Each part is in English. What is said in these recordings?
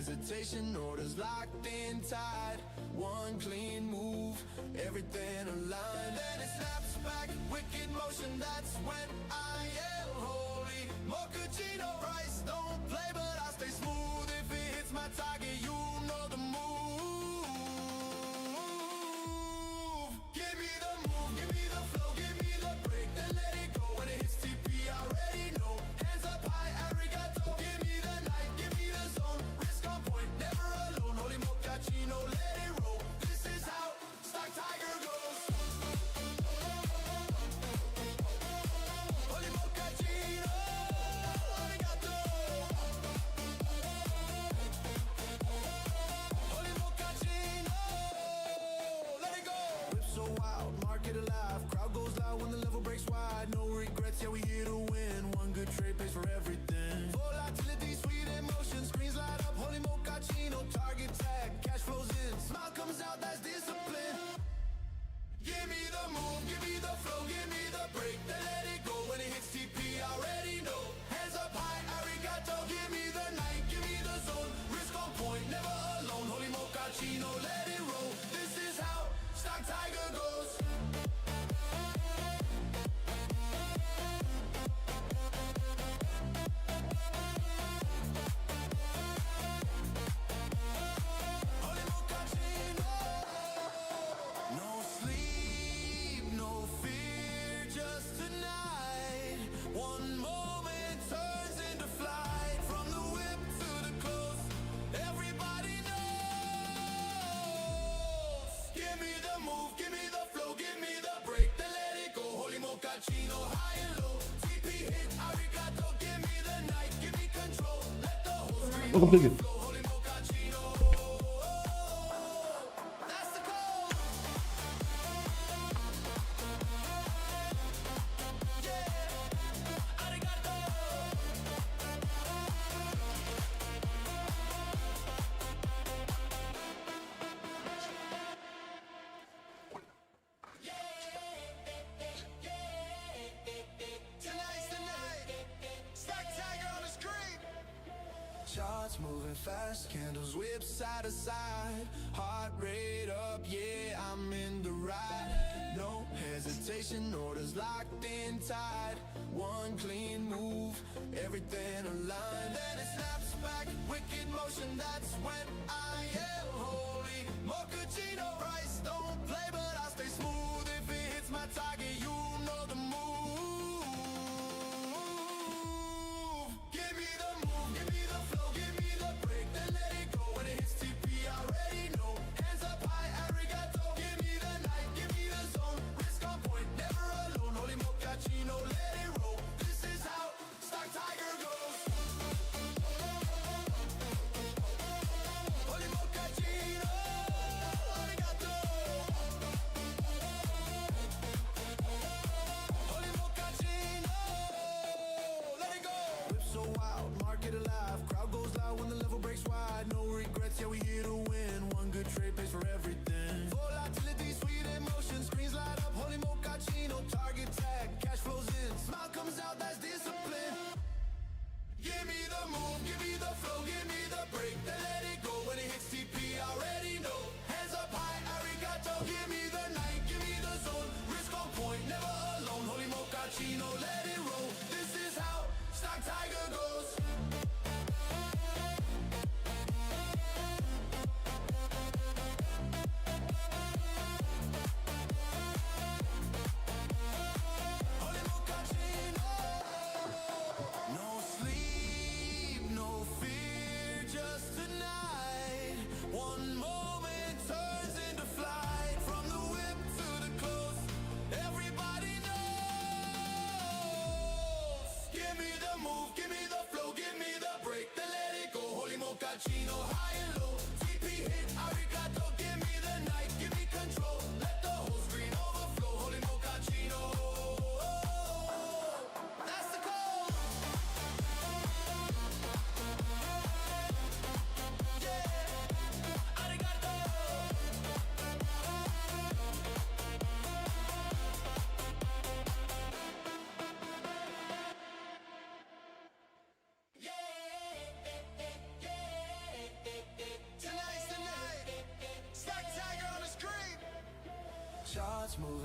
hesitation, orders locked in tight. One clean move, everything aligned. Then it snaps back, wicked motion, that's when I am holy. Mochaccino price, don't play but I stay smooth. If it hits my target, you know the move. Give me the move, give me the flow, give me the break, then let it go. When it hits TP, I already know. Hands up high, arigato. Give me the night, give me the zone. Risk on point, never alone. Holy mochaccino, let it roll. This is how StockTiger goes. Holy mochaccino, arigato. Holy mochaccino, let it go. Whip so wild, market alive. Crowd goes loud when the level breaks wide. No regrets, yeah, we here to win. One good trade pays for everything. Volatility, sweet emotion, screens light up. Holy mochaccino, target tag, cash flows in. Smile comes out, that's discipline. Give me the move, give me the flow, give me the break, then let it go. When it hits TP, I already know. Hands up high, arigato. Give me the night, give me the zone. Risk on point, never alone. Holy mochaccino, let it roll. This is how StockTiger goes. Holy mochaccino. No sleep, no fear, just tonight. One moment turns into flight. From the whip to the close, everybody knows. Give me the move, give me the flow, give me the break, then let it go. Holy mochaccino, high and low. TP hit, arigato. Give me the night, give me control. Let the whole screen 깜짝이야. overflow. Holy mochaccino, that's the code. Yeah, arigato. Tonight's the night. StockTiger on the screen. Charts moving fast, candles whip side to side. Heart rate up, yeah, I'm in the ride. No hesitation, orders locked in tight. One clean move, everything aligned. Then it snaps back, wicked motion, that's when I am holy. Mochaccino price, don't play but I stay smooth. If it hits my target, you know the move. Give me the move, give me the flow, give me the break, then let it go. When it hits TP, I already know. Hands up high, arigato. Give me the night, give me the zone. Risk on point, never alone. Holy mochaccino, let it roll. This is how StockTiger goes. Holy mochaccino, arigato. Holy mochaccino, let it go. Whip so wild, market alive. Crowd goes loud when the level breaks wide. No regrets, yeah, we here to win. One good trade pays for everything. Volatility, sweet emotion, screens light up. Holy mochaccino, target tag, cash flows in. Smile comes out, that's discipline. Give me the move, give me the flow, give me the break, then let it go. When it hits TP, I already know. Hands up high, arigato. Give me the night, give me the zone. Risk on point, never alone. Holy mochaccino, let it roll. This is how StockTiger goes. Holy mochaccino. No sleep, no fear, just tonight. One moment turns into flight. From the whip to the close, everybody knows. Give me the move, give me the flow, give me the break, then let it go. Holy mochaccino, high and low. TP hit, arigato. Give me the night, give me control. Let the whole screen overflow. Holy mochaccino, that's the code. Yeah, arigato. Yeah,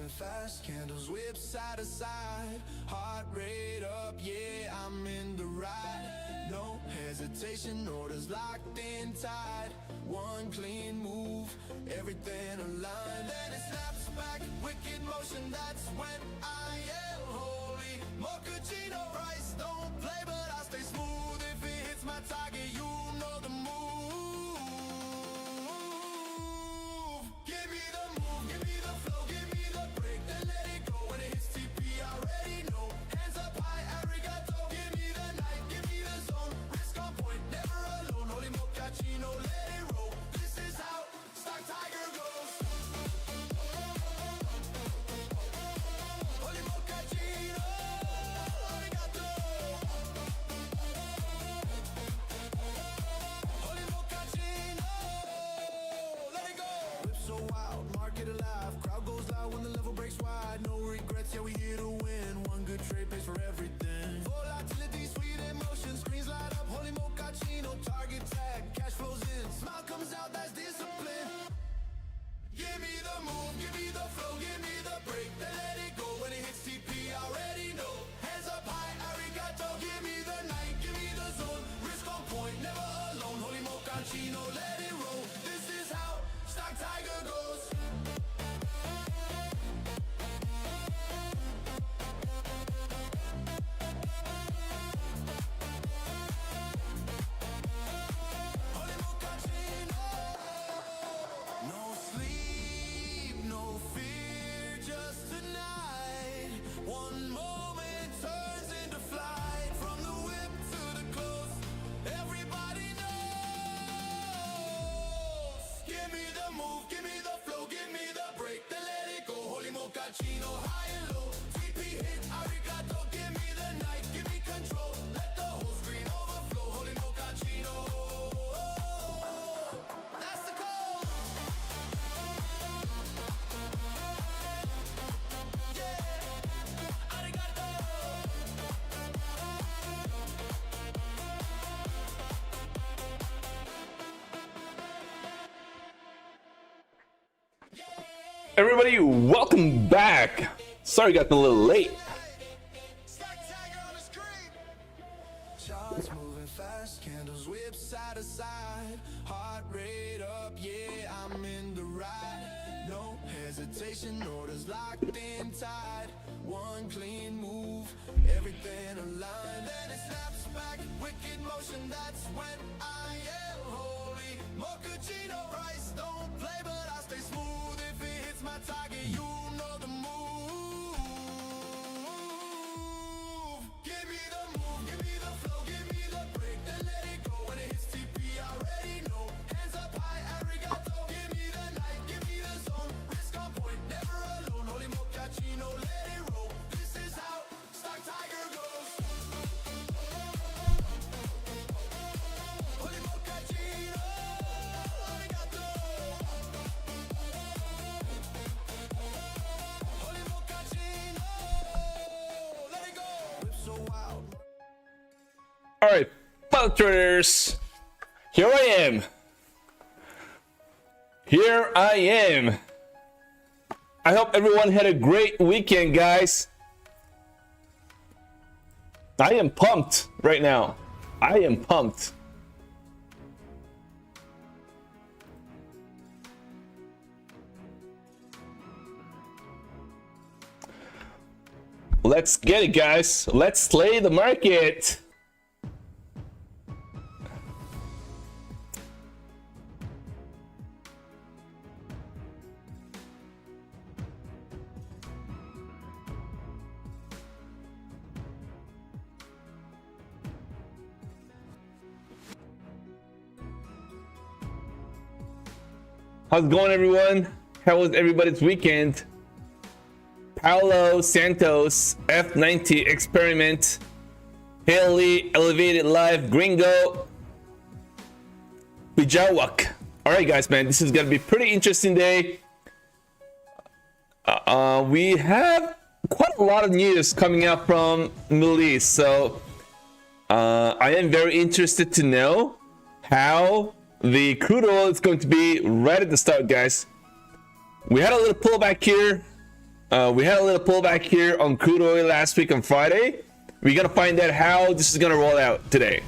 moving fast, candles whip side to side, heart rate up, yeah, I'm in the ride. No hesitation, orders locked in tight. One clean move, everything aligned. Then it snaps back, wicked motion, that's when I am holy. Mochaccino price, don't play, but I stay smooth. If it hits my target, you know the move. Give me the move, give me the flow, give me the break, then let it go. When it hits TP, I already know. Hands up high, arigato. Give me the night, give me the zone. Risk on point, never alone. Holy mochaccino, let it roll. This is how StockTiger goes. Holy mochaccino, arigato. Holy mochaccino, let it go. Whip so wild, market alive. Crowd goes loud when the level breaks wide. No regrets, yeah, we here to win. One good trade pays for everything. Volatility, sweet emotion, screens light up. Holy mochaccino, target tag, cash flows in. Smile comes out, that's discipline. Give me the move, give me the flow, give me the break, then let it go. When it hits TP, I already know. Hands up high, arigato. Give me the night, give me the zone. Risk on point, never alone. Holy mochaccino, let it roll. This is how StockTiger goes. Holy mochaccino. No sleep, no fear, just tonight. One moment turns into flight. From the whip to the close, everybody knows. Give me the move, give me the flow, give me the break, then let it go. Holy mochaccino, high and low. TP hit, arigato. Give me the night, give me control. Let the whole screen overflow. Holy mochaccino, that's the call. Yeah, arigato. Everybody, welcome back. Sorry, got a little late. StockTiger on the screen. Charts moving fast, candles whip side to side, heart rate up, yeah, I'm in the ride. No hesitation, orders locked in tight. One clean move, everything aligned. Then it snaps back, wicked motion, that's when I am holy. Mochaccino price, don't play, but I stay smooth. If it hits my target, you know the move. Give me the move, give me the flow, give me the break, then let it go. When it hits TP, I already know. Hands up high, arigato. Give me the night, give me the zone. Risk on point, never alone. Holy mochaccino, let it roll. This is how StockTiger goes. Holy mochaccino, arigato. Holy mochaccino, let it go. Whip so wild. All right, fellow traders, here I am. Here I am. I hope everyone had a great weekend, guys. I am pumped right now. I am pumped. Let's get it, guys. Let's slay the market. How's it going, everyone? How was everybody's weekend? Paulo Santos, F90 Experiment, Haley, Elevated Live, Gringo, Bijawak. All right, guys, man, this is gonna be a pretty interesting day. We have quite a lot of news coming out from Middle East, so I am very interested to know how the crude oil is going to be right at the start, guys. We had a little pullback here, We had a little pullback here on crude oil last week on Friday. We're gonna find out how this is gonna roll out today.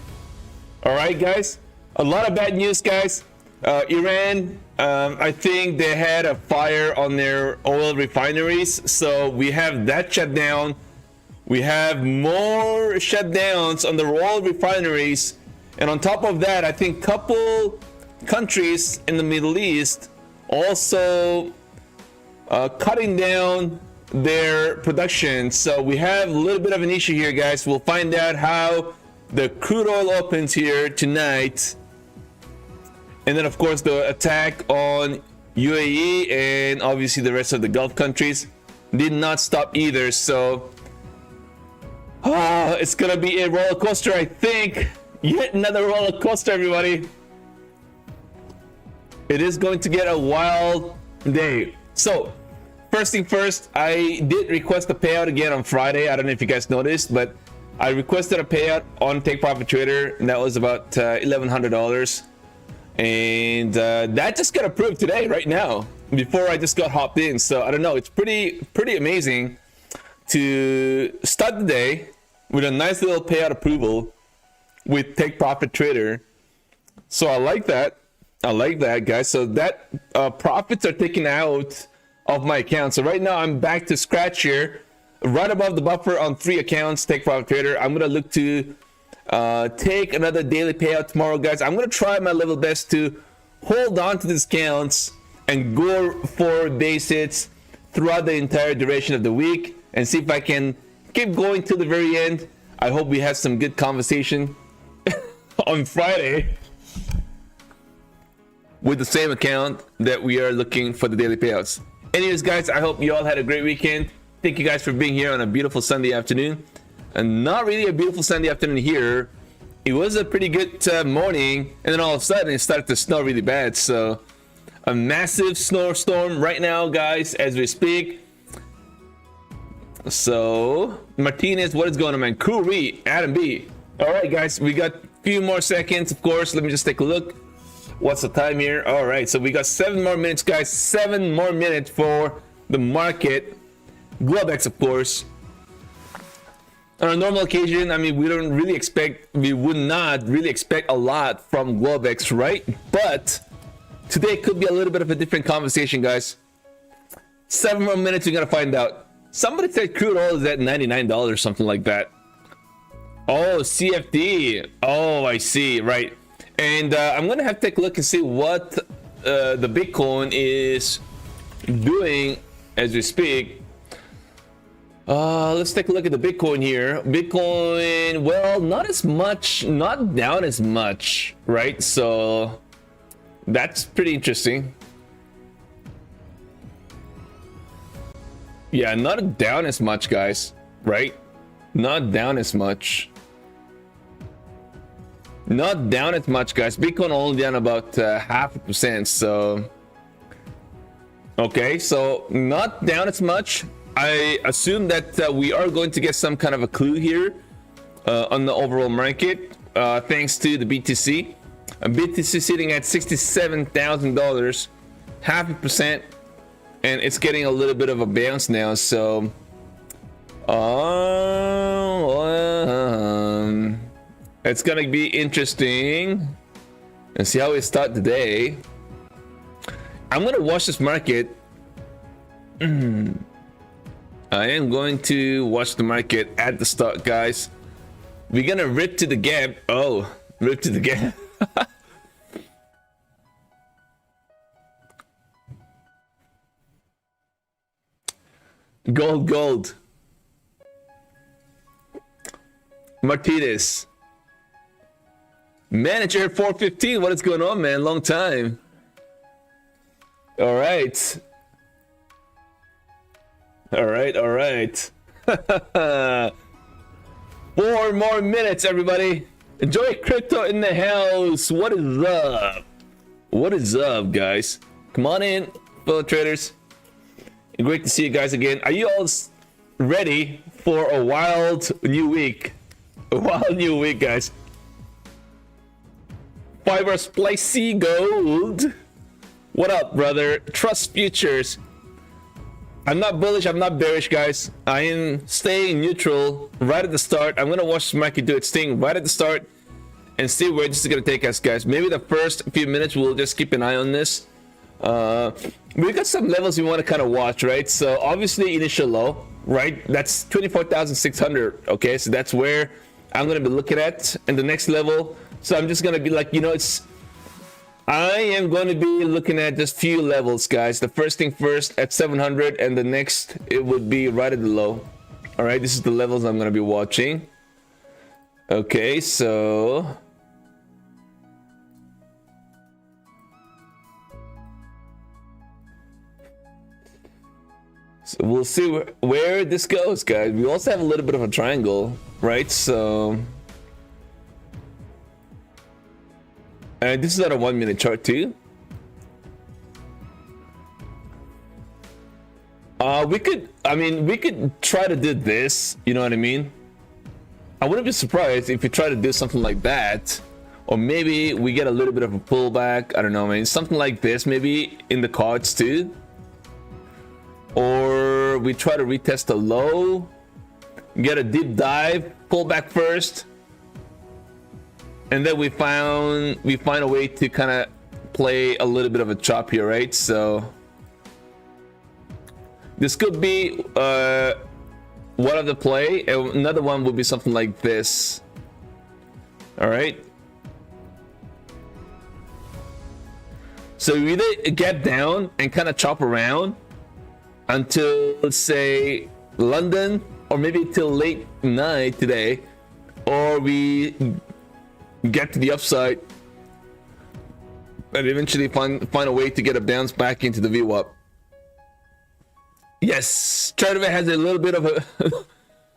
All right, guys. A lot of bad news, guys. Iran, I think they had a fire on their oil refineries, so we have that shut down. We have more shutdowns on the oil refineries, and on top of that, I think couple countries in the Middle East also cutting down their production. So we have a little bit of an issue here, guys. We'll find out how the crude oil opens here tonight. And then, of course, the attack on UAE and obviously the rest of the Gulf countries did not stop either. So it's gonna be a roller coaster, I think. Yet another roller coaster, everybody. It is going to get a wild day. So first thing first, I did request a payout again on Friday. I don't know if you guys noticed, but I requested a payout on Take Profit Trader, and that was about $1,100. And that just got approved today, right now, before I just got hopped in. So I don't know, it's pretty amazing to start the day with a nice little payout approval with Take Profit Trader. So I like that, guys. So that profits are taken out of my account. So right now I'm back to scratch here, right above the buffer on 3 accounts, Take Profit Trader. I'm gonna look to take another daily payout tomorrow, guys. I'm gonna try my level best to hold on to these accounts and go for base hits throughout the entire duration of the week and see if I can keep going till the very end. I hope we have some good conversation on Friday with the same account that we are looking for the daily payouts. Anyways, guys, I hope you all had a great weekend. Thank you guys for being here on a beautiful Sunday afternoon. And not really a beautiful Sunday afternoon here. It was a pretty good morning, and then all of a sudden it started to snow really bad. So a massive snowstorm right now, guys, as we speak. So Martinez, what is going on, man? Cool read, Adam B. All right, guys, we got a few more seconds, of course. Let me just take a look. What's the time here? All right, so we got 7 more minutes, guys. 7 more minutes for the market. Globex, of course. On a normal occasion, I mean, we would not really expect a lot from Globex, right? But today could be a little bit of a different conversation, guys. 7 more minutes, we're gonna find out. Somebody said crude oil is at $99, something like that. Oh, CFD. Oh, I see, right. And I'm gonna have to take a look and see what the Bitcoin is doing as we speak. Let's take a look at the Bitcoin here. Bitcoin, well, not as much, not down as much, right? So that's pretty interesting. Yeah, not down as much, guys, right? Not down as much. Not down as much, guys. Bitcoin only down about 0.5%. So okay, so not down as much. I assume that we are going to get some kind of a clue here on the overall market, thanks to the BTC. BTC sitting at $67,000, 0.5%, and it's getting a little bit of a bounce now. So it's gonna be interesting and see how we start the day. I'm gonna watch this market. I am going to watch the market at the start, guys. We're gonna rip to the gap. Oh, rip to the gap. Gold. Martinez. Manager 415. What is going on, man? Long time. All right. All right. 4 more minutes, everybody. Enjoy crypto in the house. What is up? What is up, guys? Come on in, fellow traders. Great to see you guys again. Are you all ready for a wild new week? A wild new week, guys. Fiverr Splicey Gold. What up, brother? Trust Futures. I'm not bullish, I'm not bearish, guys. I am staying neutral right at the start. I'm gonna watch the market do its thing right at the start and see where this is gonna take us, guys. Maybe the first few minutes we'll just keep an eye on this. We got some levels we want to kind of watch, right? So obviously initial low, right? That's 24,600. Okay, so that's where I'm gonna be looking at, and the next level. So I'm just gonna be like, you know, I am going to be looking at just few levels, guys. The first thing first at 700, and the next it would be right at the low. All right, this is the levels I'm going to be watching. Okay, so we'll see where this goes, guys. We also have a little bit of a triangle, right? So and this is on a 1 minute chart too. We could try to do this, you know what I mean? I wouldn't be surprised if we try to do something like that, or maybe we get a little bit of a pullback. I don't know, man. Something like this maybe in the cards too. Or we try to retest a low, get a deep dive, pull back first, and then we find a way to kind of play a little bit of a chop here, right? So this could be one of the play. Another one would be something like this. All right. So we either get down and kind of chop around until, let's say, London, or maybe till late night today, or we get to the upside and eventually find a way to get a bounce back into the VWAP. Yes, Charter has a little bit of a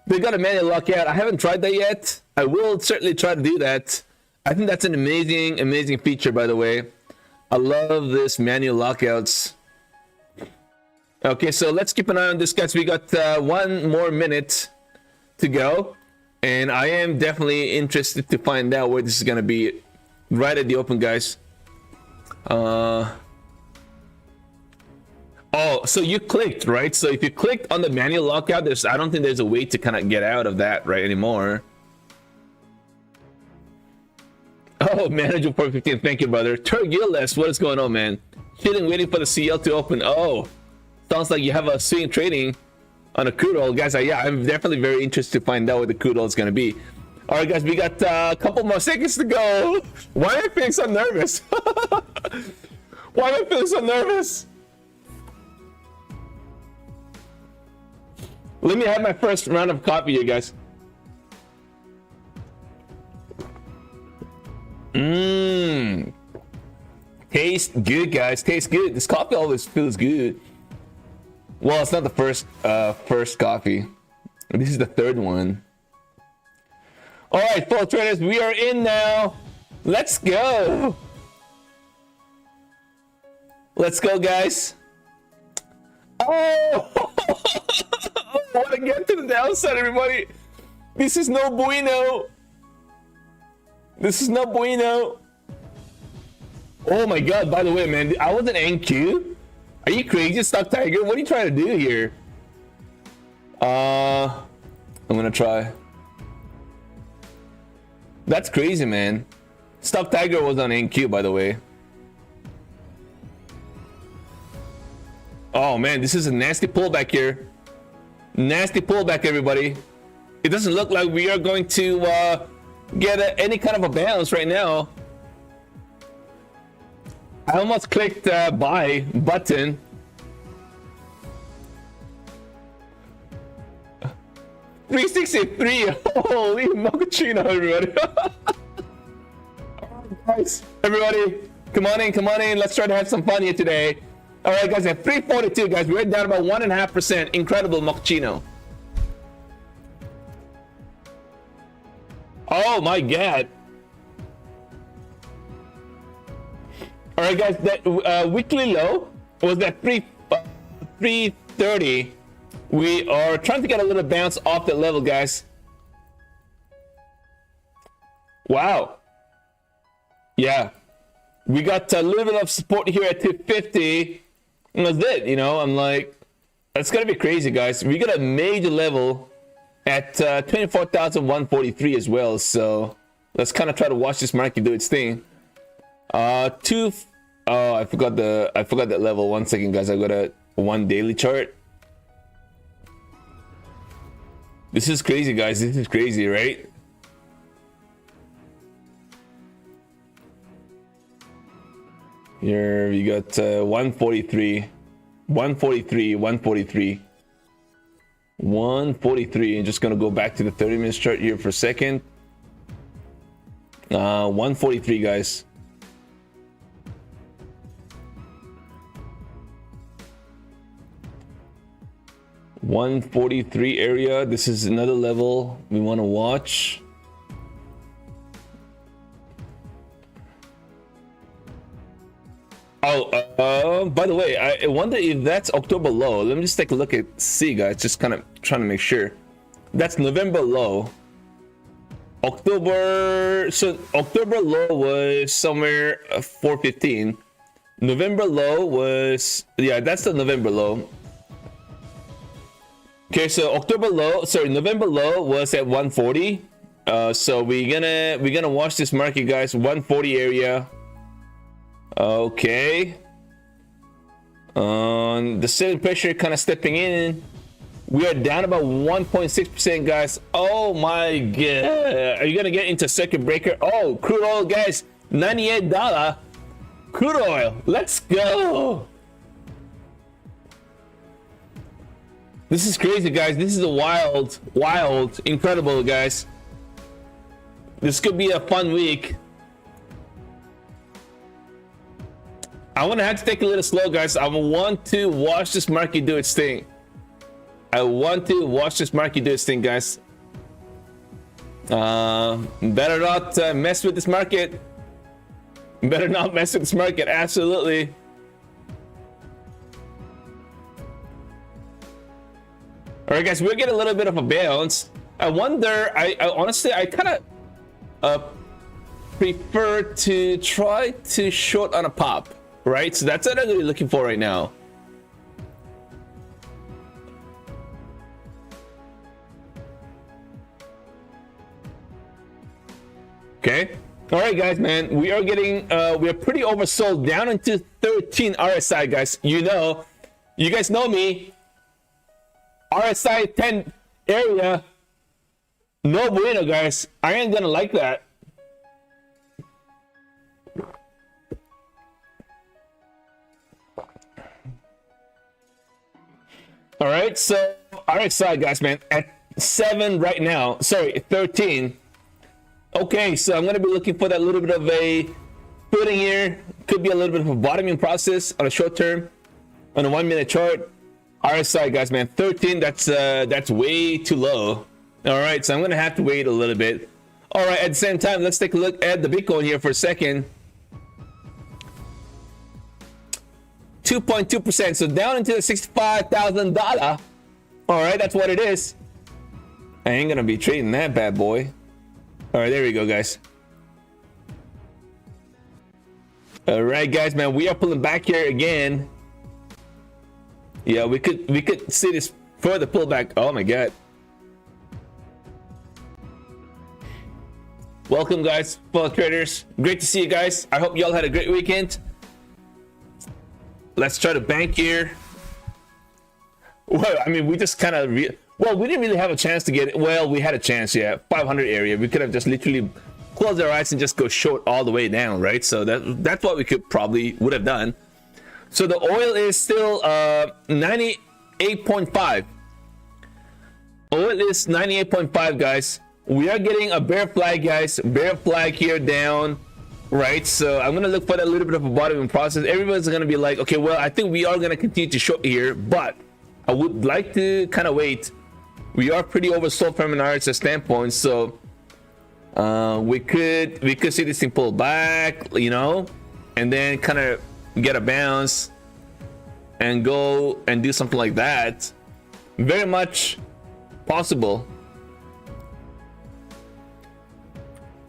they got a manual lockout. I haven't tried that yet. I will certainly try to do that. I think that's an amazing feature, by the way. I love this manual lockouts. Okay, so let's keep an eye on this, guys. We got 1 more minute to go, and I am definitely interested to find out where this is gonna be right at the open, guys. Oh, so you clicked, right? So if you clicked on the manual lockout, I don't think there's a way to kind of get out of that right anymore. Oh, manager 415, thank you, brother. Turgilles, what is going on, man? Chilling, waiting for the CL to open. Oh, sounds like you have a swing trading on a crude oil, guys. Yeah, I'm definitely very interested to find out what the crude oil is going to be. All right, guys, we got a couple more seconds to go. Why am I feeling so nervous? Why am I feeling so nervous? Let me have my first round of coffee, you guys. Tastes good, guys. Tastes good. This coffee always feels good. Well, it's not the first coffee. This is the third one. All right, full traders, we are in now. Let's go. Let's go, guys. Oh, I want to get to the downside, everybody. This is no bueno. This is no bueno. Oh my God, by the way, man, I was an NQ. Are you crazy, StockTiger? What are you trying to do here? I'm gonna try. That's crazy, man. StockTiger was on NQ, by the way. Oh man, this is a nasty pullback here. Nasty pullback, everybody. It doesn't look like we are going to get any kind of a bounce right now. I almost clicked buy button. $363. Holy mochaccino, everybody. Alright, guys, everybody, come on in. Let's try to have some fun here today. All right, guys, at 342, guys, we're down about 1.5%. Incredible mochaccino. Oh my God. All right, guys, that weekly low was at 330. We are trying to get a little bounce off that level, guys. Wow. Yeah, we got a little bit of support here at 250. And that's it, you know. I'm like, That's gonna be crazy, guys. We got a major level at 24,143 as well. So let's kind of try to watch this market do its thing. Oh, I forgot that level. 1 second, guys. I got a 1 daily chart. This is crazy, guys. This is crazy, right? Here we got 143, 143, 143, 143. I'm just gonna go back to the 30-minute chart here for a second. 143, guys. $143 area. This is another level we want to watch. Oh, by the way, I wonder if that's October low. Let me just take a look at see, guys. Just kind of trying to make sure. That's November low. October low was somewhere 415. November low was, yeah, that's the November low. Okay, so November low was at 140. So we're gonna watch this market, guys. 140 area. Okay. The selling pressure kind of stepping in. We are down about 1.6%, guys. Oh my god. Are you gonna get into circuit breaker? Oh, crude oil, guys. $98 crude oil. Let's go. This is crazy, guys. This is a wild, incredible, guys. This could be a fun week. I want to have to take a little slow, guys. I want to watch this market do its thing. I want to watch this market do its thing, guys. Better not mess with this market. Better not mess with this market. Absolutely. All right, guys, we're getting a little bit of a bounce. I wonder, I honestly, I kind of prefer to try to short on a pop, right? So that's what I'm really looking for right now. Okay. All right, guys, man, we are getting, we are pretty oversold down into 13 RSI, guys. You guys know me. RSI 10 area, no bueno, guys. I ain't gonna like that. All right, so RSI, guys, man, at 7 right now. Sorry, 13. Okay, so I'm gonna be looking for that little bit of a footing here. Could be a little bit of a bottoming process on a short term, on a 1 minute chart. RSI, guys, man, 13. That's way too low. All right, so I'm gonna have to wait a little bit. All right, at the same time, let's take a look at the Bitcoin here for a second. 2.2%, so down into the $65,000. All right, that's what it is. I ain't gonna be trading that bad boy. All right, there we go, guys. All right, guys, man, we are pulling back here again. Yeah, we could see this further pullback. Oh my god. Welcome, guys, fellow traders. Great to see you guys. I hope y'all had a great weekend. Let's try to bank here. Well, I mean, we just kind of we didn't really have a chance to get it. Well, we had a chance, yeah. 500 area. We could have just literally closed our eyes and just go short all the way down, right? So that's what we would have done. So the oil is still 98.5. Oil is 98.5, guys. We are getting a bear flag, guys. Bear flag here down, right? So I'm gonna look for that little bit of a bottoming process. Everyone's gonna be like, okay, well, I think we are gonna continue to short here, but I would like to kind of wait. We are pretty oversold from an RSI standpoint, so we could see this thing pull back, and then kind of get a bounce and go and do something like that. Very much possible.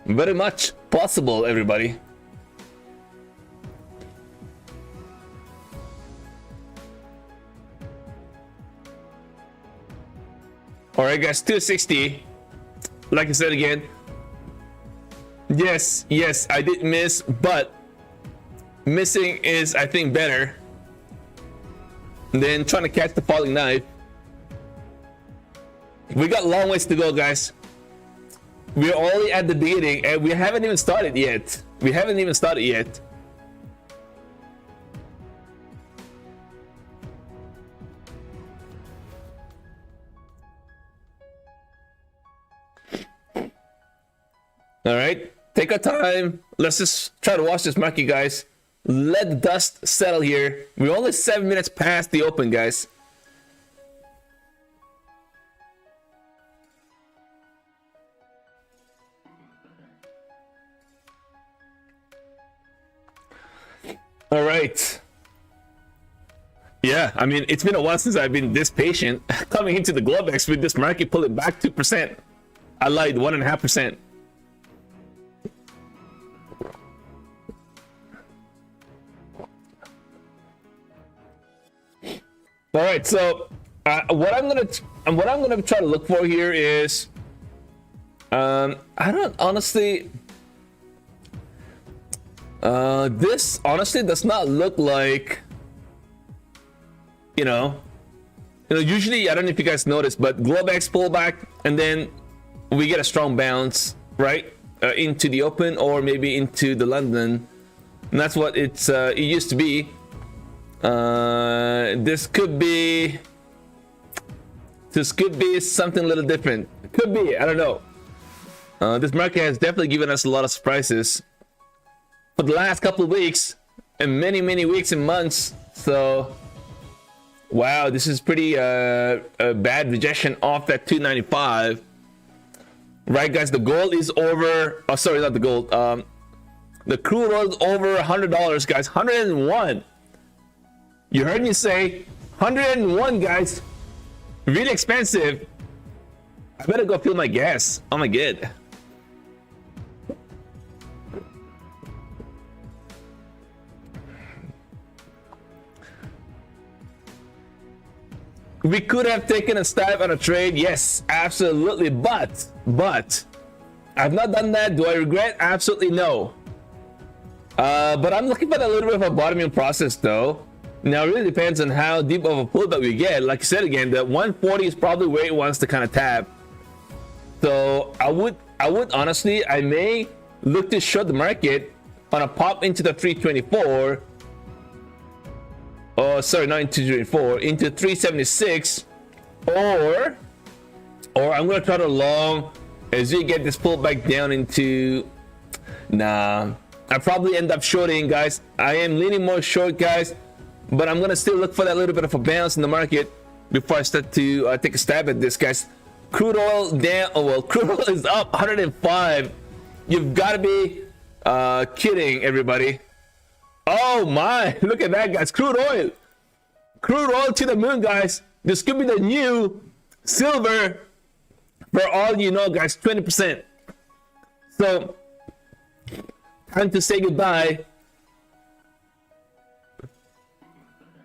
Very much possible, everybody. All right, guys, 260. Like I said again, yes, I did miss, but missing is, I think, better than trying to catch the falling knife. We got long ways to go, guys. We're only at the beginning, and we haven't even started yet. All right, take our time. Let's just try to watch this market, guys. Let the dust settle here. We're only 7 minutes past the open, guys. All right. Yeah, I mean, it's been a while since I've been this patient coming into the Globex with this market pulling back 2%. I lied, 1.5%. All right, so what I'm gonna try to look for here is, I don't honestly. This honestly does not look like, usually, I don't know if you guys noticed, but Globex pullback and then we get a strong bounce, right, into the open or maybe into the London, and that's what it used to be. This could be something a little different. Could be, I don't know. This market has definitely given us a lot of surprises for the last couple of weeks and many weeks and months. So wow, this is pretty a bad rejection off that 295, right, guys? The gold is over, oh sorry, not the gold, the crude oil is over $100, guys. 101. You heard me say 101, guys. Really expensive. I better go fill my gas. Oh my god. We could have taken a stab on a trade, yes, absolutely, but I've not done that. Do I regret? Absolutely no. But I'm looking for a little bit of a bottoming process, though. Now it really depends on how deep of a pullback we get. Like I said again, the 140 is probably where it wants to kind of tap. So I would honestly, I may look to short the market on a pop into the 324. Oh, sorry, not into 324, into 376, or I'm gonna try to long as we get this pullback down into. Nah, I probably end up shorting, guys. I am leaning more short, guys. But I'm gonna still look for that little bit of a bounce in the market before I start to take a stab at this, guys. Crude oil down. Oh well, crude oil is up 105. You've got to be kidding, everybody. Oh my! Look at that, guys. Crude oil to the moon, guys. This could be the new silver for all you know, guys. 20%. So time to say goodbye.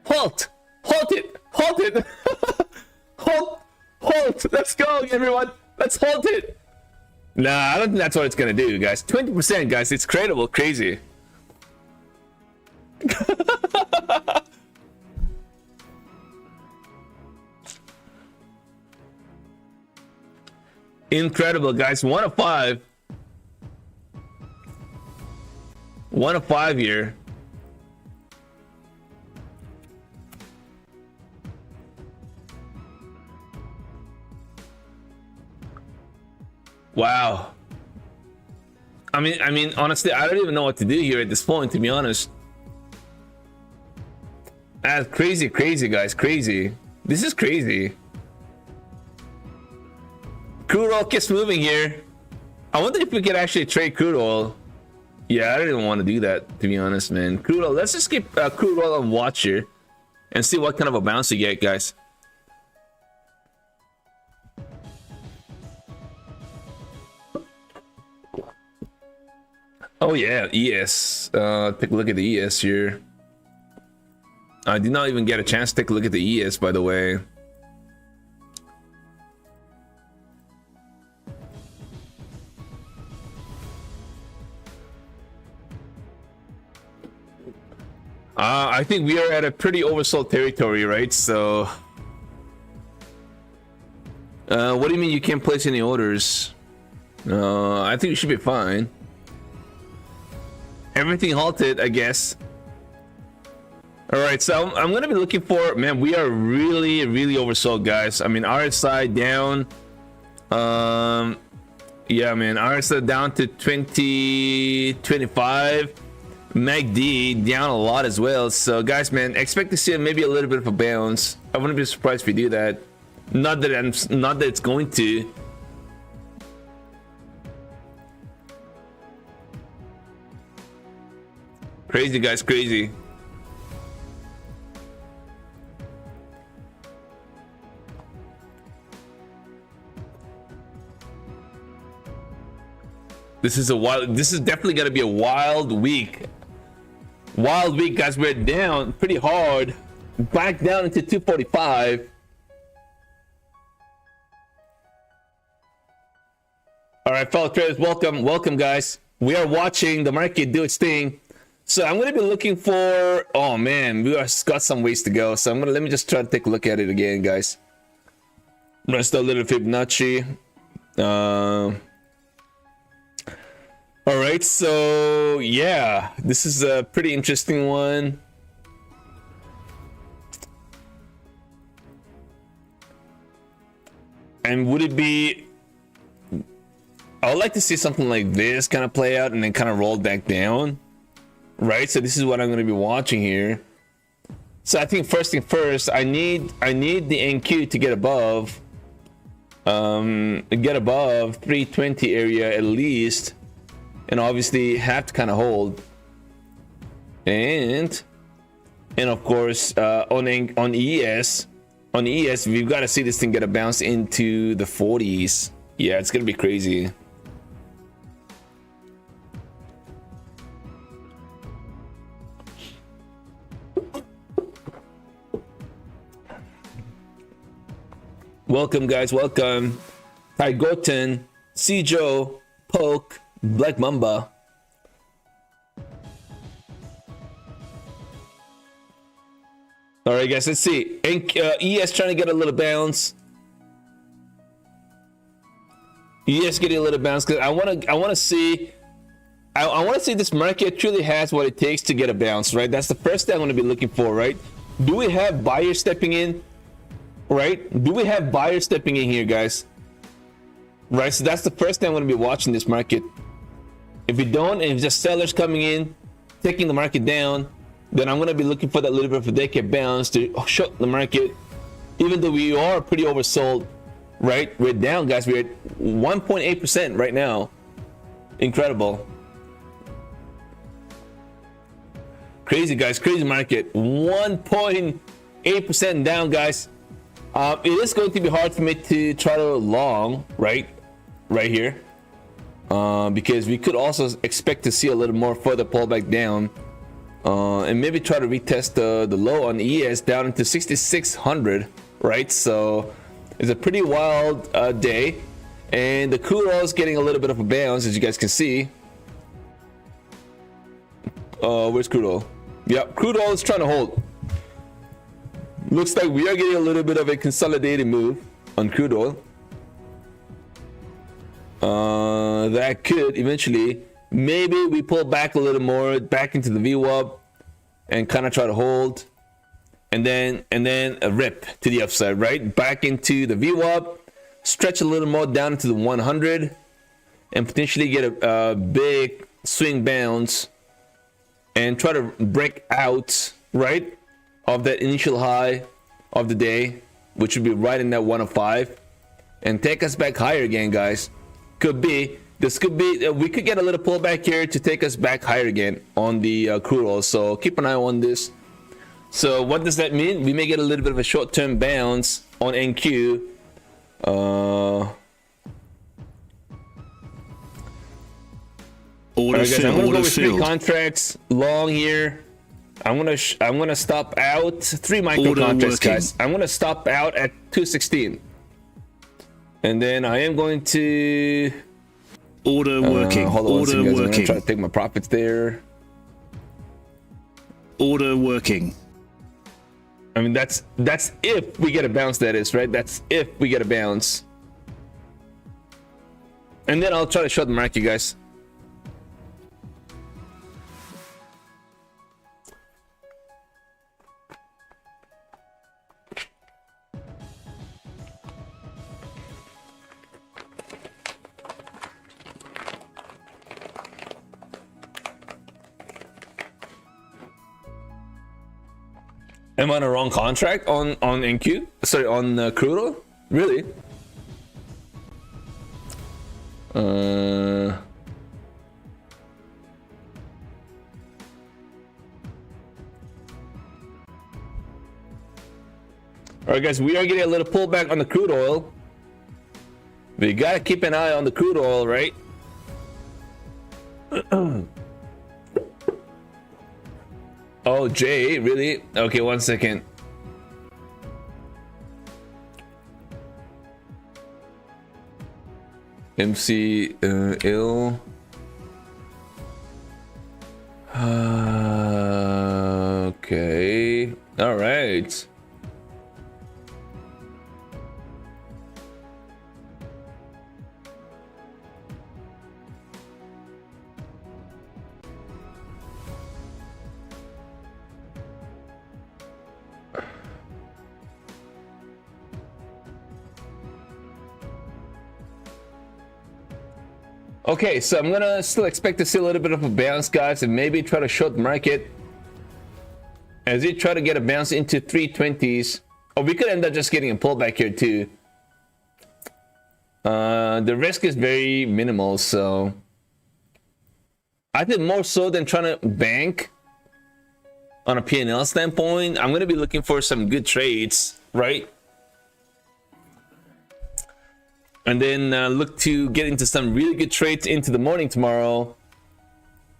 Halt it, halt, let's go, everyone, let's halt it. Nah, I don't think that's what it's gonna do, guys. 20%, guys, it's credible, crazy. Incredible, guys. 1 of 5. 1 of 5 here. Wow. I mean, honestly, I don't even know what to do here at this point, to be honest. That's crazy, guys, crazy. This is crazy. Crude oil keeps moving here. I wonder if we could actually trade crude oil. Yeah, I don't even want to do that, to be honest, man. Crude oil, let's just keep crude oil on watch here and see what kind of a bounce we get, guys. Oh yeah, ES. Take a look at the ES here. I did not even get a chance to take a look at the ES, by the way. I think we are at a pretty oversold territory, right? So what do you mean you can't place any orders? I think you should be fine. Everything halted, I guess. All right, so I'm gonna be looking for, man, we are really oversold, guys. I mean, RSI down. Yeah, man, RSI down to 2025. MACD down a lot as well. So guys, man, expect to see maybe a little bit of a bounce. I wouldn't be surprised if we do that. Not that it's going to. Crazy, guys, crazy. This is definitely gonna be a wild week. Wild week, guys. We're down pretty hard, back down into 245. All right, fellow traders, welcome, guys. We are watching the market do its thing. So I'm gonna be looking for. Oh man, we got some ways to go. So let me just try to take a look at it again, guys. I'm gonna start a little Fibonacci. All right, so yeah, this is a pretty interesting one. And would it be, I would like to see something like this kind of play out and then kind of roll back down, right? So this is what I'm going to be watching here. So I think first thing first, I need the NQ to get above 320 area at least. And obviously have to kind of hold, and of course on ES we've got to see this thing get a bounce into the 40s. Yeah, it's gonna be crazy. Welcome, guys, welcome. Ty Goten, Joe, Poke, Black Mamba. All right, guys, let's see. ES trying to get a little bounce. ES getting a little bounce because I want to see this market truly has what it takes to get a bounce, right? That's the first thing I'm going to be looking for, right? Do we have buyers stepping in, right? Do we have buyers stepping in here, guys? Right, so that's the first thing I'm going to be watching this market. If we don't, and if just sellers coming in, taking the market down, then I'm going to be looking for that little bit of a decade bounce to shut the market. Even though we are pretty oversold, right? We're down, guys. We're at 1.8% right now. Incredible. Crazy, guys. Crazy market. 1.8% down, guys. It is going to be hard for me to try to long, right here. Because we could also expect to see a little more further pullback down, and maybe try to retest the low on ES down into 6,600, right? So it's a pretty wild day, and the crude oil is getting a little bit of a bounce, as you guys can see. Where's crude oil? Yep, crude oil is trying to hold. Looks like we are getting a little bit of a consolidated move on crude oil. That could eventually, maybe we pull back a little more back into the VWAP and kind of try to hold, and then a rip to the upside, right? Back into the VWAP, stretch a little more down to the 100, and potentially get a big swing bounce and try to break out, right, of that initial high of the day, which would be right in that 105, and take us back higher again, guys. This could be, we could get a little pullback here to take us back higher again on the crude oil. So keep an eye on this. So what does that mean? We may get a little bit of a short-term bounce on NQ. Order right, guys, I'm gonna go with filled. 3 contracts long here. I'm gonna stop out 3 micro contracts, guys. I'm gonna stop out at 216, and then I am going to order working. Hold on, Order guys. I'm gonna working. try to take my profits there. Order working. I mean, that's if we get a bounce, that is, right? That's if we get a bounce. And then I'll try to short the market, guys. Am I on a wrong contract on NQ? Sorry, on crude oil? Really? Alright guys, we are getting a little pullback on the crude oil. We gotta keep an eye on the crude oil, right? Oh, Jay, really? Okay, 1 second. MC ill. Okay. All right. Okay, so I'm gonna still expect to see a little bit of a bounce, guys, and maybe try to short the market as we try to get a bounce into 320s. Or we could end up just getting a pullback here too. The risk is very minimal, so I think more so than trying to bank on a P&L standpoint, I'm gonna be looking for some good trades, right? And then look to get into some really good trades into the morning tomorrow,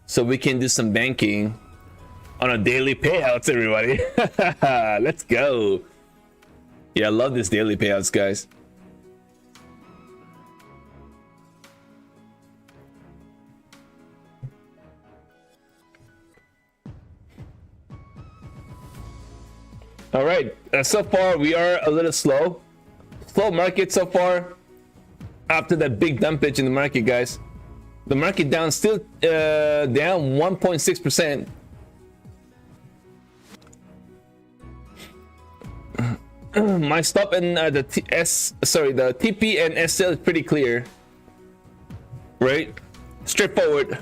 so we can do some banking on a daily payouts, everybody. Let's go. Yeah, I love this daily payouts, guys. All right, so far we are a little slow market so far. After that big dumpage in the market, guys, the market down still down 1.6%. My stop and the TP and SL is pretty clear, right? Straightforward.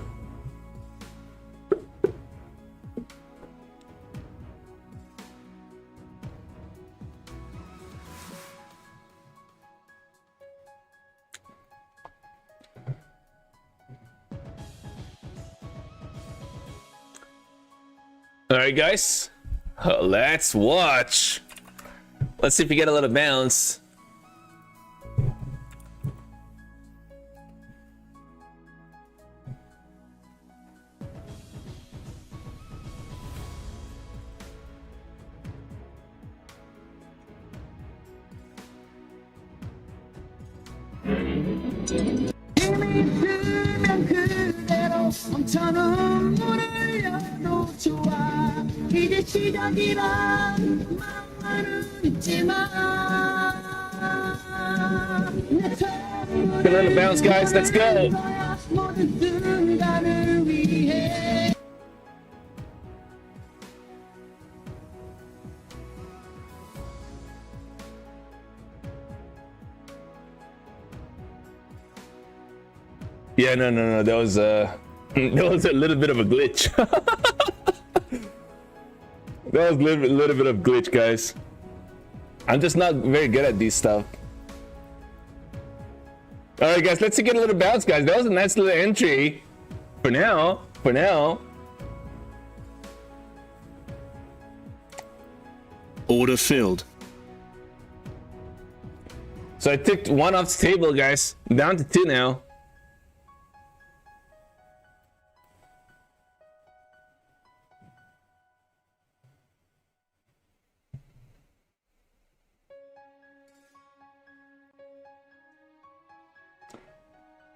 All right, guys, let's watch. Let's see if we get a little bounce. Get a little bounce, guys. Let's go. Yeah, no. That was that was a little bit of a glitch. That was a little bit of glitch, guys. I'm just not very good at these stuff. All right, guys, let's get a little bounce, guys. That was a nice little entry for now. Order filled. So I took one off the table, guys. Down to 2 now.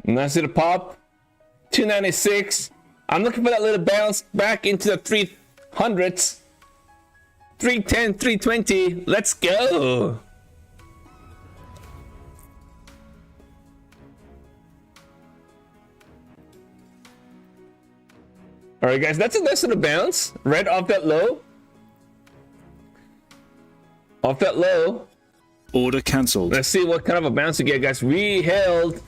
Nice little pop. 296. I'm looking for that little bounce back into the hundreds. 310, 320. Let's go. All right, guys, that's a nice little bounce right off that low. Off that low. Order cancelled. Let's see what kind of a bounce we get, guys. We held,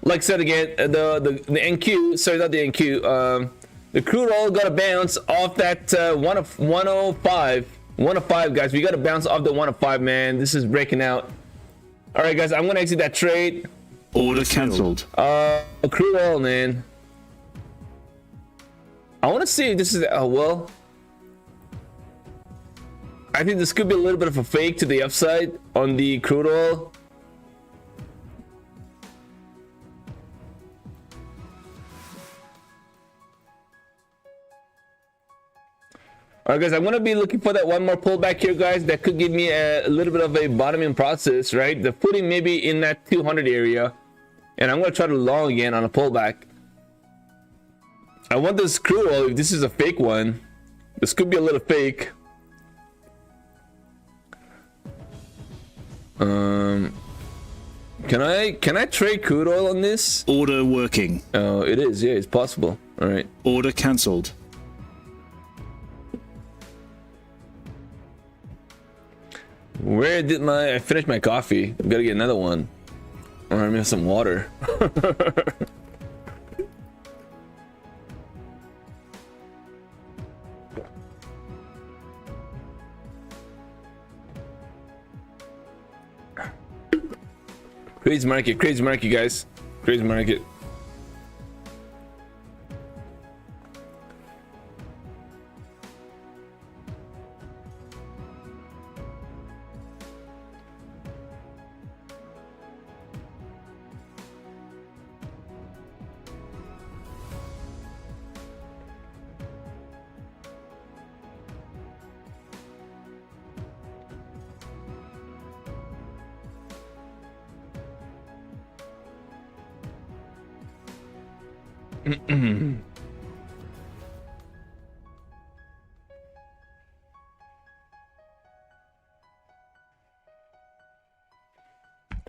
like I said again, the NQ. Sorry, not the NQ. The crude oil got a bounce off that 105. 105, guys. We got to bounce off the 105, man. This is breaking out. All right, guys. I'm gonna exit that trade. Order cancelled. Crude oil, man. I want to see if this is well. I think this could be a little bit of a fake to the upside on the crude oil. All right, guys, I'm gonna be looking for that one more pullback here, guys. That could give me a little bit of a bottoming process, right? The footing maybe in that 200 area, and I'm gonna try to long again on a pullback. I want this crude oil. If this is a fake one, this could be a little fake. Can I trade crude oil on this? Order working. Oh, it is. Yeah, it's possible. All right. Order cancelled. Where did I finished my coffee? I've got to get another one. Or I have some water. Crazy market, guys. Crazy market.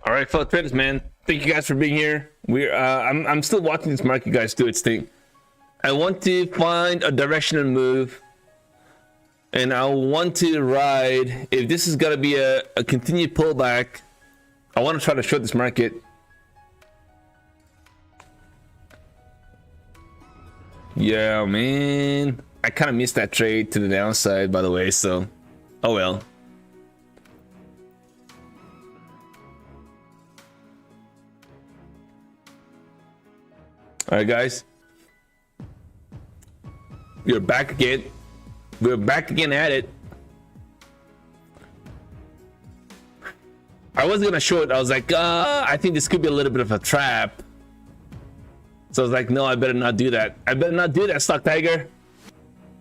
All right, fellow traders, man. Thank you guys for being here. I'm still watching this market, guys, do its thing. I want to find a directional move, and I want to ride. If this is gonna be a continued pullback, I want to try to short this market. Yeah, man. I kind of missed that trade to the downside, by the way, so oh well. All right, guys. We're back again. We're back again at it. I was gonna short. I was like, I think this could be a little bit of a trap. So I was like, no, I better not do that. I better not do that, StockTiger.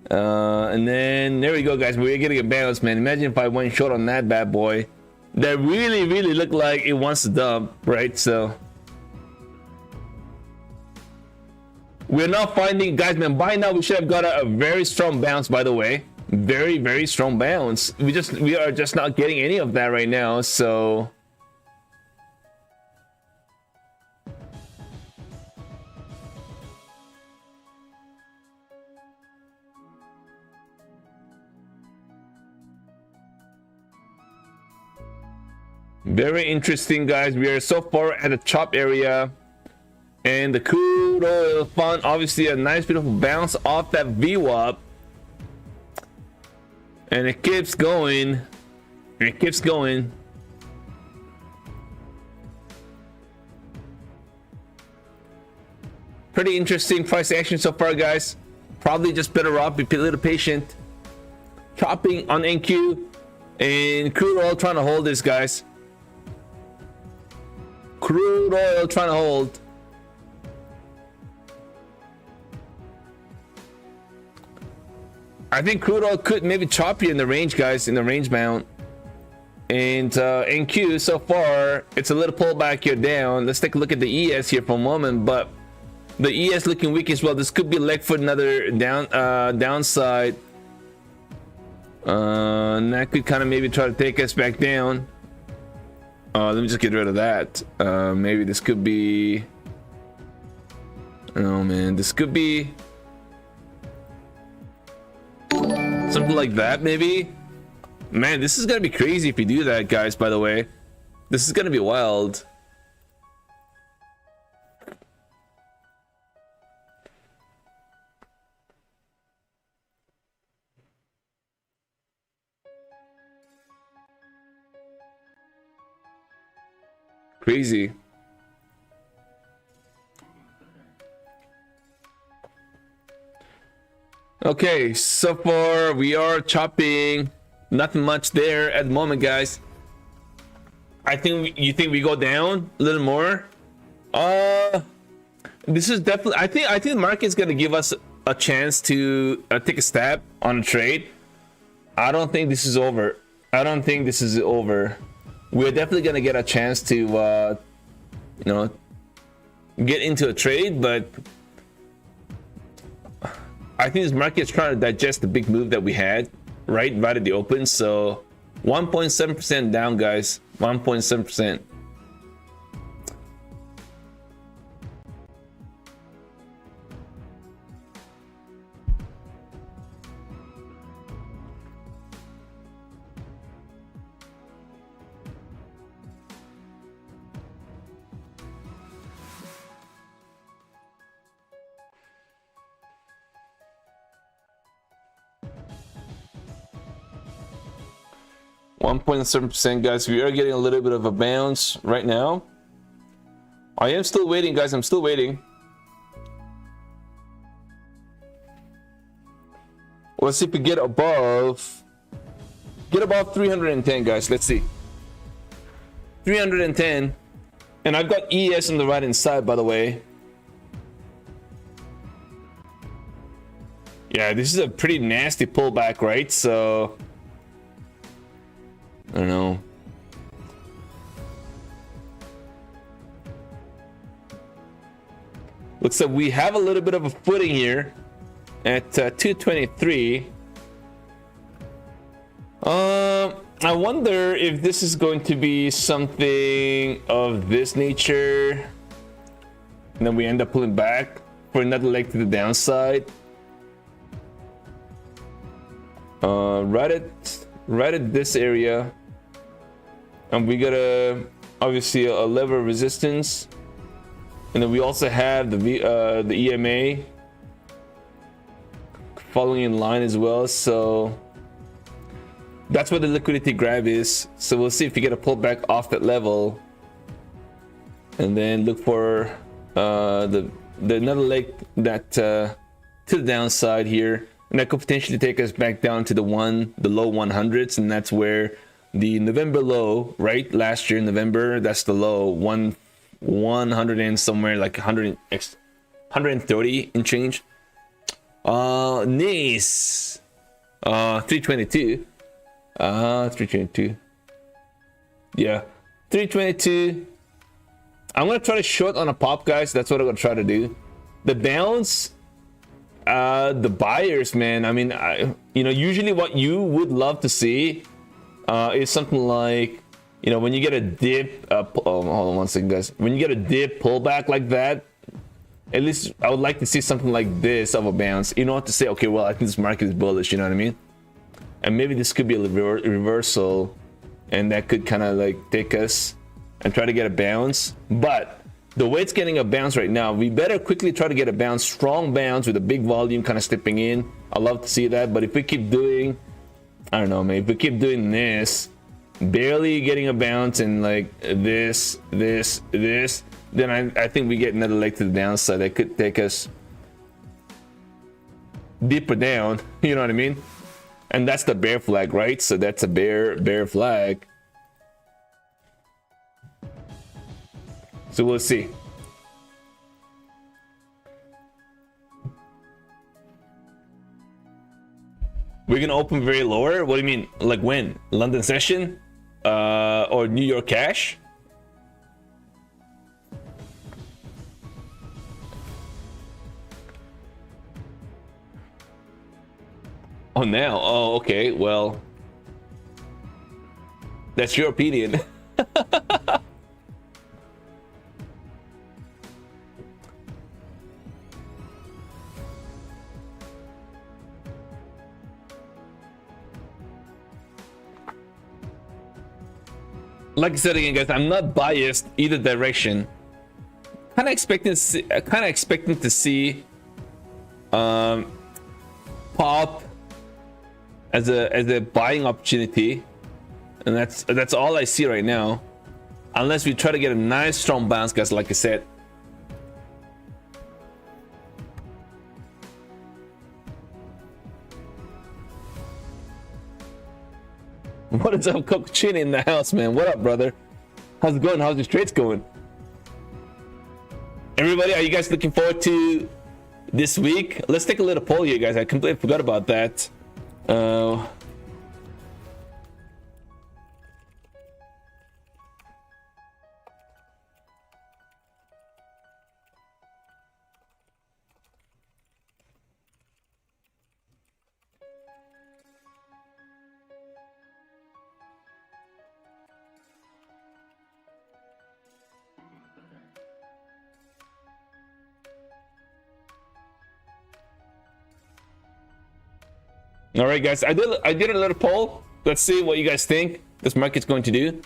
And then there we go, guys. We're getting a bounce, man. Imagine if I went short on that bad boy. That really looked like it wants to dump, right? So we're not finding, guys, man. By now we should have got a very strong bounce, by the way. Very strong bounce. We are just not getting any of that right now. So very interesting, guys. We are so far at the chop area, and the crude oil found obviously a nice beautiful bounce off that VWAP, and it keeps going. It keeps going. Pretty interesting price action so far, guys. Probably just better off be a little patient. Chopping on NQ, and crude oil trying to hold this, guys. Crude oil trying to hold. I think crude oil could maybe chop you in the range, guys, in the range bound. And NQ so far, it's a little pullback here down. Let's take a look at the ES here for a moment, but the ES looking weak as well. This could be leg for another downside. And that could kind of maybe try to take us back down. Let me just get rid of that. Maybe this could be, oh man, this could be something like that maybe. Man, this is gonna be crazy if you do that, guys. By the way, this is gonna be wild. Crazy. Okay, so far we are chopping. Nothing much there at the moment, guys. I think you think we go down a little more. This is definitely. I think the market's gonna give us a chance to take a stab on a trade. I don't think this is over. I don't think this is over. We're definitely gonna get a chance to, you know, get into a trade, but I think this market's trying to digest the big move that we had right at the open. So 1.7% down, guys. 1.7%. 1.7%, guys. We are getting a little bit of a bounce right now. I am still waiting, guys. I'm still waiting. Let's see if we get above 310, guys. Let's see. 310. And I've got ES on the right hand side, by the way. Yeah, this is a pretty nasty pullback, right? So I don't know. Looks like we have a little bit of a footing here at 223. I wonder if this is going to be something of this nature, and then we end up pulling back for another leg to the downside. Right at this area, and we got obviously a level of resistance, and then we also have the EMA following in line as well. So that's where the liquidity grab is. So we'll see if we get a pullback off that level, and then look for the another leg that to the downside here. And that could potentially take us back down to the low 100s, and that's where the November low, right? Last year in November, that's the low 100 and somewhere like 130 and change. Nice. 322. 322. Yeah, 322. I'm gonna try to short on a pop, guys. That's what I'm gonna try to do. The bounce. The buyers, man, I mean, usually what you would love to see is something like, when you get a dip, hold on one second, guys. When you get a dip pullback like that, at least I would like to see something like this of a bounce. You know what to say? Okay, well, I think this market is bullish. You know what I mean? And maybe this could be a reversal, and that could kind of like take us and try to get a bounce. But the way it's getting a bounce right now, we better quickly try to get a bounce, strong bounce with a big volume kind of stepping in. I love to see that. But if we keep doing, I don't know, man, if we keep doing this, barely getting a bounce and like this, then I think we get another leg to the downside that could take us deeper down. You know what I mean? And that's the bear flag, right? So that's a bear flag. So we'll see. We're gonna open very lower. What do you mean? Like when? London session? Or New York cash? Oh, now. Oh, okay. Well, that's your opinion. Like I said again, guys, I'm not biased either direction. Kind of expecting to see pop as a buying opportunity, and that's all I see right now, unless we try to get a nice strong bounce, guys. Like I said, what is up, Coachini in the house, man? What up, brother? How's it going? How's your trades going? Everybody, are you guys looking forward to this week? Let's take a little poll here, guys. I completely forgot about that. All right, guys, I did a little poll. Let's see what you guys think this market's going to do.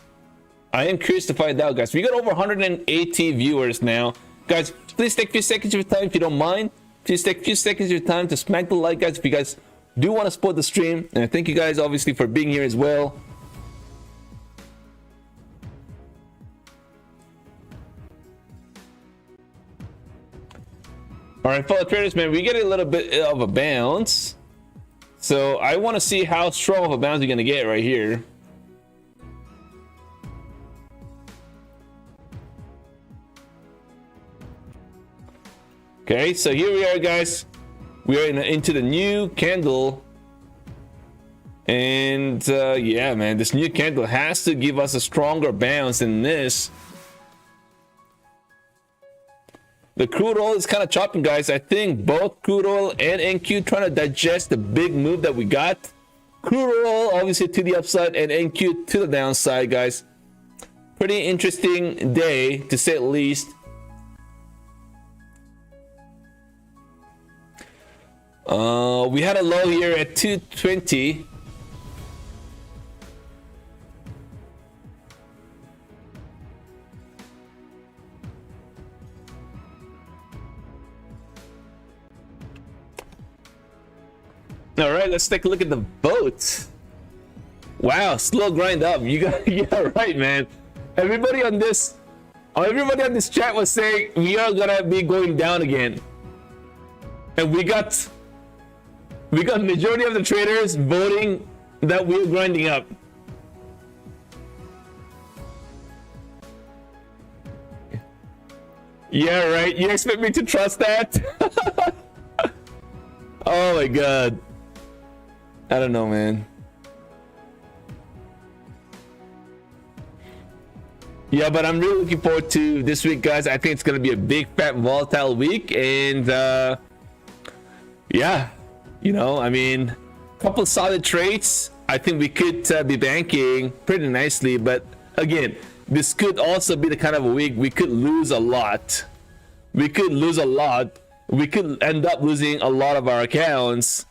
I am curious to find out, guys. We got over 180 viewers now. Guys, please take a few seconds of your time if you don't mind. Please take a few seconds of your time to smack the like, guys, if you guys do want to support the stream. And I thank you guys, obviously, for being here as well. All right, fellow traders, man, we get a little bit of a bounce. So I want to see how strong of a bounce you're going to get right here. Okay, so here we are, guys. We are into the new candle. And yeah, man, this new candle has to give us a stronger bounce than this. The crude oil is kind of chopping, guys. I think both crude oil and NQ trying to digest the big move that we got. Crude oil obviously to the upside and NQ to the downside, guys. Pretty interesting day to say the least. We had a low here at 220. All right, let's take a look at the boat. Wow, slow grind up. You got, yeah, right, man. Everybody on this chat was saying we are gonna be going down again, and we got majority of the traders voting that we're grinding up. Yeah, right. You expect me to trust that? Oh my god. I don't know, man. Yeah, but I'm really looking forward to this week, guys. I think it's going to be a big, fat, volatile week. And yeah, you know, I mean, a couple of solid trades. I think we could be banking pretty nicely. But again, this could also be the kind of a week we could lose a lot. We could lose a lot. We could end up losing a lot of our accounts.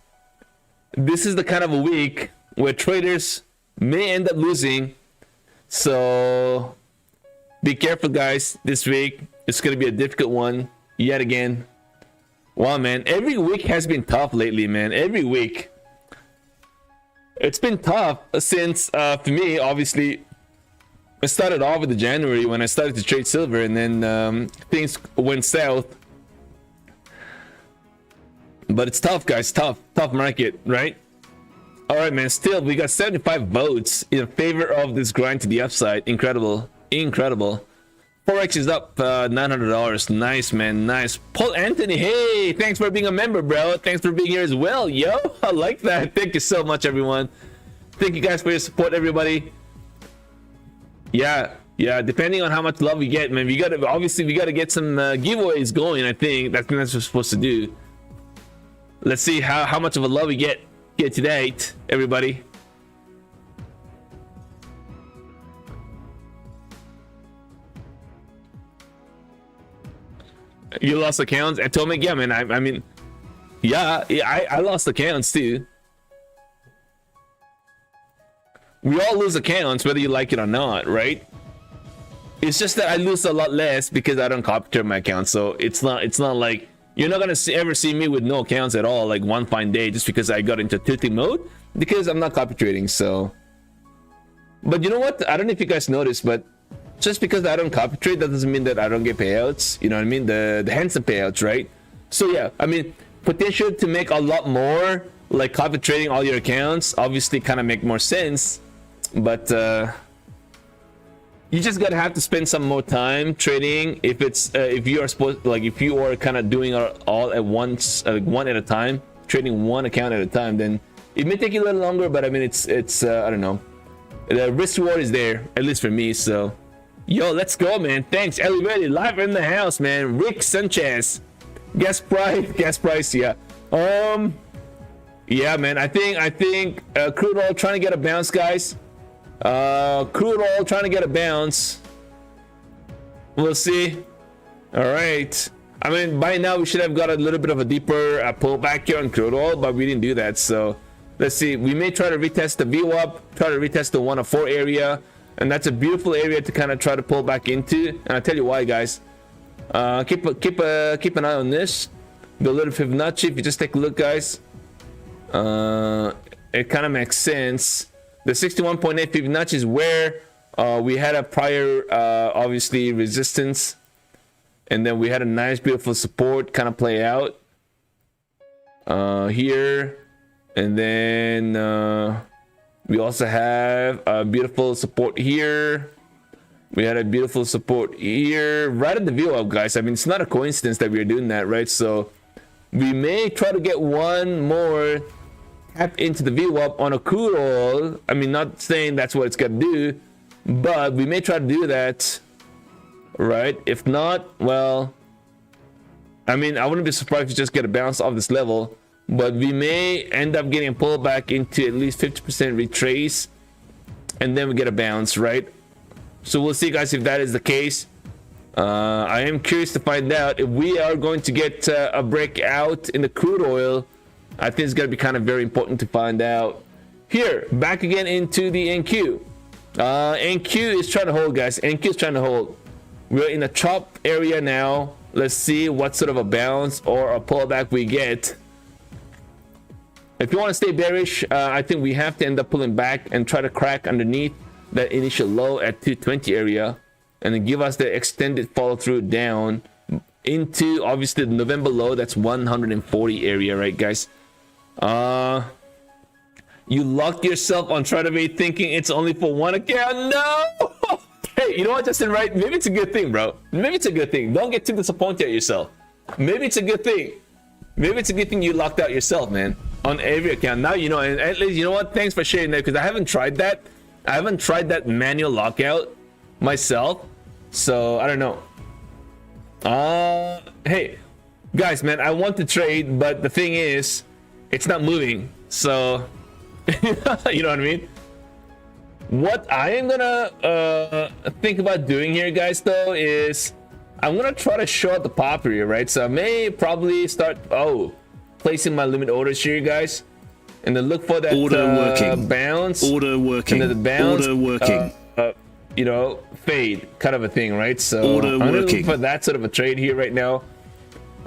This is the kind of a week where traders may end up losing. So be careful, guys. This week it's going to be a difficult one yet again. Wow, man, every week has been tough lately, man. Every week it's been tough since for me, obviously, I started off with the January when I started to trade silver, and then things went south. But it's tough, guys. Tough market, right? All right, man. Still, we got 75 votes in favor of this grind to the upside. Incredible. Forex is up $900. Nice, man. Nice. Paul Anthony, hey, thanks for being a member, bro. Thanks for being here as well, yo. I like that. Thank you so much, everyone. Thank you guys for your support, everybody. Yeah. Depending on how much love we get, man, we gotta get some giveaways going. I think that's what we're supposed to do. Let's see how much of a love we get here to date, everybody. You lost accounts? Atomic, yeah, man. I mean, yeah, I lost accounts too. We all lose accounts, whether you like it or not, right? It's just that I lose a lot less because I don't copy trade my accounts. So it's not like you're not gonna ever see me with no accounts at all, like one fine day, just because I got into tilting mode, because I'm not copy trading. So, but you know what? I don't know if you guys noticed, but just because I don't copy trade, that doesn't mean that I don't get payouts. You know what I mean? The handsome payouts, right? So yeah, I mean, potential to make a lot more, like copy trading all your accounts, obviously kind of make more sense, but you just gotta have to spend some more time trading. If it's if you are supposed, like if you are kind of doing all at once, one at a time, trading one account at a time, then it may take you a little longer. But I mean, it's I don't know, the risk reward is there, at least for me. So yo, let's go, man. Thanks, Ellie Ready, live in the house, man. Rick Sanchez, gas price, yeah. Yeah, man. I think crude oil trying to get a bounce, guys. Crude oil trying to get a bounce. We'll see. All right. I mean, by now we should have got a little bit of a deeper pullback here on crude oil, but we didn't do that. So let's see. We may try to retest the VWAP, try to retest the 104 area. And that's a beautiful area to kind of try to pull back into. And I'll tell you why, guys. Keep an eye on this. The little Fibonacci, if you just take a look, guys, it kind of makes sense. The 61.8 Fibonacci is where we had a prior, obviously, resistance. And then we had a nice, beautiful support kind of play out here. And then we also have a beautiful support here. We had a beautiful support here, right at the VWAP, guys. I mean, it's not a coincidence that we are doing that, right? So we may try to get one more tap into the VWAP on a crude oil. I mean, not saying that's what it's gonna do, but we may try to do that, right? If not, well, I mean, I wouldn't be surprised if you just get a bounce off this level. But we may end up getting pulled back into at least 50% retrace, and then we get a bounce, right? So we'll see, guys, if that is the case. I am curious to find out if we are going to get a breakout in the crude oil. I think it's going to be kind of very important to find out. Here, back again into the NQ. NQ is trying to hold, guys. NQ is trying to hold. We're in the chop area now. Let's see what sort of a bounce or a pullback we get. If you want to stay bearish, I think we have to end up pulling back and try to crack underneath that initial low at 220 area, and then give us the extended follow through down into obviously the November low. That's 140 area, right, guys? You locked yourself on TradeAway thinking it's only for one account. No. Hey, you know what, Justin? Right? Maybe it's a good thing, bro. Maybe it's a good thing. Don't get too disappointed at yourself. Maybe it's a good thing. Maybe it's a good thing you locked out yourself, man, on every account. Now you know, and at least you know what? Thanks for sharing that, because I haven't tried that. I haven't tried that manual lockout myself, so I don't know. Hey, guys, man, I want to trade, but the thing is, it's not moving. So, you know what I mean? What I am gonna think about doing here, guys, though, is I'm gonna try to short the pop here, right? So I may probably start placing my limit orders here, guys, and then look for that bounce. Order working. And then the bounce. Order working. You know, fade kind of a thing, right? So I'm gonna look for that sort of a trade here right now.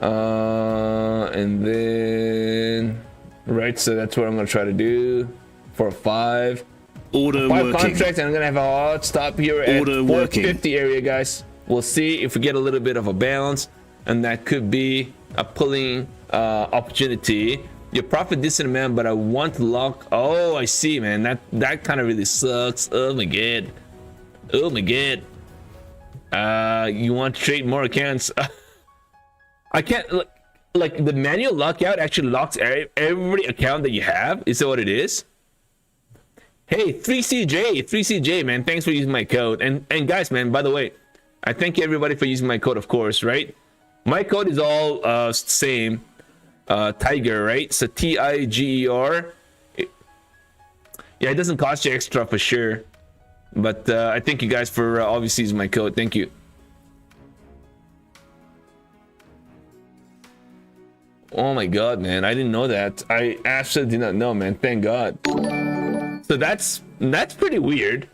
And then right, so that's what I'm gonna try to do for 5 contracts, and I'm gonna have a hard stop here at 450 area, guys. We'll see if we get a little bit of a bounce, and that could be a pulling opportunity. Your profit decent amount, but I want to lock. Oh, I see, man. That kind of really sucks. Oh my god. Oh my god. You want to trade more accounts? I can't, like the manual lockout actually locks every account that you have. Is that what it is? Hey, 3CJ, man, thanks for using my code. And guys, man, by the way, I thank everybody for using my code, of course, right? My code is all same, Tiger, right? So TIGER, Yeah, it doesn't cost you extra for sure. But I thank you guys for obviously using my code. Thank you. Oh my god, man, I didn't know that. I absolutely did not know, man. Thank god. So that's pretty weird.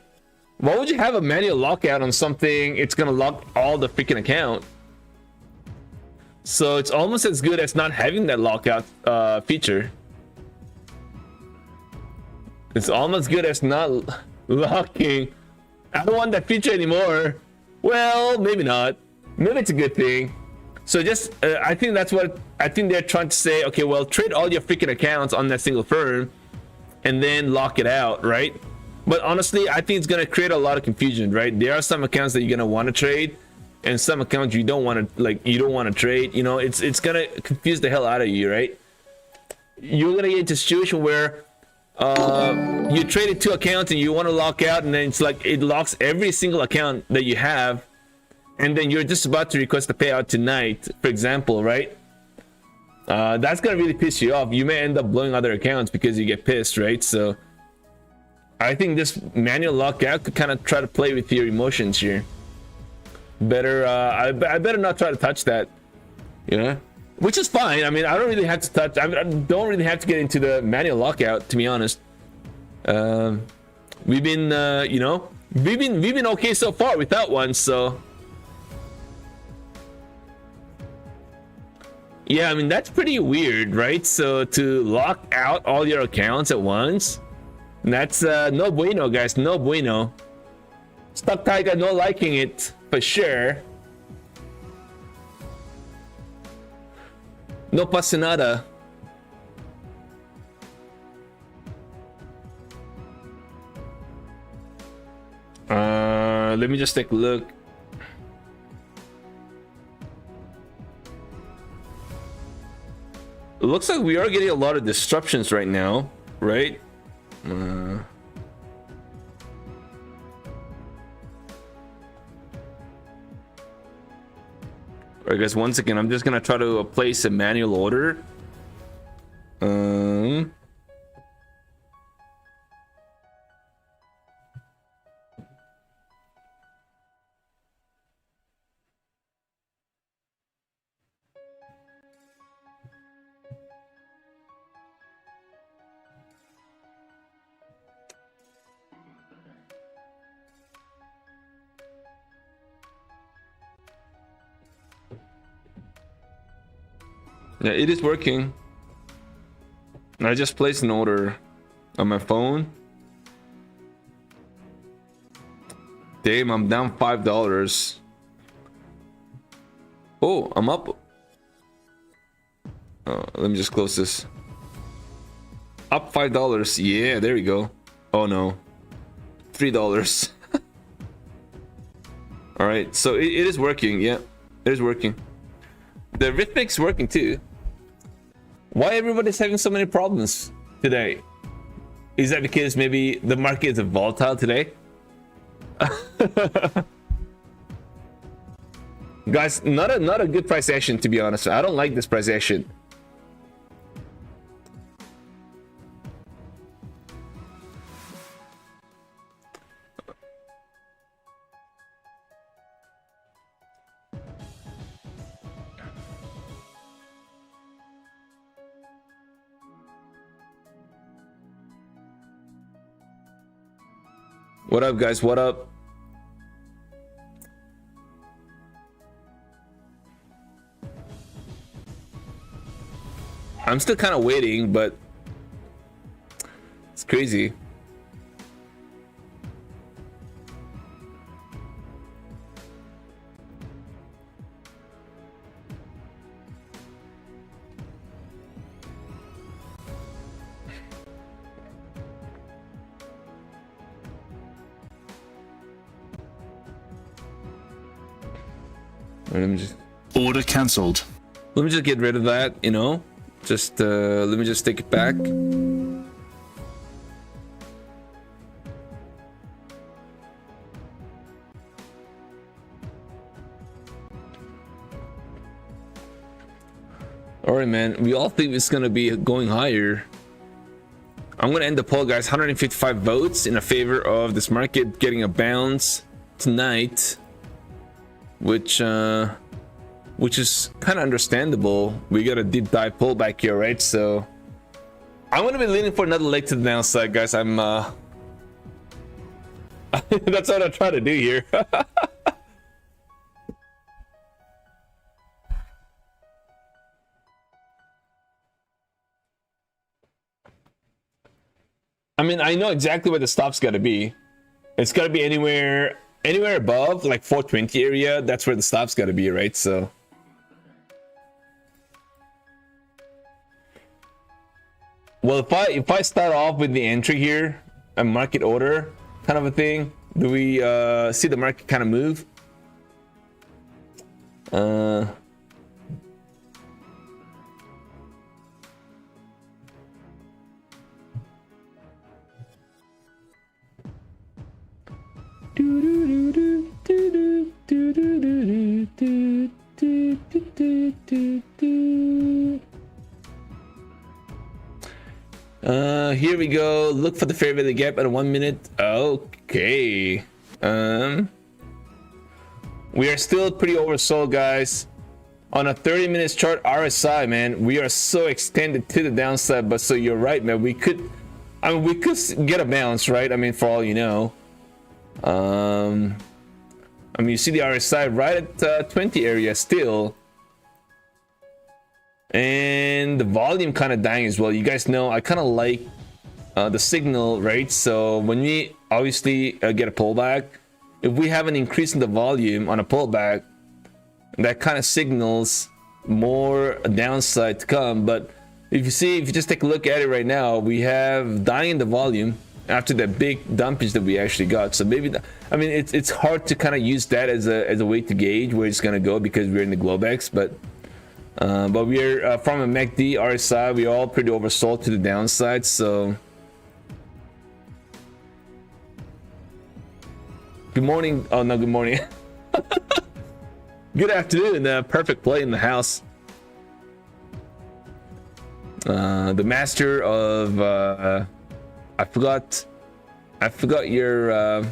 Why would you have a manual lockout on something? It's gonna lock all the freaking account. So it's almost as good as not having that lockout feature. It's almost good as not locking. I don't want that feature anymore. Well, maybe not. Maybe it's a good thing. So just I think that's what I think they're trying to say. Okay, well, trade all your freaking accounts on that single firm and then lock it out, right? But honestly, I think it's gonna create a lot of confusion, right? There are some accounts that you're gonna want to trade and some accounts you don't want to, like, you don't want to trade. You know, it's gonna confuse the hell out of you, right? You're gonna get into a situation where you traded 2 accounts and you want to lock out, and then it's like it locks every single account that you have, and then you're just about to request a payout tonight, for example, right? That's gonna really piss you off. You may end up blowing other accounts because you get pissed, right? So I think this manual lockout could kind of try to play with your emotions here. Better I better not try to touch that, you know, which is fine. I mean, I don't really have to touch, I don't really have to get into the manual lockout, to be honest. We've been you know, we've been okay so far without one. So yeah, I mean, that's pretty weird, right? So to lock out all your accounts at once, that's no bueno, guys. No bueno. StockTiger no liking it for sure. No pasa nada. Let me just take a look. It looks like we are getting a lot of disruptions right now, right? Alright guys, once again, I'm just gonna try to place a manual order. Yeah, it is working. I just placed an order on my phone. Damn, I'm down $5. Oh, I'm up. Let me just close this. Up $5. Yeah, there we go. Oh no, $3. All right, so it is working. Yeah, it is working. The rhythmic's working too. Why everybody's having so many problems today? Is that because maybe the market is volatile today? Guys, not a good price action, to be honest. I don't like this price action. What up, guys? What up? I'm still kind of waiting, but it's crazy. Let me just Order cancelled. let me just get rid of that, you know. Just let me just take it back. All right, man. We all think it's gonna be going higher. I'm gonna end the poll, guys. 155 votes in a favor of this market getting a bounce tonight, which is kind of understandable. We got a deep dive pullback here, right? So I'm gonna be leaning for another leg to the downside, guys. I'm that's what I try to do here. I mean, I know exactly where the stop's got to be. It's got to be anywhere above like 420 area. That's where the stop's got to be, right? So well, if I start off with the entry here, a market order kind of a thing, do we see the market kind of move? Here we go. Look for the fair value gap at 1 minute. Okay. We are still pretty oversold, guys. On a 30 minutes chart RSI, man, we are so extended to the downside. But so you're right, man. We could get a bounce, right? I mean, for all you know. I mean, you see the RSI right at 20 area still, and the volume kind of dying as well. You guys know I kind of like the signal, right? So when we obviously get a pullback, if we have an increase in the volume on a pullback, that kind of signals more downside to come. But if you just take a look at it right now, we have dying in the volume after that big dumpage that we actually got. So maybe I mean, it's hard to kind of use that as a way to gauge where it's gonna go because we're in the Globex, but we're from a MACD RSI, we're all pretty oversold to the downside. So good morning. Oh no, good morning. Good afternoon. Perfect play in the house. The master of I forgot your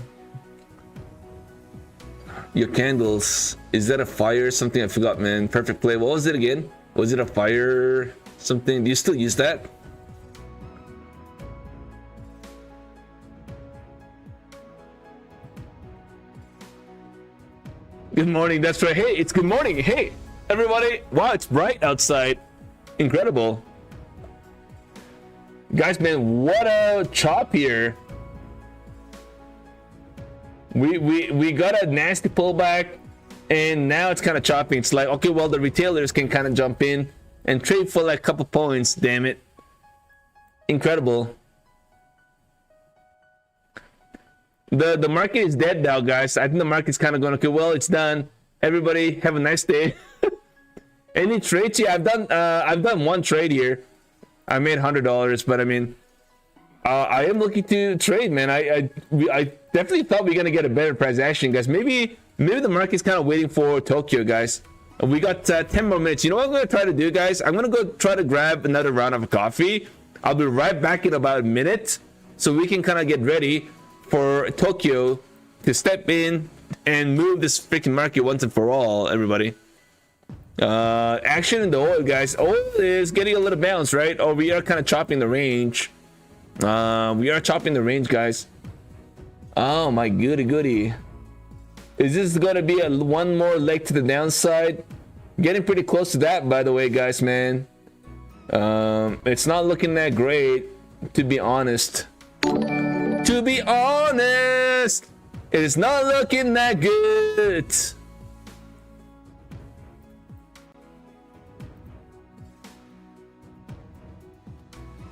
candles. Is that a fire or something? I forgot, man. Perfect play. What was it again? Was it a fire something? Do you still use that? Good morning. That's right. Hey, it's good morning. Hey, everybody. Wow, it's bright outside. Incredible. Guys, man, what a chop here. We got a nasty pullback, and now it's kind of chopping. It's like, okay, well, the retailers can kind of jump in and trade for like a couple points. Damn it. Incredible. The market is dead now, guys. I think the market's kind of going, okay, well, it's done. Everybody have a nice day. Any trades? Yeah, I've done one trade here. I made $100, but I mean, I am looking to trade, man. I definitely thought we are gonna get a better price action, guys. Maybe the market's kind of waiting for Tokyo, guys. We got 10 more minutes. You know what I'm gonna try to do, guys? I'm gonna go try to grab another round of coffee. I'll be right back in about a minute, so we can kind of get ready for Tokyo to step in and move this freaking market once and for all, everybody. Action in the oil, guys. Oil is getting a little bounce, right? Oh, we are kind of chopping the range. We are chopping the range, guys. Oh my goody. Is this gonna be one more leg to the downside? Getting pretty close to that, by the way, guys, man. It's not looking that great, to be honest. To be honest, it is not looking that good.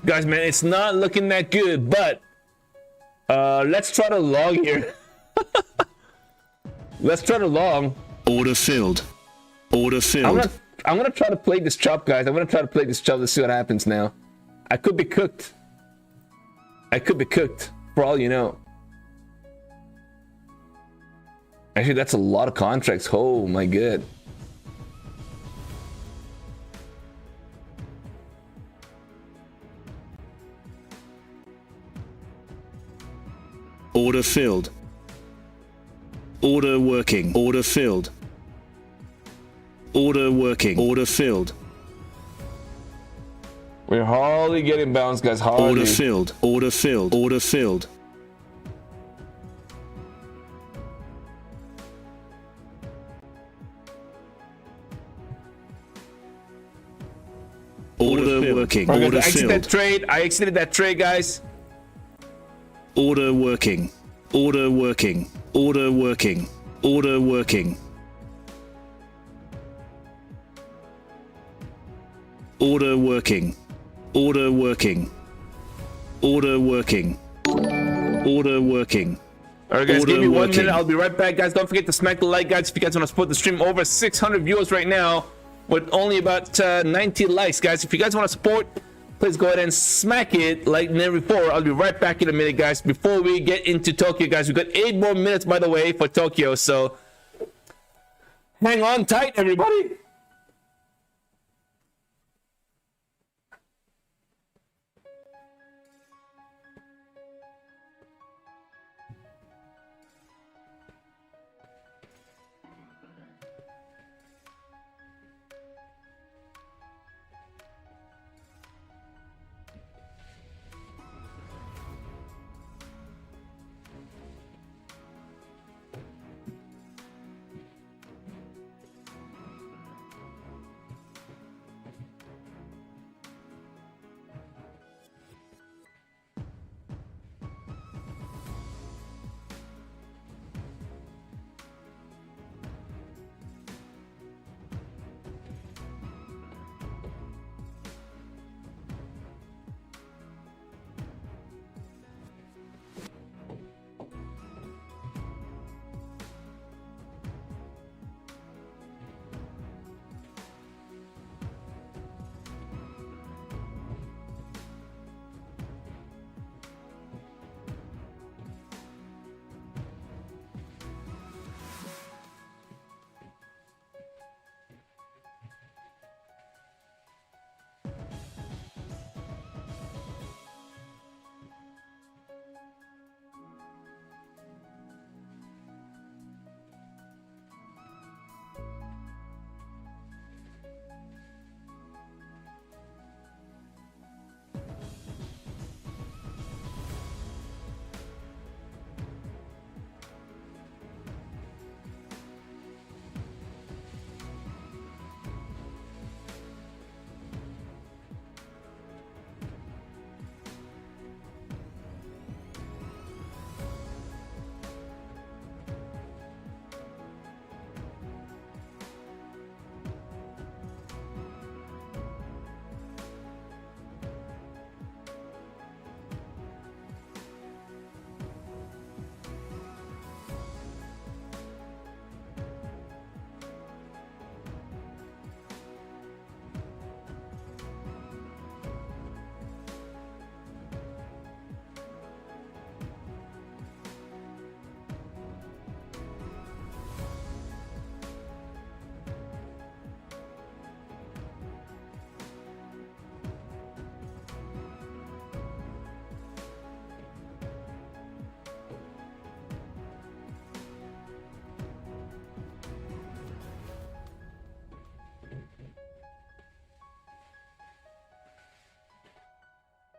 Guys, man, it's not looking that good, but let's try to long here. Let's try to long. Order filled. Order filled. I'm gonna try to play this chop, guys. I'm gonna try to play this chop to see what happens now. I could be cooked. I could be cooked, for all you know. Actually, that's a lot of contracts. Oh my god. Order filled. Order working. Order filled. Order working. Order filled. We're hardly getting bounced, guys. Hardly. Order filled. Order filled. Order filled. Order working. Right, Order guys, I exited filled. that trade. I exited that trade, guys. Order working. Order working. Order working. Order working. Order working. Order working. Order working. Order working. All right, guys, Order give me 1 working. minute. I'll be right back, guys. Don't forget to smack the like, guys. If you guys want to support the stream, over 600 viewers right now with only about 90 likes, guys. If you guys want to support, please go ahead and smack it like never before. I'll be right back in a minute, guys. Before we get into Tokyo, guys, we've got 8 more minutes, by the way, for Tokyo. So hang on tight, everybody.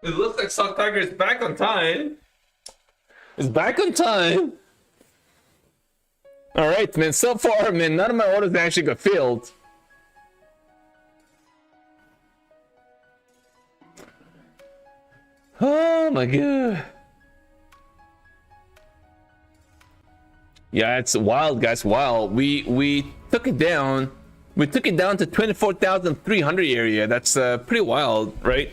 It looks like StockTiger is back on time. It's back on time. All right, man. So far, man, none of my orders actually got filled. Oh my god. Yeah, it's wild, guys. Wild. We took it down. We took it down to 24,300 area. That's pretty wild, right?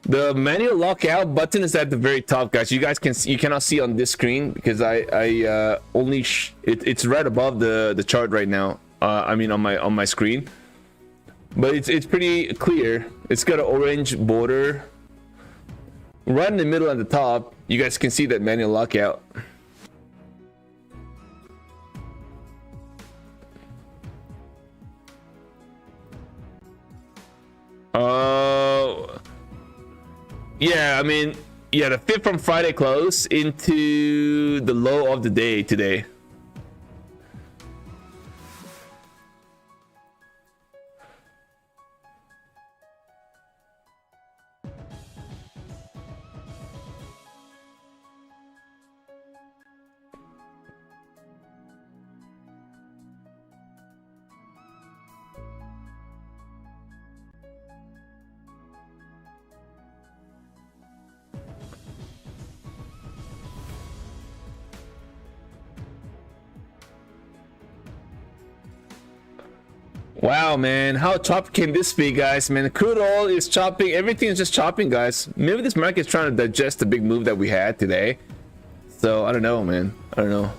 The manual lockout button is at the very top, guys. You guys cannot see on this screen because I only it's right above the chart right now. I mean on my screen, but it's pretty clear. It's got an orange border right in the middle at the top. You guys can see that manual lockout. Yeah, I mean, yeah, the fit from Friday close into the low of the day today. Wow, man, how choppy can this be, guys? Man, crude oil is chopping. Everything is just chopping, guys. Maybe this market is trying to digest the big move that we had today. So I don't know, man. I don't know.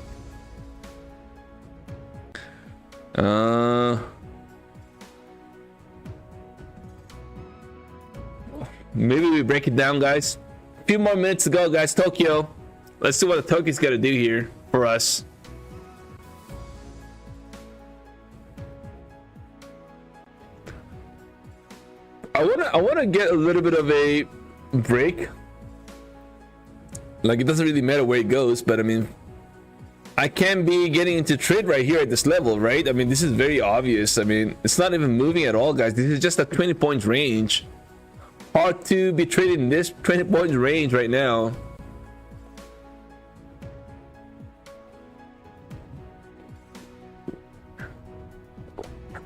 Maybe we break it down, guys. A few more minutes to go, guys. Tokyo. Let's see what the Tokyo's got to do here for us. I wanna get a little bit of a break. Like, it doesn't really matter where it goes, but I mean, I can be getting into trade right here at this level, right? I mean, this is very obvious. I mean, it's not even moving at all, guys. This is just a 20 points range. Hard to be trading in this 20 points range right now.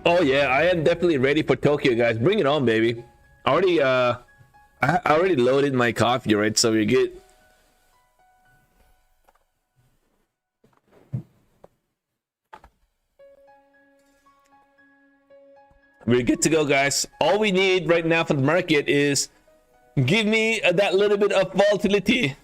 Oh yeah, I am definitely ready for Tokyo, guys. Bring it on, baby. I already loaded my coffee, right? So we're good. We're good to go, guys. All we need right now for the market is give me that little bit of volatility.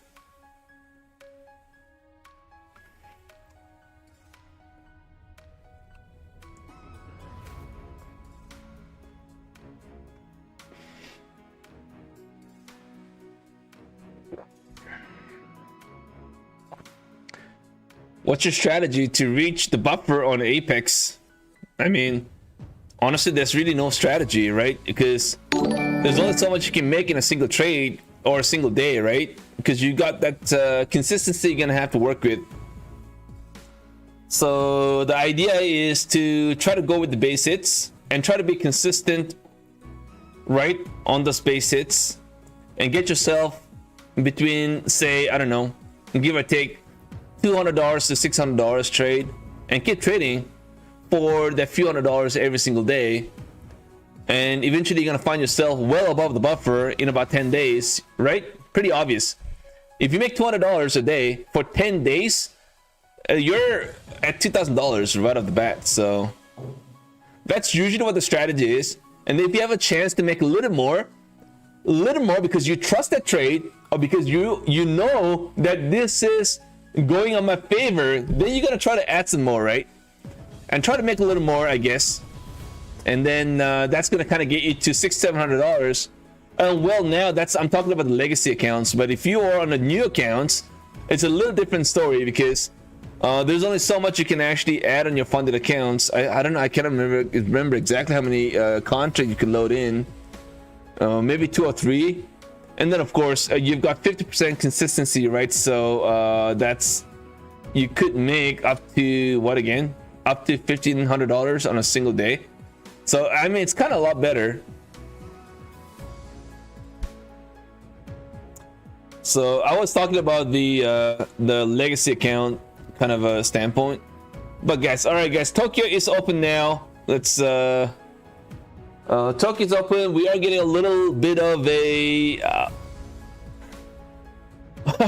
What's your strategy to reach the buffer on Apex? I mean, honestly, there's really no strategy, right? Because there's only so much you can make in a single trade or a single day, right? Because you got that consistency you're gonna have to work with. So the idea is to try to go with the base hits and try to be consistent, right, on those base hits, and get yourself between, say, I don't know, give or take $200 to $600 trade, and keep trading for that few $100 every single day, and eventually you're gonna find yourself well above the buffer in about 10 days, right? Pretty obvious. If you make $200 a day for 10 days, you're at $2,000 right off the bat. So that's usually what the strategy is. And if you have a chance to make a little more because you trust that trade, or because you know that this is going on my favor, then you gotta try to add some more, right? And try to make a little more, I guess. And then that's gonna kind of get you to $600-700. Well, now I'm talking about the legacy accounts, but if you are on the new accounts, it's a little different story, because there's only so much you can actually add on your funded accounts. I don't know, I can't remember exactly how many contracts you can load in. Maybe 2 or 3. And then of course you've got 50% consistency, right? So that's, you could make up to what again? Up to $1,500 on a single day. So I mean, it's kind of a lot better. So I was talking about the legacy account kind of a standpoint. But guys, all right, guys, Tokyo is open now. Let's Tokyo's open. We are getting a little bit of a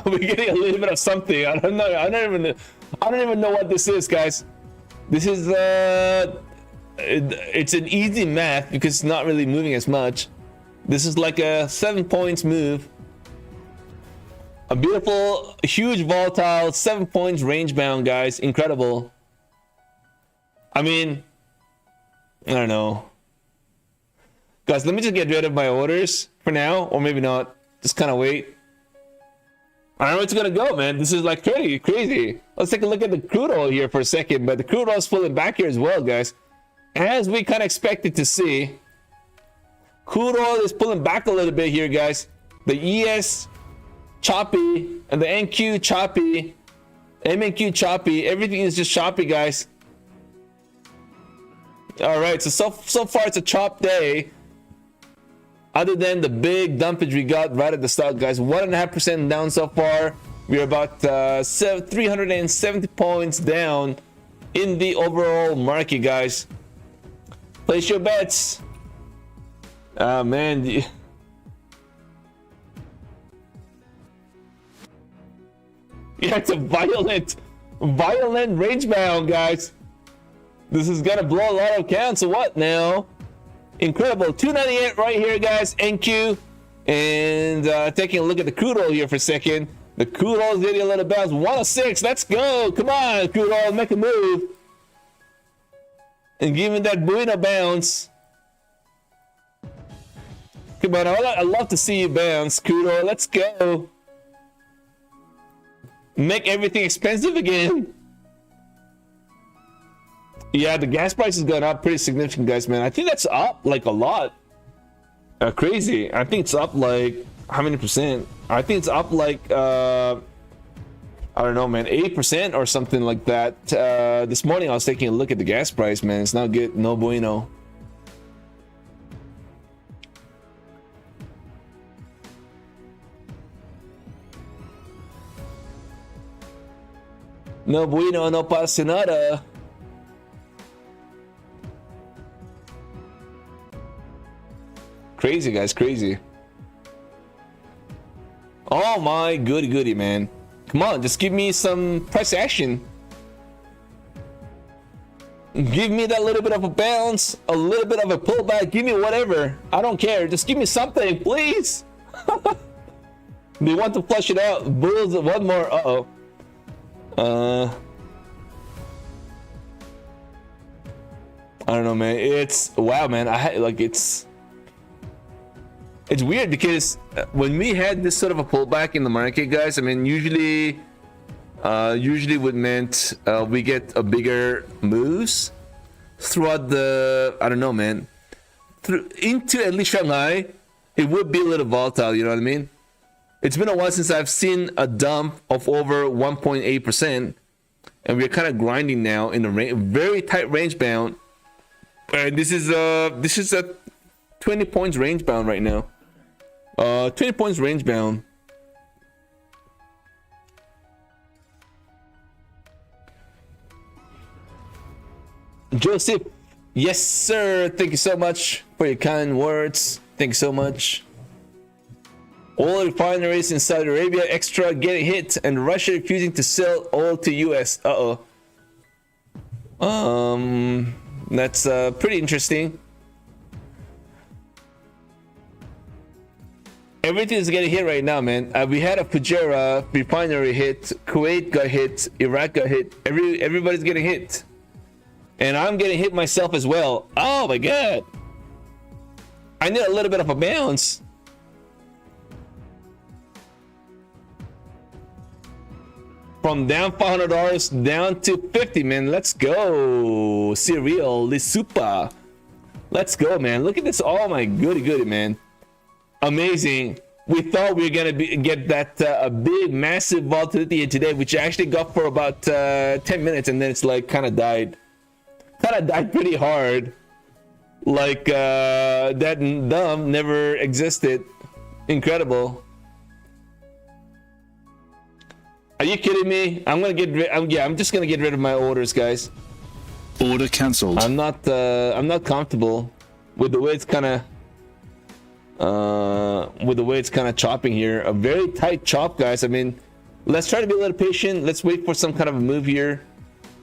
we're getting a little bit of something. I don't know. I don't even know what this is, guys. This is it's an easy math because it's not really moving as much. This is like a 7 points move. A beautiful, huge, volatile 7 points range bound, guys. Incredible. I mean, I don't know. Guys, let me just get rid of my orders for now, or maybe not. Just kind of wait. I don't know where it's gonna go, man. This is like crazy. Let's take a look at the crude oil here for a second. But the crude oil is pulling back here as well, guys. As we kind of expected to see. Crude oil is pulling back a little bit here, guys. the ES choppy, and the NQ choppy, MNQ choppy. Everything is just choppy, guys. All right, so far it's a chop day. Other than the big dumpage we got right at the start, guys, 1.5% down so far. We're about 370 points down in the overall market, guys. Place your bets. Man. Yeah, it's a violent range bound, guys. This is gonna blow a lot of accounts. So what now? Incredible. 298 right here, guys. NQ. And taking a look at the crude oil here for a second. The crude oil is getting a little bounce. 106. Let's go. Come on, crude oil. Make a move. And give me that bueno bounce. Come on. I love to see you bounce, crude oil. Let's go. Make everything expensive again. Yeah, the gas price has gone up pretty significant, guys, man. I think that's up like a lot. Crazy. I think it's up like how many percent? I think it's up like I don't know, man, 8% or something like that. This morning I was taking a look at the gas price, man. It's not good. No bueno. No bueno, no pasa nada. Crazy, guys, crazy. Oh my goody, man. Come on, just give me some price action. Give me that little bit of a bounce, a little bit of a pullback. Give me whatever. I don't care. Just give me something, please. They want to flush it out. Bulls, one more. Uh-oh. I don't know, man. It's wow, man. It's weird because when we had this sort of a pullback in the market, guys, I mean, usually would meant we get a bigger moves throughout the, I don't know, man, into at least Shanghai. It would be a little volatile, you know what I mean? It's been a while since I've seen a dump of over 1.8%, and we're kind of grinding now in a very tight range bound. And this is a 20 points range bound right now. 20 points range bound. Joseph, yes sir. Thank you so much for your kind words. Thank you so much. Oil refineries in Saudi Arabia extra getting hit, and Russia refusing to sell oil to US. That's pretty interesting. Everything is getting hit right now, man. We had a Fujairah refinery hit, Kuwait got hit, Iraq got hit. Everybody's getting hit, and I'm getting hit myself as well. Oh my god! I need a little bit of a bounce. From down $500 down to 50, man. Let's go. Cereal, Lisupa. Let's go, man. Look at this. Oh my goody, man. Amazing. We thought we were gonna get that a big massive volatility today, which I actually got for about 10 minutes, and then it's like kind of died pretty hard, like that dumb never existed. Incredible. Are you kidding me? I'm just gonna get rid of my orders, guys. Order cancelled. I'm not comfortable with the way it's kind of chopping here. A very tight chop, guys. I mean, let's try to be a little patient. Let's wait for some kind of a move here.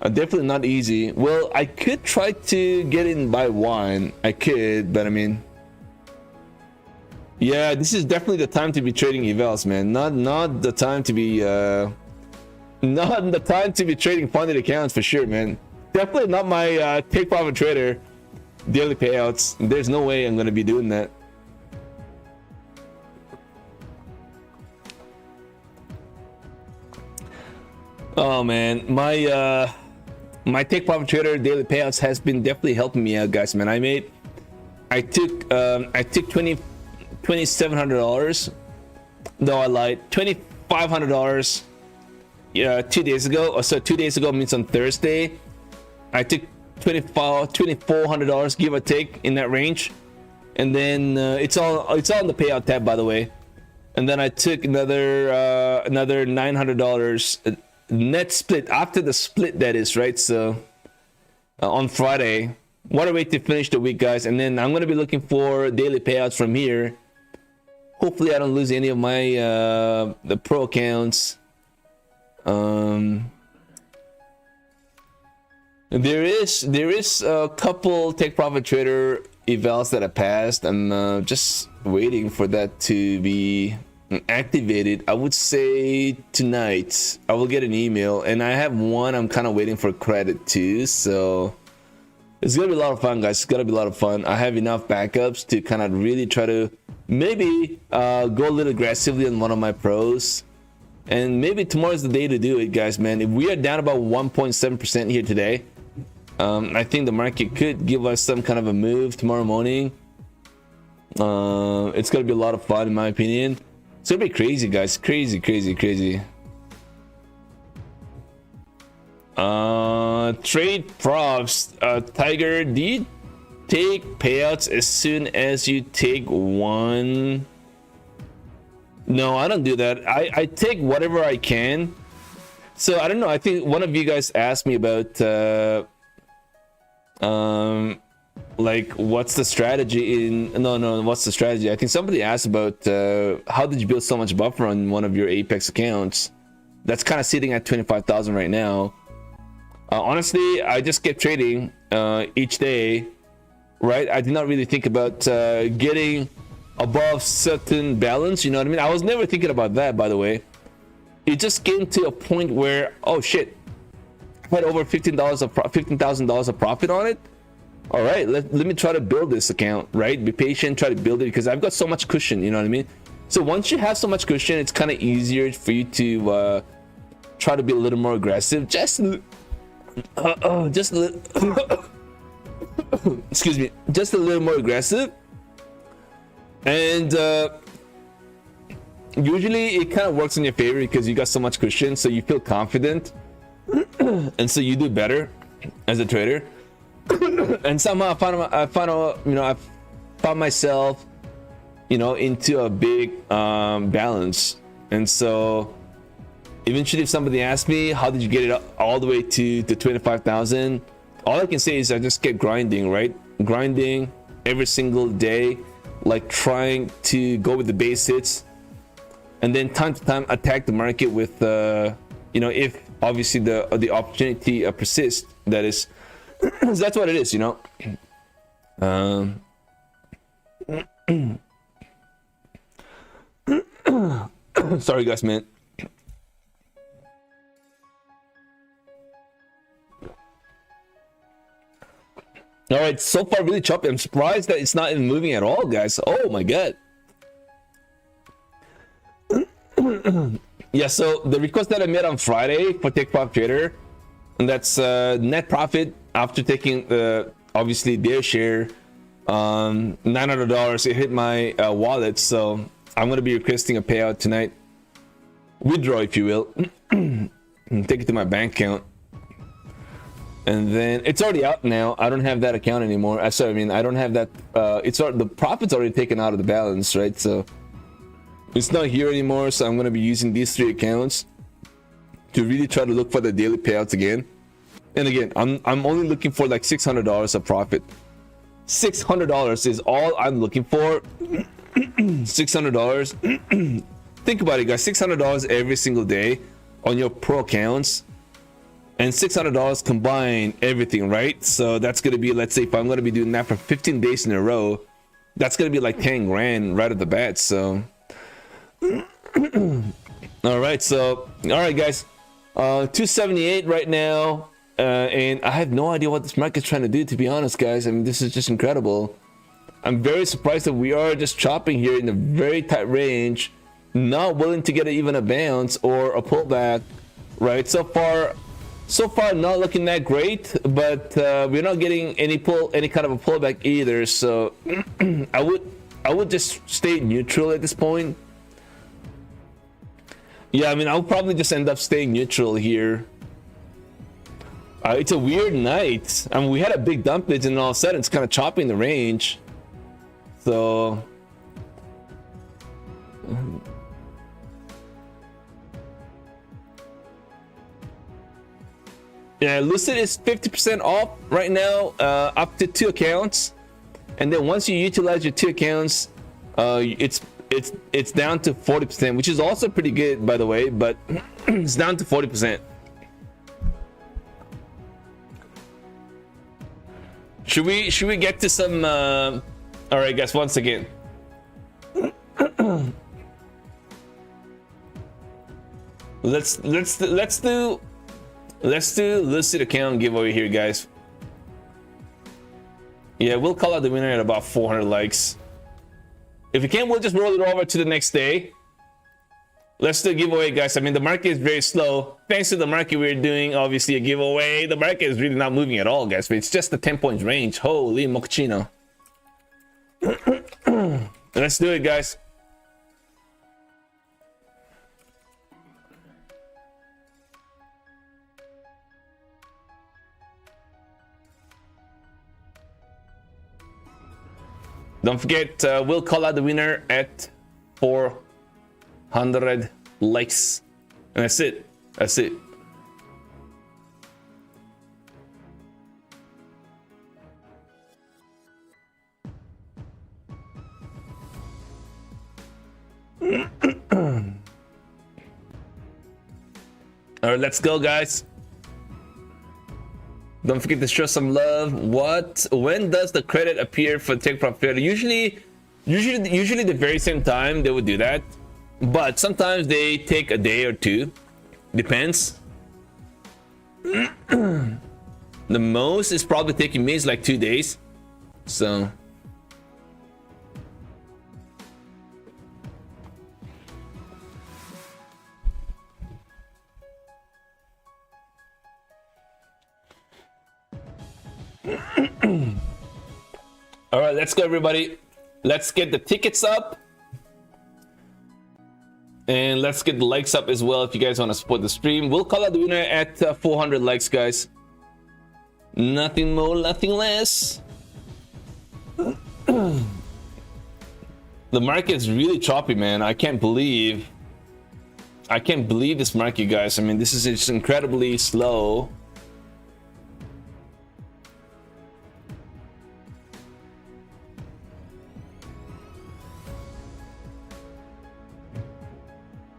Definitely not easy. Well, I could try to get in by one. I could, but I mean, yeah, this is definitely the time to be trading evals, man. Not the time to be trading funded accounts for sure, man. Definitely not my take profit trader daily payouts. There's no way I'm gonna be doing that. Oh man, my take profit trader daily payouts has been definitely helping me out, guys, man. I took $2,700 No, I lied. $2,500. Yeah, 2 days ago. So 2 days ago means on Thursday. I took $2,400, give or take, in that range. And then it's all in the payout tab, by the way. And then I took another $900 net split after the split, that is, right? So on Friday, what a way to finish the week, guys. And then I'm going to be looking for daily payouts from here. Hopefully I don't lose any of my the pro accounts. There is a couple take profit trader evals that I passed. I'm just waiting for that to be activated. I would say tonight I will get an email, and I have one I'm kind of waiting for credit too. So it's gonna be a lot of fun, guys. It's gonna be a lot of fun. I have enough backups to kind of really try to maybe go a little aggressively on one of my pros, and maybe tomorrow's the day to do it, guys. Man, if we are down about 1.7% here today, I think the market could give us some kind of a move tomorrow morning. It's gonna be a lot of fun, in my opinion. It's gonna be crazy, guys. Crazy. Trade profs. Tiger, do you take payouts as soon as you take one? No, I don't do that. I take whatever I can. So I don't know. I think one of you guys asked me about like what's the strategy in what's the strategy. I think somebody asked about how did you build so much buffer on one of your Apex accounts that's kind of sitting at 25,000 right now. Honestly, I just kept trading each day, right? I did not really think about getting above certain balance, you know what I mean? I was never thinking about that, by the way. It just came to a point where, oh shit, I had over $15,000 of profit on it. All right, let me try to build this account, right? Be patient, try to build it, because I've got so much cushion, you know what I mean? So once you have so much cushion, it's kind of easier for you to try to be a little more aggressive. Excuse me, just a little more aggressive. And usually it kind of works in your favor because you got so much cushion, so you feel confident, and so you do better as a trader. And somehow I found myself, into a big balance. And so eventually, if somebody asked me, how did you get it all the way to 25,000? All I can say is I just kept grinding, right? Grinding every single day, like trying to go with the base hits, and then time to time attack the market with, if obviously the opportunity persists, that is. That's what it is, Sorry, guys, man. All right, so far really choppy. I'm surprised that it's not even moving at all, guys. Oh my god. Yeah, so the request that I made on Friday for Take Profit Trader, and that's net profit after taking obviously their share, $900. It hit my wallet, so I'm gonna be requesting a payout tonight. Withdraw, if you will. Take it to my bank account, and then it's already out now. I don't have that account anymore. I don't have that. The profit's already taken out of the balance, right? So it's not here anymore. So I'm gonna be using these 3 accounts to really try to look for the daily payouts again. And again, I'm only looking for like $600 of profit. $600 is all I'm looking for. $600. Think about it, guys. $600 every single day on your pro accounts, and $600 combine everything, right? So that's gonna be, let's say if I'm gonna be doing that for 15 days in a row, that's gonna be like 10 grand right at the bat. So all right, guys, 278 right now. And I have no idea what this market's trying to do, to be honest, guys. I mean, this is just incredible. I'm very surprised that we are just chopping here in a very tight range, not willing to get even a bounce or a pullback, right? So far not looking that great, but we're not getting any kind of a pullback either. So I would just stay neutral at this point. Yeah, I mean, I'll probably just end up staying neutral here. It's a weird night. I mean, we had a big dumpage and all of a sudden it's kind of chopping the range. So yeah, Lucid is 50% off right now, up to 2 accounts. And then once you utilize your 2 accounts, it's down to 40%, which is also pretty good, by the way, but it's down to 40%. Should we get to some all right, guys, once again. let's do Lucid account giveaway here, guys. Yeah, we'll call out the winner at about 400 likes. If we can, we'll just roll it over to the next day. Let's do a giveaway, guys. I mean, the market is very slow. Thanks to the market, we're doing obviously a giveaway. The market is really not moving at all, guys. But it's just the 10 points range. Holy mochaccino. Let's do it, guys. Don't forget, we'll call out the winner at 400 likes. And that's it. That's it. All right, let's go, guys. Don't forget to show some love. When does the credit appear for Take Profit? Usually the very same time they would do that, but sometimes they take a day or two. Depends. The most is probably taking me is like 2 days. So all right, let's go, everybody. Let's get the tickets up and let's get the likes up as well if you guys want to support the stream. We'll call out the winner at 400 likes, guys. Nothing more, nothing less. The market is really choppy, man. I can't believe this market, guys. I mean, this is just incredibly slow.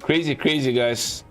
Crazy, guys.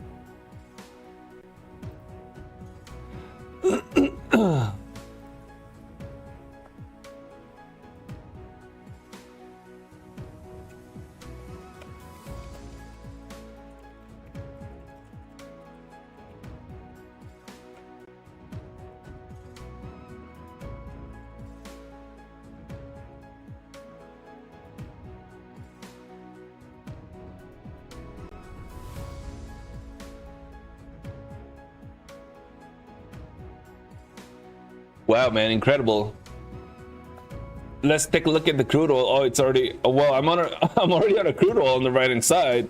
Wow, man, incredible. Let's take a look at the crude oil. Oh, it's already, oh, well, I'm already on a crude oil on the right hand side.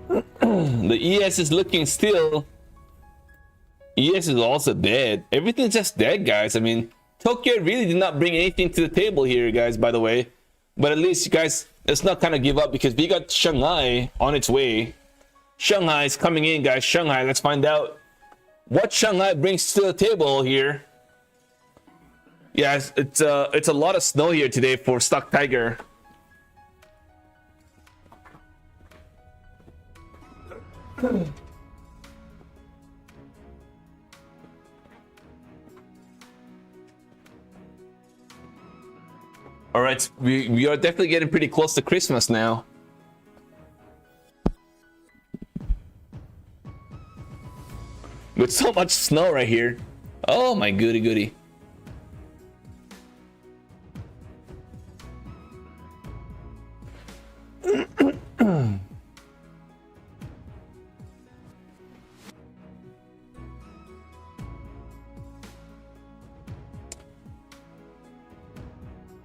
The ES is looking still. ES is also dead. Everything's just dead, guys. I mean, Tokyo really did not bring anything to the table here, guys, by the way. But at least, you guys, let's not kind of give up because we got Shanghai on its way. Shanghai is coming in, guys. Shanghai, let's find out what Shanghai brings to the table here. Yeah, it's a lot of snow here today for StockTiger. All right, we are definitely getting pretty close to Christmas now. With so much snow right here. Oh my goody.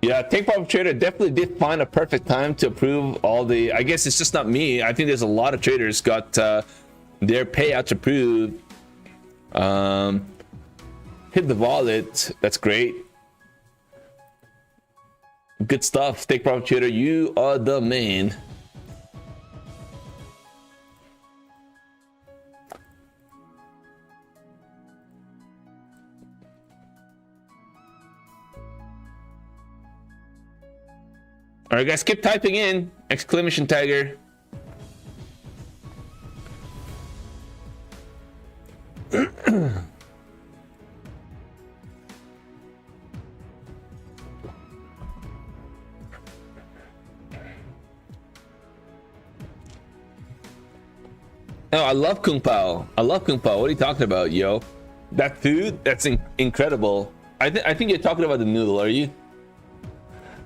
Yeah, Take Profit Trader definitely did find a perfect time to approve all the. I guess it's just not me. I think there's a lot of traders got their payouts approved. Hit the wallet. That's great. Good stuff. Take Profit Trader, you are the man. All right, guys, keep typing in exclamation tiger. Oh, I love Kung Pao. I love Kung Pao. What are you talking about, yo? That food, that's incredible. I think you're talking about the noodle, are you?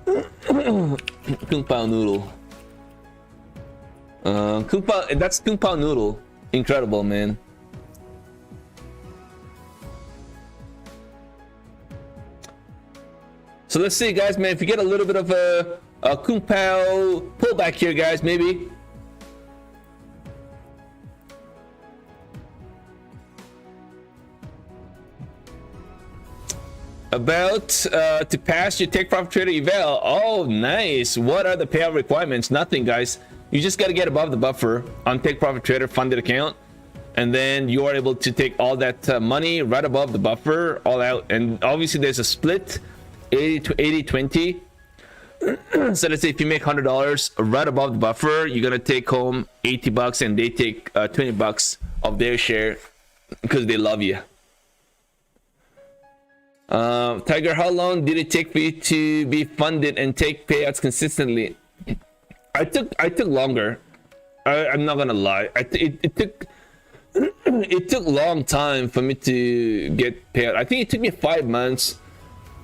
Kung Pao noodle. Kung Pao, that's Kung Pao noodle. Incredible, man. So let's see, guys, man. If you get a little bit of a Kung Pao pullback here, guys, maybe. About to pass your Take Profit Trader eval. Oh, nice. What are the payout requirements? Nothing, guys. You just got to get above the buffer on Take Profit Trader funded account, and then you are able to take all that money right above the buffer, all out. And obviously there's a split, 80 to 80-20. So let's say if you make $100 right above the buffer, you're gonna take home $80 and they take $20 of their share because they love you. Tiger, how long did it take for you to be funded and take payouts consistently? I took longer. I'm not gonna lie. It took long time for me to get payout. I think it took me 5 months.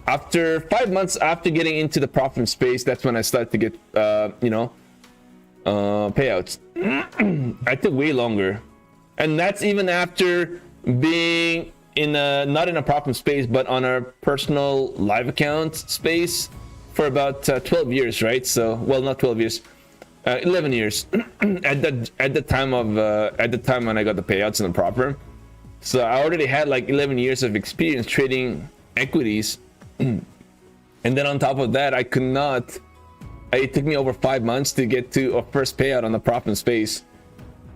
After 5 months after getting into the PROPFIRM space, that's when I started to get payouts. I took way longer, and that's even after being in not in a PROPFIRM space, but on a personal live account space for about 12 years, right? So, well, not 12 years, 11 years at the time when I got the payouts in the PROPFIRM. So I already had like 11 years of experience trading equities, and then on top of that, it took me over 5 months to get to a first payout on the PROPFIRM space.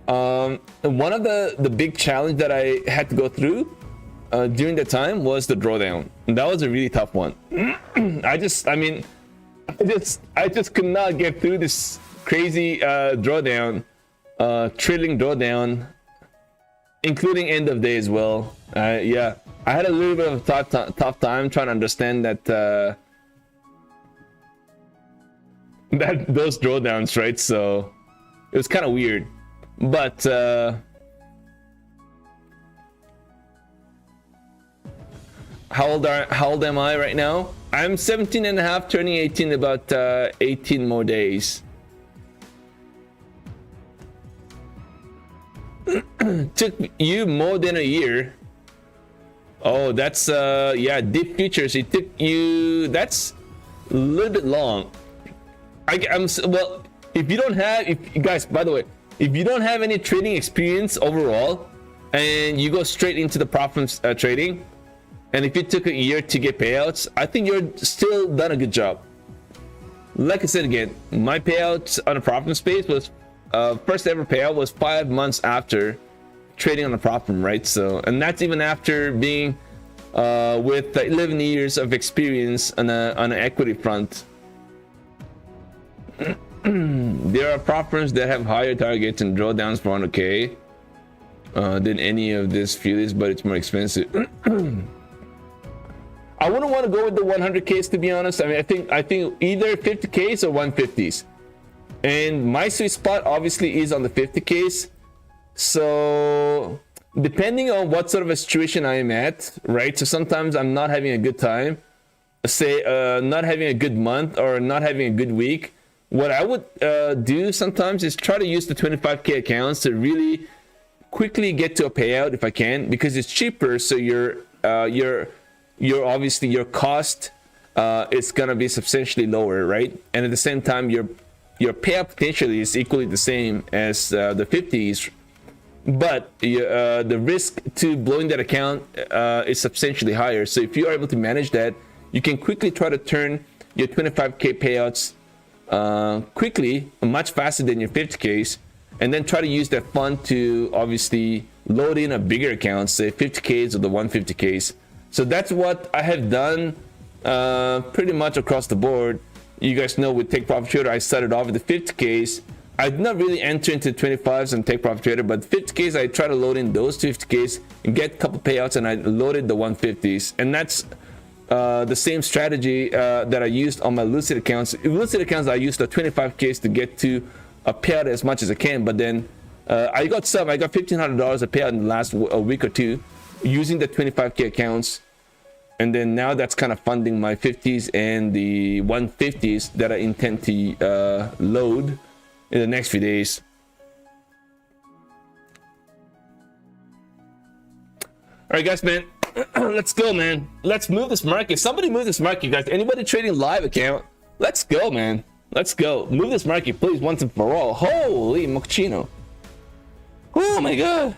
One of the big challenge that I had to go through during the time was the drawdown. And that was a really tough one. I just could not get through this crazy drawdown, trailing drawdown, including end of day as well. Yeah, I had a little bit of a tough time trying to understand that those drawdowns, right? So it was kind of weird, but how old am I right now? I'm 17 and a half, turning 18 in about 18 more days. Took you more than a year. Oh, that's yeah, deep futures. It took you, that's a little bit long. Well, if you don't have, guys, by the way, if you don't have any trading experience overall and you go straight into the PROPFIRM trading, and if it took a year to get payouts, I think you're still done a good job. Like I said again, my payouts on the PROPFIRM space was first ever payout was 5 months after trading on the PROPFIRM, right? So, and that's even after being with 11 years of experience on an equity front. There are PROPFIRMs that have higher targets and drawdowns for 100K than any of this futures, but it's more expensive. I wouldn't want to go with the 100Ks, to be honest. I mean, I think either 50Ks or 150s. And my sweet spot obviously is on the 50Ks. So depending on what sort of a situation I am at, right? So sometimes I'm not having a good time, say not having a good month or not having a good week. What I would do sometimes is try to use the 25K accounts to really quickly get to a payout if I can, because it's cheaper. So you're obviously your cost it's gonna be substantially lower, right? And at the same time, your payout potentially is equally the same as the 50s, but the risk to blowing that account is substantially higher. So if you are able to manage that, you can quickly try to turn your 25k payouts quickly, much faster than your 50ks, and then try to use that fund to obviously load in a bigger account, say 50ks or the 150ks. So that's what I have done pretty much across the board. You guys know with Take Profit Trader, I started off with the 50ks. I did not really enter into 25s and Take Profit Trader, but 50ks, I try to load in those 50ks and get a couple payouts, and I loaded the 150s. And that's the same strategy that I used on my Lucid accounts. Lucid accounts, I used the 25ks to get to a payout as much as I can, but then I got $1,500 a payout in the last week or two using the 25k accounts. And then now that's kind of funding my 50s and the 150s that I intend to load in the next few days. All right, guys, man. Let's go, man. Let's move this market. Somebody move this market, guys. Anybody trading live account? Let's go, man. Let's go. Move this market, please, once and for all. Holy mochaccino. Oh, my God.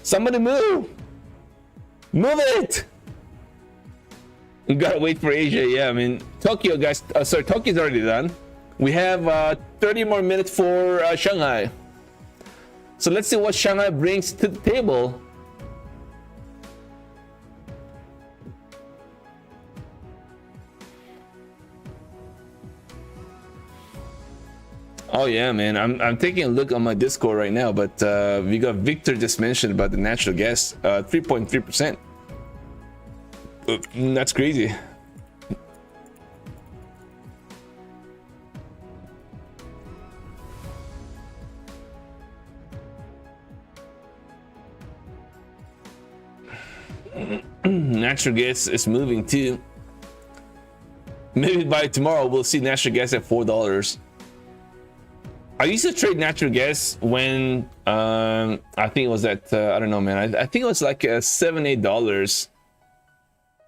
Somebody move. Move it. We gotta wait for Asia. Yeah, I mean, Tokyo, guys. Sorry, Tokyo's already done. We have 30 more minutes for Shanghai. So let's see what Shanghai brings to the table. Oh yeah, man. I'm taking a look on my Discord right now, but we got Victor just mentioned about the natural gas, 3.3%. That's crazy. Natural gas is moving too. Maybe by tomorrow we'll see natural gas at $4. I used to trade natural gas when I think it was at I don't know, man. I think it was like $7-8,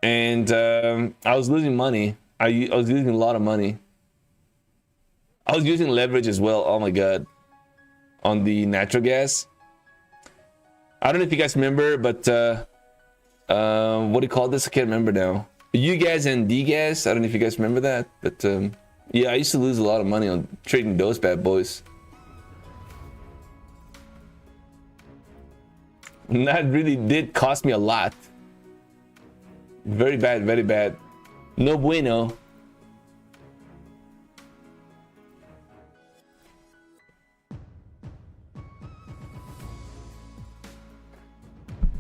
and I was losing money. I was losing a lot of money. I was using leverage as well. Oh my God, on the natural gas. I don't know if you guys remember, but what do you call this? I can't remember now. U gas and D gas. I don't know if you guys remember that, but yeah, I used to lose a lot of money on trading those bad boys. And that really did cost me a lot. Very bad, very bad. No bueno.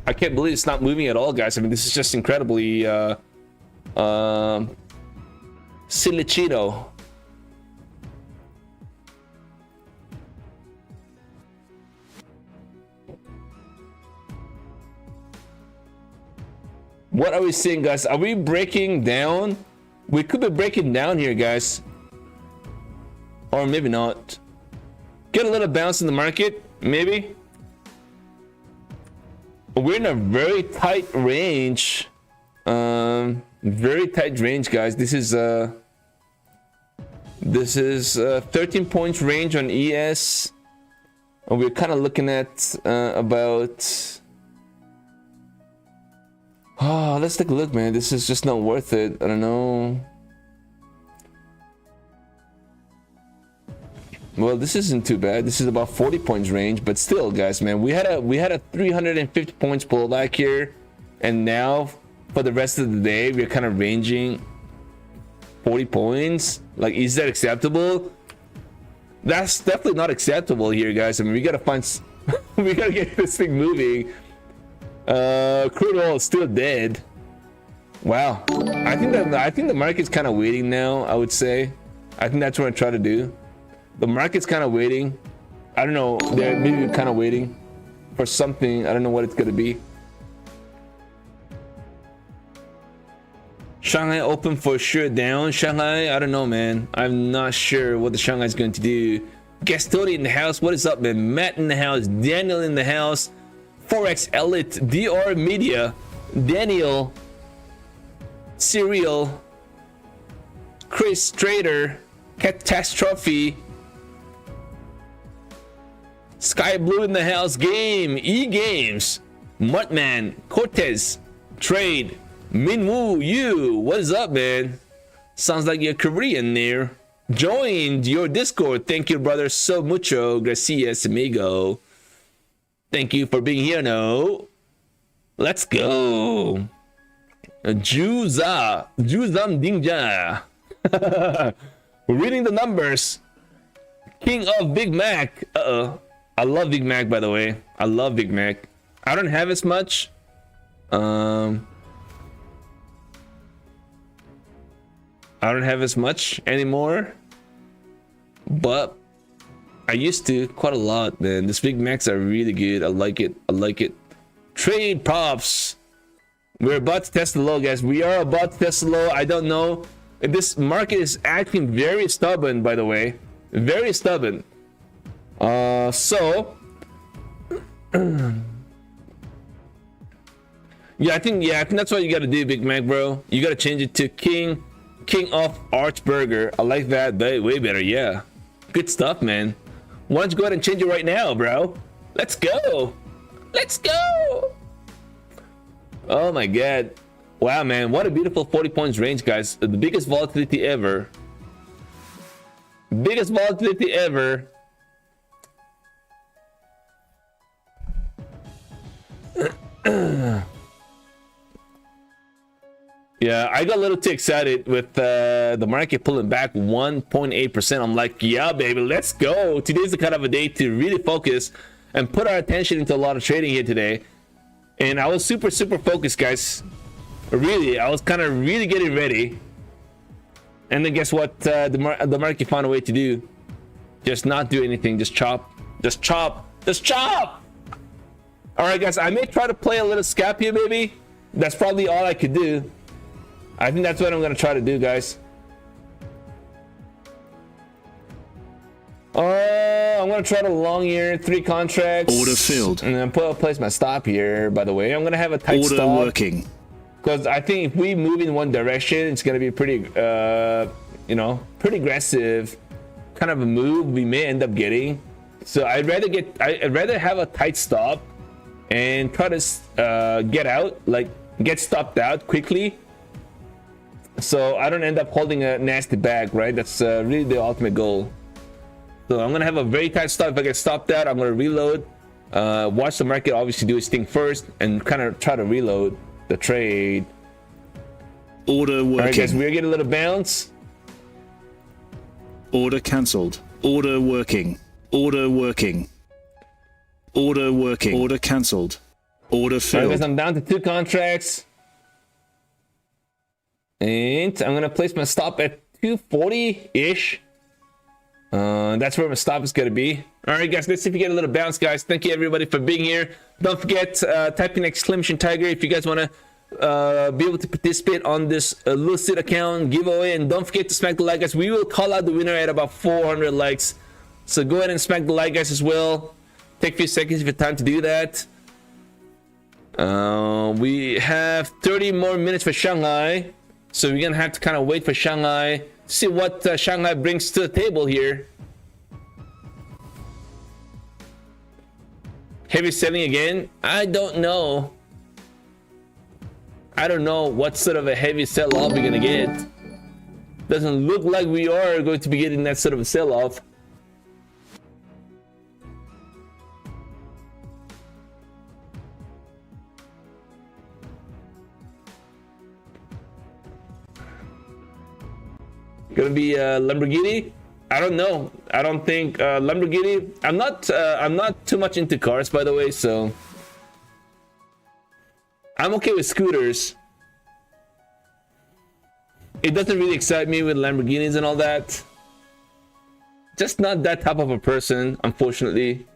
I can't believe it's not moving at all, guys. I mean, this is just incredibly Silichito. What are we seeing, guys? Are we breaking down? We could be breaking down here, guys. Or maybe not. Get a little bounce in the market, maybe. We're in a very tight range. Very tight range, guys. This is 13 points range on ES, and we're kind of looking at about let's take a look, man. This is just not worth it. I don't know. Well, this isn't too bad. This is about 40 points range, but still, guys, man, we had a 350 points pullback here, and now for the rest of the day we're kind of ranging 40 points. Like, is that acceptable? That's definitely not acceptable here, guys. I mean, we gotta find we gotta get this thing moving. Crude oil is still dead. Wow. I think the market's kind of waiting now. I would say. I think that's what I'm trying to do. The market's kind of waiting. I don't know. They're maybe kind of waiting for something. I don't know what it's gonna be. Shanghai open for sure down. Shanghai, I don't know, man. I'm not sure what the Shanghai's going to do. Gastoni in the house. What is up, man? Matt in the house. Daniel in the house. Forex Elite, DR Media, Daniel, Serial, Chris Trader, Catastrophe, Sky Blue in the house, Game, E Games, Mudman, Cortez, Trade, Minwoo, you, what is up, man? Sounds like you're Korean there. Joined your Discord. Thank you, brother, so mucho. Gracias, amigo. Thank you for being here, no. Let's go. Juzam Dingja. We're reading the numbers. King of Big Mac. I love Big Mac, by the way. I love Big Mac. I don't have as much. I don't have as much anymore, but I used to quite a lot, man. These Big Macs are really good. I like it. I like it. Trade props. We're about to test the low, guys. We are about to test the low. I don't know. This market is acting very stubborn, by the way. Very stubborn. So yeah, I think that's what you gotta do, Big Mac, bro. You gotta change it to King of Archburger. I like that. Way better. Yeah, good stuff, man. Why don't you go ahead and change it right now, bro? Let's go. Let's go. Oh my god. Wow, man, what a beautiful 40 points range, guys. The biggest volatility ever. Biggest volatility ever. Yeah, I got a little too excited with the market pulling back 1.8%. I'm like, yeah, baby, let's go. Today's the kind of a day to really focus and put our attention into a lot of trading here today. And I was super focused, guys. Really, I was kind of really getting ready. And then guess what? The market found a way to do. Just not do anything. Just chop. Just chop. Just chop. All right, guys. I may try to play a little scalp here, baby. That's probably all I could do. I think that's what I'm gonna try to do, guys. I'm gonna try to long here, 3 contracts. Order filled. And then place my stop here. By the way, I'm gonna have a tight Order stop. working. Because I think if we move in one direction, it's gonna be pretty, pretty aggressive kind of a move we may end up getting. So I'd rather have a tight stop and try to get out, like get stopped out quickly, so I don't end up holding a nasty bag, right? That's really the ultimate goal. So I'm gonna have a very tight stop. If I get stopped out, I'm gonna reload, watch the market obviously do its thing first, and kind of try to reload the trade. Order working. All right, guys, we're getting a little bounce. Order cancelled. Order working. Order working. Order working. Order cancelled. Order All right, filled. guys, I'm down to 2 contracts. And I'm gonna place my stop at 240-ish. That's where my stop is gonna be. All right, guys, let's see if we get a little bounce, guys. Thank you, everybody, for being here. Don't forget, type in !Tiger if you guys wanna be able to participate on this Lucid account giveaway. And don't forget to smack the like, guys. We will call out the winner at about 400 likes. So go ahead and smack the like, guys, as well. Take a few seconds if you have time to do that. We have 30 more minutes for Shanghai. So we're gonna have to kind of wait for Shanghai, see what Shanghai brings to the table here. Heavy selling again? I don't know. I don't know what sort of a heavy sell-off we're gonna get. Doesn't look like we are going to be getting that sort of a sell-off. Gonna be Lamborghini? I don't know. I don't think Lamborghini. I'm not too much into cars, by the way, so I'm okay with scooters. It doesn't really excite me with Lamborghinis and all that. Just not that type of a person, unfortunately.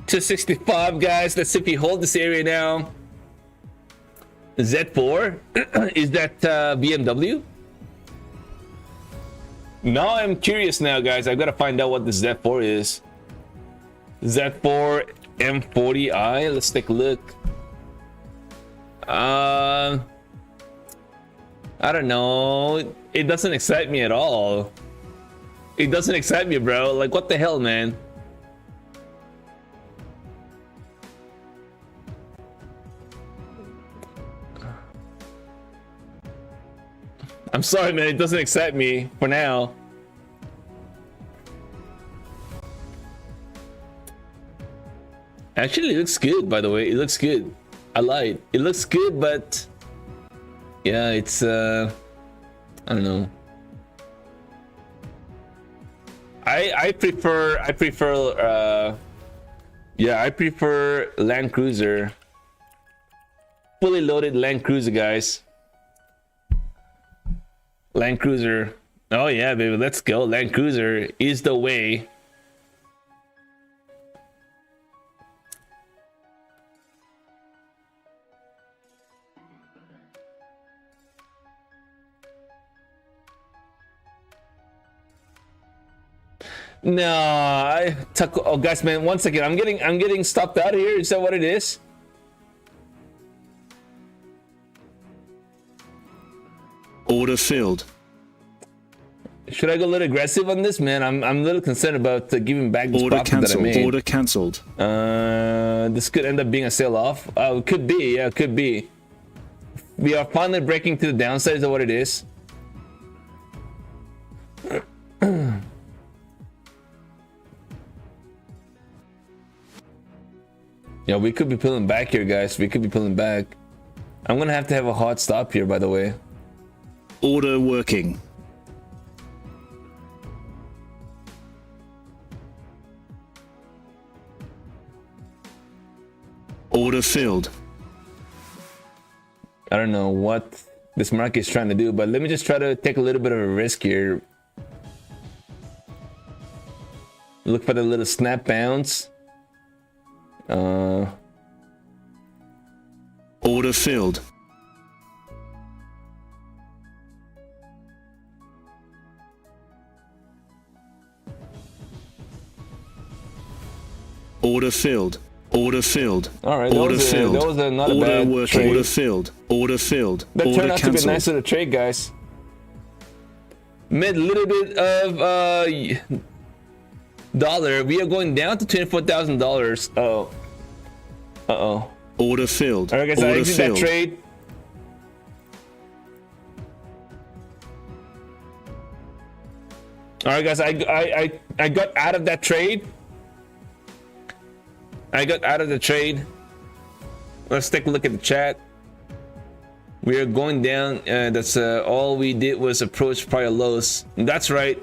265, guys. Let's see if we hold this area now. Z4. Is that BMW? Now I'm curious now, guys. I've got to find out what the Z4 is. Z4 M40i. Let's take a look. I don't know. It doesn't excite me at all. It doesn't excite me, bro. Like, what the hell, man? I'm sorry, man. It doesn't excite me for now. Actually, it looks good, by the way. It looks good. I lied. It looks good, but yeah, it's I don't know. I prefer yeah, I prefer Land Cruiser. Fully loaded Land Cruiser, guys. Land Cruiser. Oh yeah, baby, let's go. Land Cruiser is the way. No, oh guys, man, 1 second. I'm getting stopped out here. Is that what it is? Order filled. Should I go a little aggressive on this, man? I'm a little concerned about giving back this Order profit that I cancelled. made. Order cancelled. This could end up being a sell-off. It could be. Yeah, it could be. We are finally breaking to the downside. Is that what it is? Yeah, we could be pulling back here, guys. We could be pulling back. I'm gonna have to have a hard stop here, by the way. Order working. Order filled. I don't know what this market is trying to do, but let me just try to take a little bit of a risk here. Look for the little snap bounce. Order filled. Order filled. Order filled. All right, Order filled. That was not a Order bad working. trade. Order filled. Order filled. That Order turned out to be a cancelled. nice little trade, guys. Made a little bit of dollar. We are going down to $24,000. Oh. Uh-oh. Order filled. All right, guys, I Order exit filled. that trade. All right, guys, I got out of that trade. I got out of the trade. Let's take a look at the chat. We are going down. That's all we did was approach prior lows. That's right.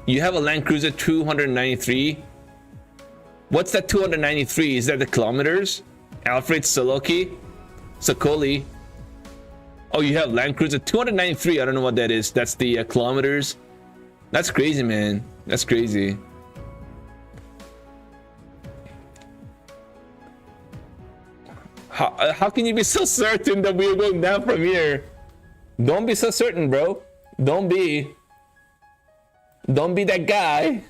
You have a Land Cruiser 293. What's that 293? Is that the kilometers? Alfred Sokoli. Oh, you have Land Cruiser 293. I don't know what that is. That's the kilometers. That's crazy, man. That's crazy. How can you be so certain that we are going down from here? Don't be so certain, bro. Don't be that guy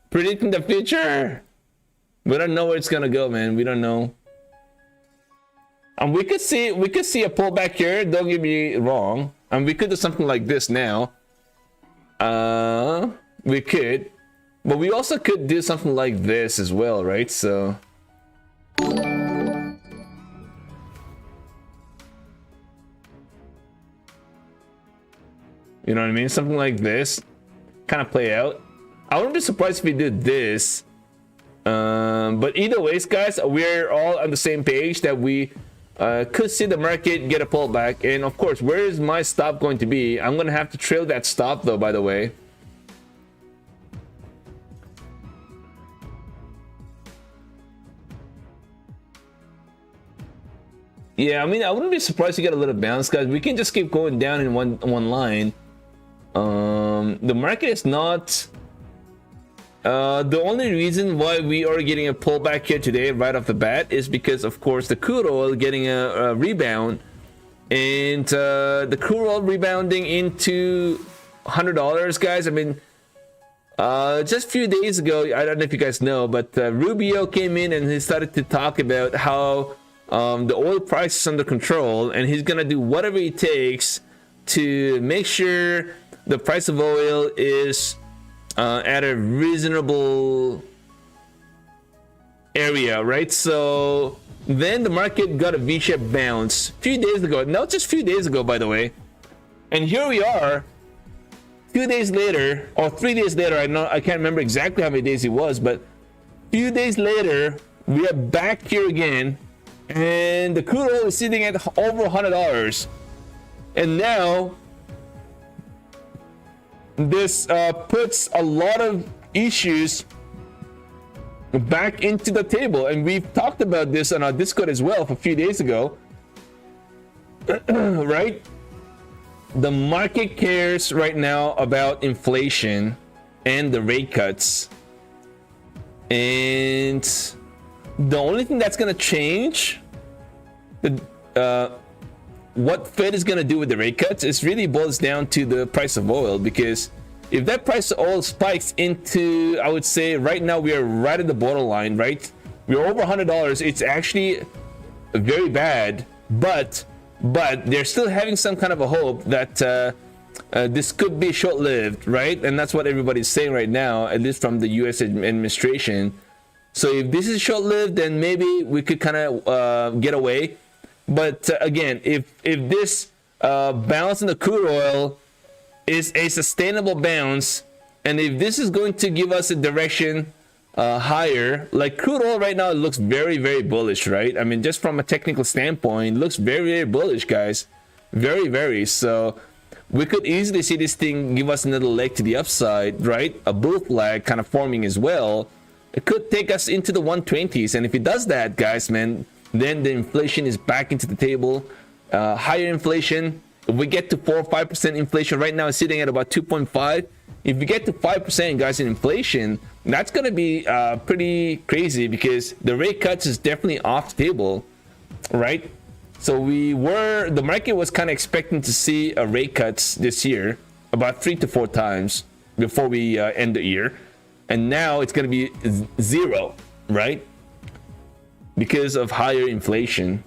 predicting the future. We don't know where it's gonna go, man. We don't know. And we could see a pullback here. Don't get me wrong. And we could do something like this now. We could, but we also could do something like this as well, right? So. You know what I mean? Something like this kind of play out. I wouldn't be surprised if we did this. But either ways, guys, we're all on the same page that we could see the market get a pullback. And of course, where is my stop going to be? I'm going to have to trail that stop though, by the way. Yeah, I mean, I wouldn't be surprised to get a little bounce, guys. We can just keep going down in one line. The market is not The only reason why we are getting a pullback here today right off the bat is because, of course, the crude oil getting a rebound, and the crude oil rebounding into $100, guys. I mean, just a few days ago, I don't know if you guys know, but Rubio came in and he started to talk about how the oil price is under control, and he's gonna do whatever it takes to make sure the price of oil is at a reasonable area, right? So then the market got a V-shaped bounce a few days ago. No, just a few days ago, by the way. And here we are 2 days later, or 3 days later. I can't remember exactly how many days it was, but a few days later, we are back here again, and the crude oil is sitting at over $100. And now this puts a lot of issues back into the table, and we've talked about this on our Discord as well a few days ago. Right, the market cares right now about inflation and the rate cuts, and the only thing that's going to change what Fed is going to do with the rate cuts is really boils down to the price of oil. Because if that price of oil spikes into, I would say right now we are right at the borderline, right? We're over $100. It's actually very bad, but they're still having some kind of a hope that this could be short-lived, right? And that's what everybody's saying right now, at least from the US administration. So if this is short-lived, then maybe we could kind of get away. But again, if this bounce in the crude oil is a sustainable bounce, and if this is going to give us a direction higher, like crude oil right now, it looks very, very bullish, right? I mean, just from a technical standpoint, it looks very, very bullish, guys. Very, very. So we could easily see this thing give us another leg to the upside, right? A bull flag kind of forming as well. It could take us into the 120s, and if it does that, guys, man, then the inflation is back into the table. Higher inflation. If we get to 4 or 5% inflation, right now it's sitting at about 2.5. If we get to 5%, guys, in inflation, that's going to be pretty crazy, because the rate cuts is definitely off the table, right? So the market was kind of expecting to see a rate cuts this year about 3 to 4 times before we end the year. And now it's going to be 0, right? Because of higher inflation.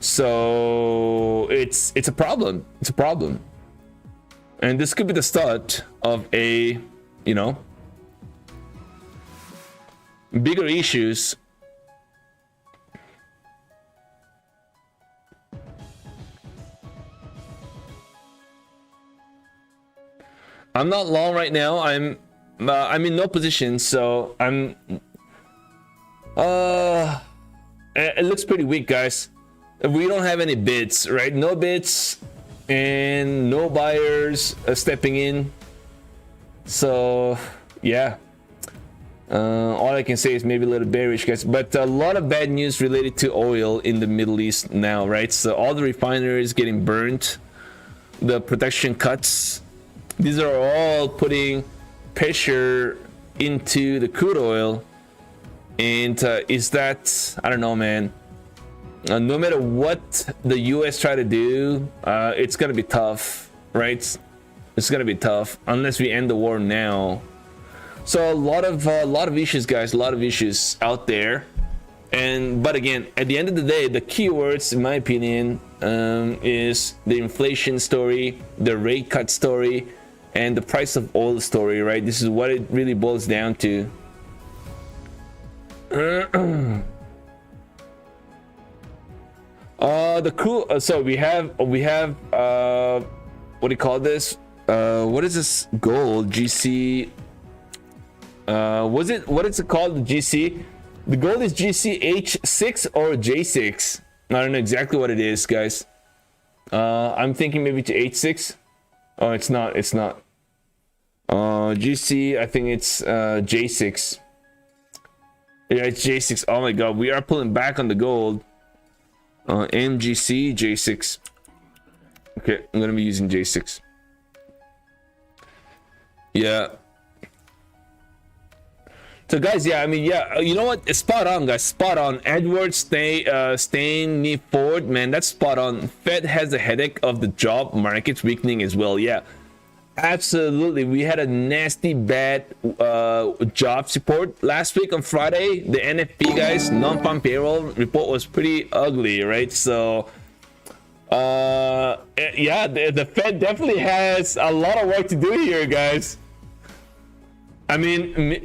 So it's a problem. It's a problem. And this could be the start of a, you know, bigger issues. I'm not long right now. I'm in no position, so it looks pretty weak, guys. We don't have any bids, right? No bids and no buyers stepping in. So yeah, all I can say is maybe a little bearish, guys. But a lot of bad news related to oil in the Middle East now, right? So all the refineries getting burnt, the production cuts. These are all putting pressure into the crude oil. And is that, I don't know, man. No matter what the US try to do, it's gonna be tough, right? It's gonna be tough unless we end the war now. So a lot of issues, guys. A lot of issues out there. But again, at the end of the day, the keywords, in my opinion, is the inflation story, the rate cut story, and the price of oil story, right? This is what it really boils down to. The crude. So we have what do you call this? What is this gold GC? What is it called? The GC. The gold is GC H6 or J6. I don't know exactly what it is, guys. I'm thinking maybe to H6. Oh, it's not. It's not. GC. I think it's J6. Yeah, it's J6. Oh my god, we are pulling back on the gold. MGC J6. Okay, I'm gonna be using J6. Yeah, So guys, yeah, I mean, yeah, you know what? It's spot on, guys. Spot on. Edward staying me forward, man. That's spot on. Fed has a headache of the job markets weakening as well. Yeah, absolutely. We had a nasty bad job report last week on Friday. The NFP, guys, non-farm payroll report was pretty ugly, right? So yeah, the Fed definitely has a lot of work to do here, guys. I mean,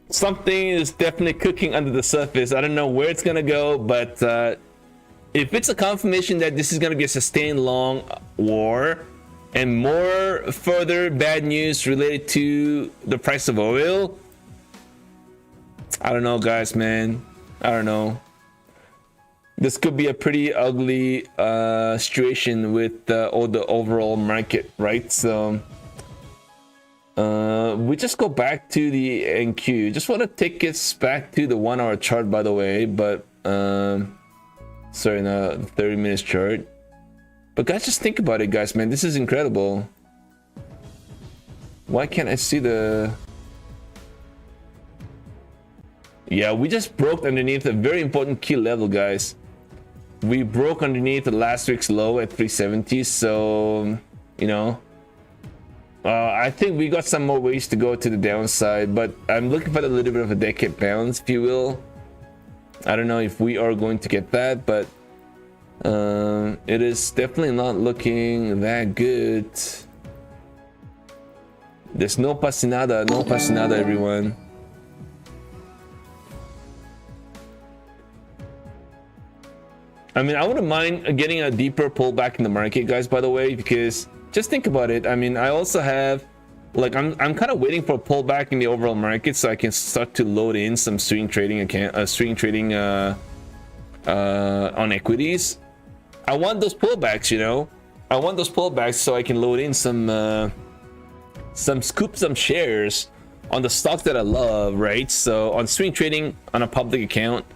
something is definitely cooking under the surface. I don't know where it's gonna go, but if it's a confirmation that this is gonna be a sustained long war and more further bad news related to the price of oil, I don't know, guys, man. I don't know. This could be a pretty ugly situation with the overall market, right? So we just go back to the NQ. Just want to take us back to the 1 hour chart, by the way, but sorry, no, 30 minutes chart. But guys, just think about it, guys, man. This is incredible. Why can't I see the... Yeah, we just broke underneath a very important key level, guys. We broke underneath the last week's low at 370, so you know, I think we got some more ways to go to the downside, but I'm looking for a little bit of a decade bounce, if you will. I don't know if we are going to get that, but it is definitely not looking that good. There's no pasinada, everyone. I mean, I wouldn't mind getting a deeper pullback in the market, guys, by the way, because just think about it. I mean, I also have, like, I'm kind of waiting for a pullback in the overall market so I can start to load in some swing trading on equities. I want those pullbacks, you know. I want those pullbacks so I can load in some shares on the stocks that I love, right? So on swing trading on a public account.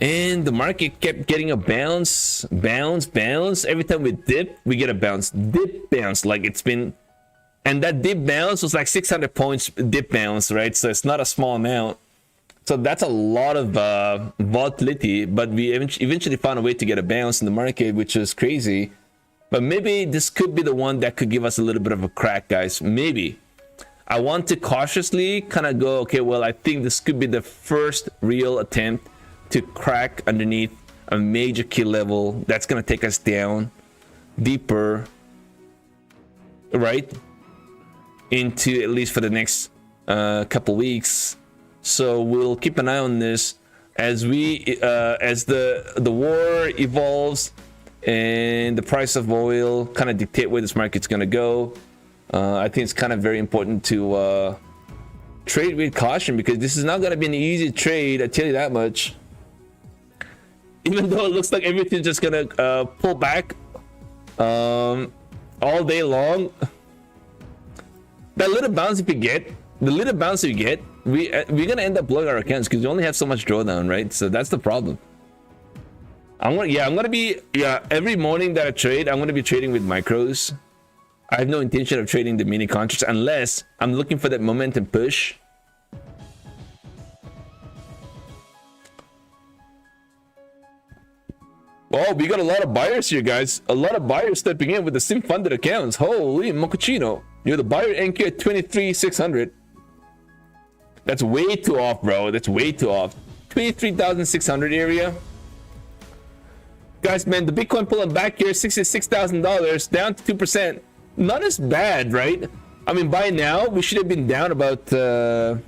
And the market kept getting a bounce. Every time we dip, we get a bounce. Dip bounce, like it's been, and that dip bounce was like 600 points dip bounce, right? So it's not a small amount. So that's a lot of volatility, but we eventually found a way to get a bounce in the market, which is crazy. But maybe this could be the one that could give us a little bit of a crack, guys. Maybe. I want to cautiously kind of go, okay, well, I think this could be the first real attempt to crack underneath a major key level that's going to take us down deeper, right, into at least for the next couple weeks. So we'll keep an eye on this as we as the war evolves and the price of oil kind of dictate where this market's going to go. I think it's kind of very important to trade with caution, because this is not going to be an easy trade, I tell you that much. Even though it looks like everything's just gonna pull back all day long, that little bounce we get, we're gonna end up blowing our accounts because we only have so much drawdown, right? So that's the problem. Every morning that I trade, I'm gonna be trading with micros. I have no intention of trading the mini contracts unless I'm looking for that momentum push. Oh, we got a lot of buyers here, guys. A lot of buyers stepping in with the sim funded accounts. Holy mochaccino. You're the buyer NQ at 23,600. That's way too off, bro. That's way too off. 23,600 area. Guys, man, the Bitcoin pulling back here, $66,000, down to 2%. Not as bad, right? I mean, by now, we should have been down about 5%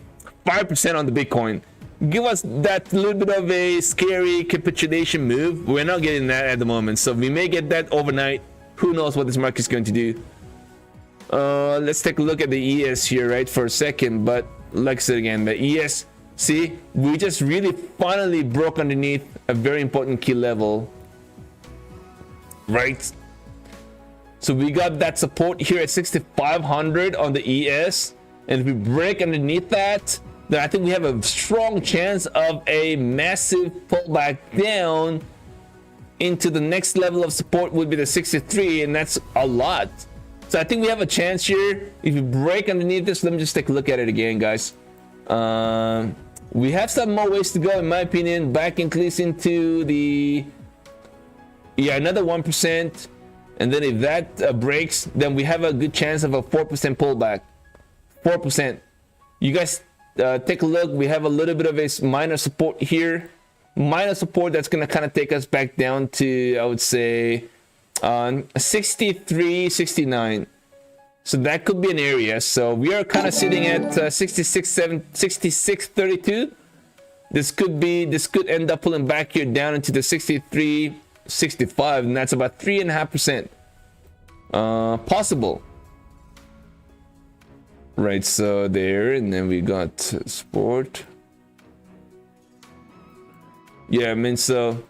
on the Bitcoin. Give us that little bit of a scary capitulation move. We're not getting that at the moment, so we may get that overnight. Who knows what this market is going to do. Let's take a look at the ES here, right, for a second. But like I said again, the ES, see, we just really finally broke underneath a very important key level, right? So we got that support here at 6,500 on the ES, and if we break underneath that, then I think we have a strong chance of a massive pullback down into the next level of support would be the 63, and that's a lot. So I think we have a chance here. If you break underneath this, let me just take a look at it again, guys. We have some more ways to go, in my opinion. Back increase into the, yeah, another 1%. And then if that breaks, then we have a good chance of a 4% pullback. 4%. You guys take a look. We have a little bit of a minor support here. Minor support that's going to kind of take us back down to, I would say, 63, 69. So that could be an area. So we are kind of sitting at 66.32. This could end up pulling back here down into the 63, 65, and that's about 3.5% possible. Right, so there, and then we got sport. Yeah, I mean, so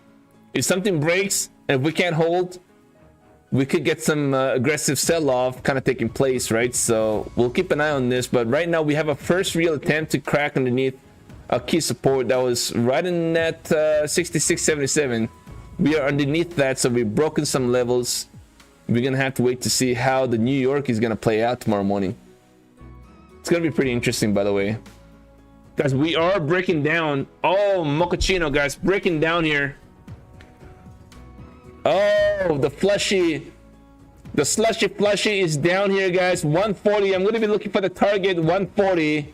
if something breaks and if we can't hold, we could get some aggressive sell-off kind of taking place, right? So we'll keep an eye on this. But right now we have a first real attempt to crack underneath a key support that was right in that 66.77. We are underneath that, so we've broken some levels. We're gonna have to wait to see how the New York is gonna play out tomorrow morning. It's gonna be pretty interesting, by the way, guys. We are breaking down. Oh, mochaccino, guys, breaking down here. Oh, the slushy flushy is down here, guys. 140. I'm going to be looking for the target 140.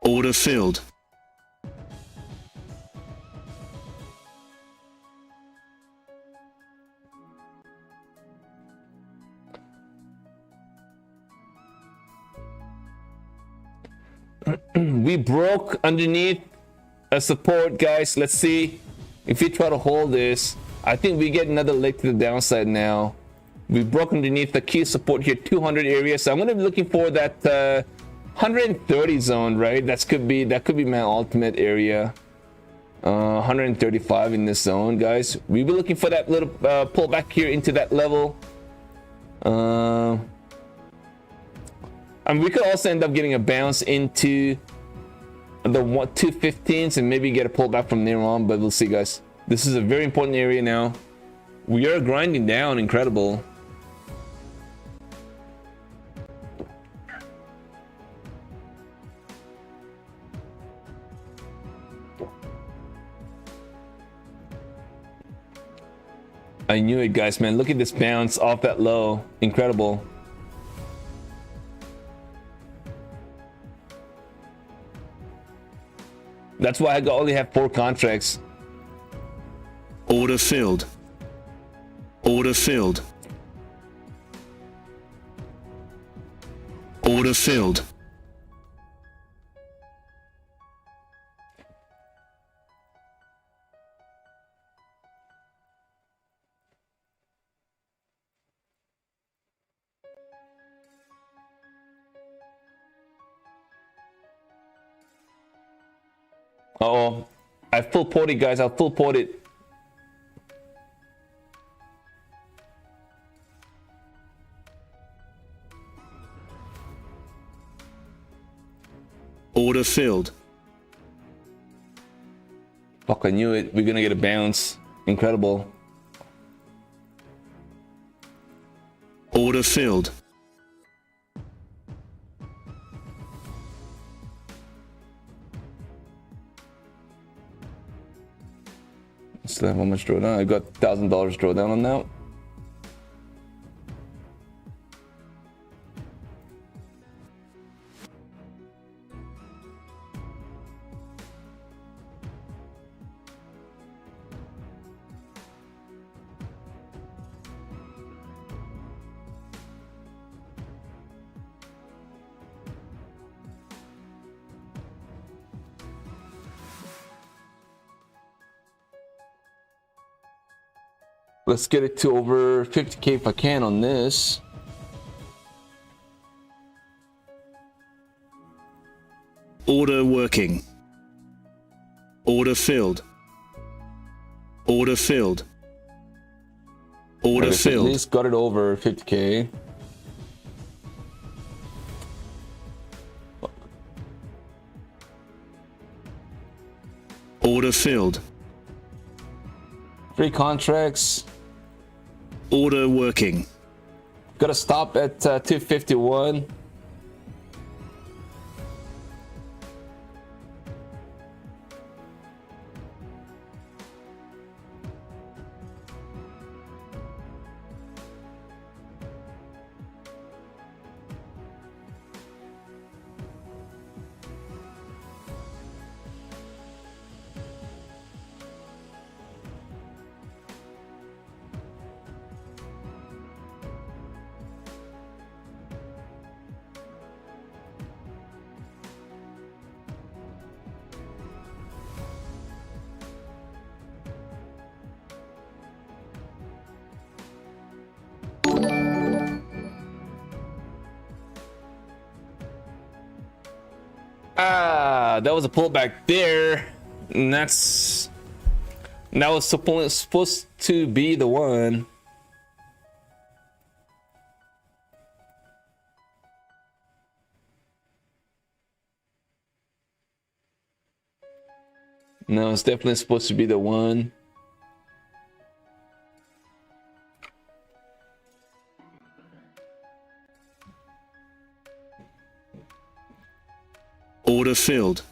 Order filled. We broke underneath a support, guys. Let's see if we try to hold this. I think we get another leg to the downside now. We broke underneath the key support here, 200 area. So I'm going to be looking for that 130 zone, right? That could be my ultimate area. 135 in this zone, guys. We'll be looking for that little pullback here into that level. And we could also end up getting a bounce into the 215s and maybe get a pullback from there on, but we'll see, guys. This is a very important area now. We are grinding down. Incredible. I knew it, guys, man. Look at this bounce off that low. Incredible. That's why I only have 4 contracts. Order filled. Order filled. Order filled. Uh-oh. I full port it, guys. I'll full port it. Order filled. Fuck, I knew it. We're gonna get a bounce. Incredible. Order filled. Still have how much drawdown? I got $1,000 drawdown on that. Let's get it to over 50K if I can on this. Order working. Order filled. Order filled. Order At filled. least got it over 50K. Order filled. 3 contracts. Order working. Got to stop at 251. That was a pullback there, and that was supposed to be the one. No, it's definitely supposed to be the one. Order filled.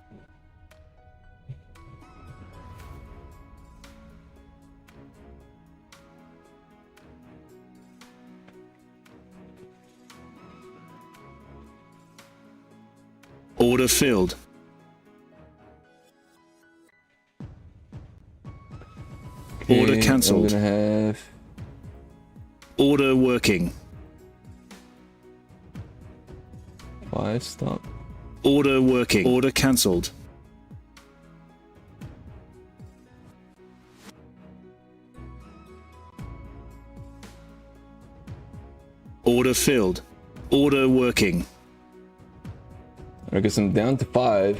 Order filled. Okay, Order cancelled. I'm gonna have Order working. 5 stop. Order working. Order cancelled. Order filled. Order working. I guess I'm down to 5.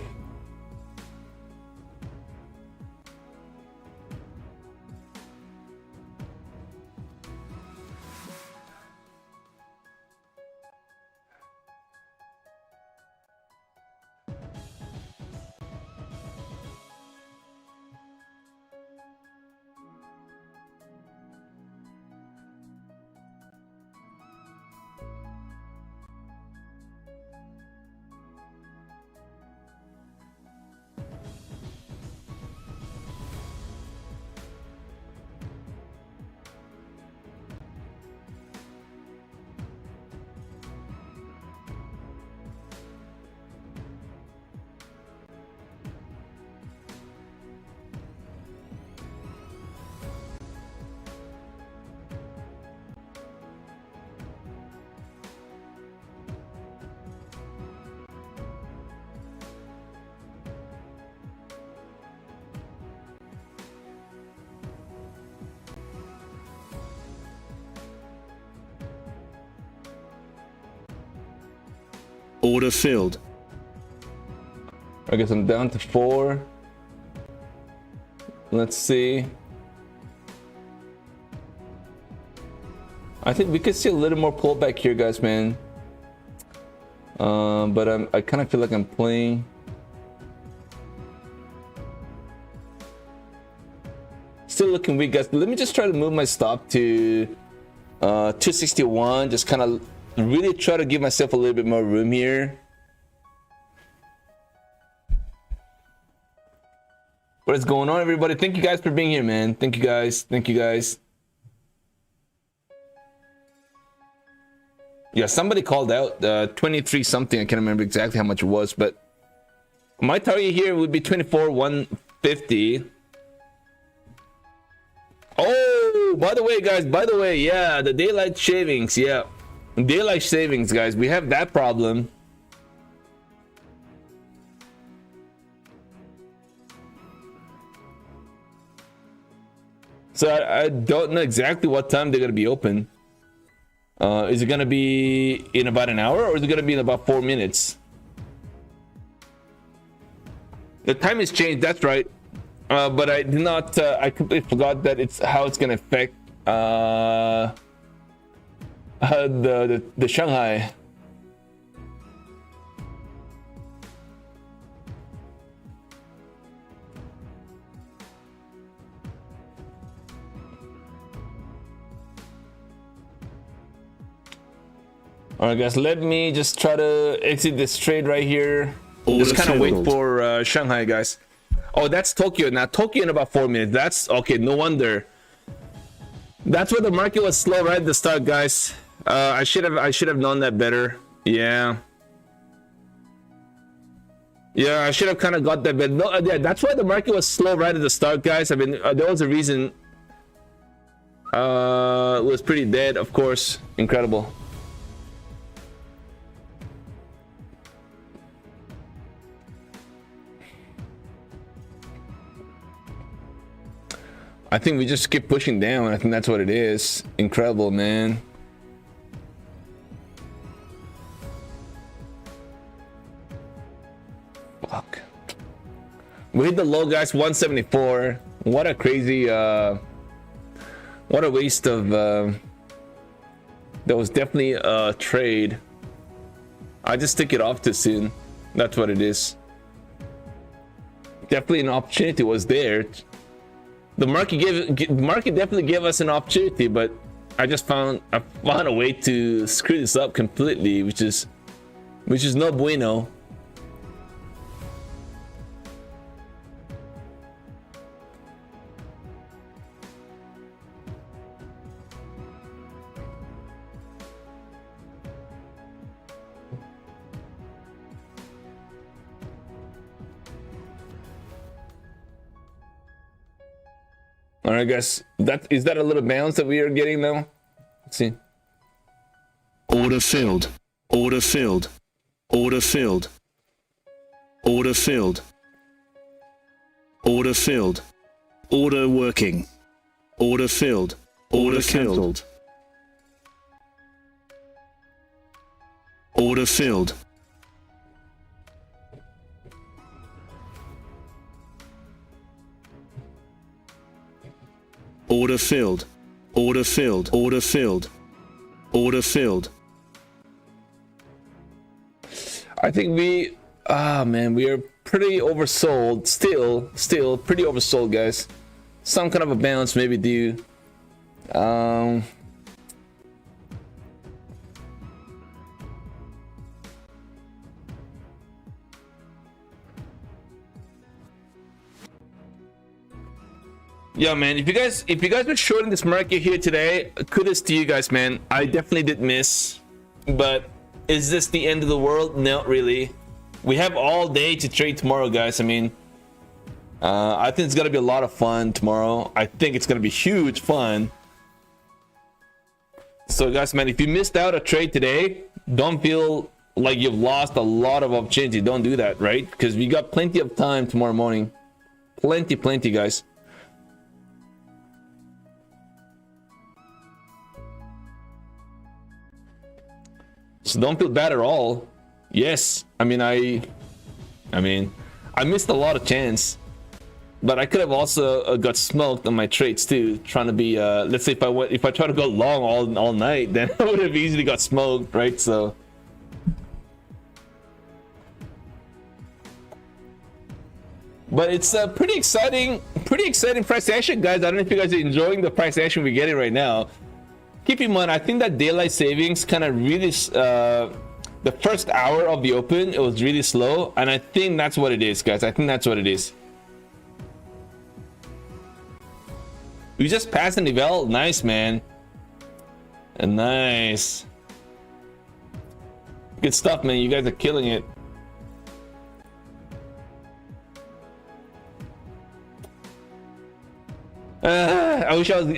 Order filled. I guess I'm down to 4. Let's see. I think we could see a little more pullback here, guys, man. But I kind of feel like I'm playing. Still looking weak, guys. Let me just try to move my stop to 261. Just kind of really try to give myself a little bit more room here. What is going on, everybody? Thank you guys for being here, man. Thank you guys. Thank you guys. Yeah, somebody called out 23 something. I can't remember exactly how much it was, but my target here would be 24,150. Oh, by the way, guys, by the way, yeah, the daylight savings, yeah, daylight savings, guys, we have that problem. So I don't know exactly what time they're gonna be open. Is it gonna be in about an hour, or is it gonna be in about 4 minutes? The time has changed, that's right. But I did not. I completely forgot that it's how it's gonna affect the Shanghai. All right, guys, let me just try to exit this trade right here. Just kind of wait for Shanghai, guys. Oh, that's Tokyo. Now, Tokyo in about 4 minutes. That's okay. No wonder. That's where the market was slow right at the start, guys. I should have known that better. Yeah. Yeah, I should have kind of got that, but no, yeah, that's why the market was slow right at the start, guys. I mean, there was a reason. It was pretty dead, of course. Incredible. I think we just keep pushing down. I think that's what it is. Incredible, man. Fuck. We hit the low, guys. 174. What a crazy what a waste of that was definitely a trade. I just took it off too soon. That's what it is. Definitely an opportunity was there. The market definitely gave us an opportunity, but I found a way to screw this up completely, which is no bueno. All right, guys. Is that a little bounce that we are getting now? Let's see. Order filled. Order filled. Order filled. Order filled. Order filled. Order working. Order filled. Order cancelled. Order filled. Order filled. Order filled. Order filled. Order filled. I think we man, we are pretty oversold. Still pretty oversold, guys. Some kind of a bounce maybe due. Yeah, man, if you guys were shorting this market here today, kudos to you guys, man. I definitely did miss, but is this the end of the world? Not really. We have all day to trade tomorrow, guys. I mean, I think it's gonna be a lot of fun tomorrow. I think it's gonna be huge fun. So guys, man, if you missed out a trade today, don't feel like you've lost a lot of opportunity. Don't do that, right? Because we got plenty of time tomorrow morning. Plenty, guys. So don't feel bad at all. Yes, I mean I missed a lot of chance, but I could have also got smoked on my trades too. Trying to be let's say if I try to go long all night, then I would have easily got smoked, right? So but it's a pretty exciting price action, guys. I don't know if you guys are enjoying the price action we're getting right now. Keep in mind, I think that daylight savings kind of really, the first hour of the open, it was really slow. And I think that's what it is, guys. I think that's what it is. We just passed the Nivelle. Nice, man. And nice. Good stuff, man. You guys are killing it. I wish I was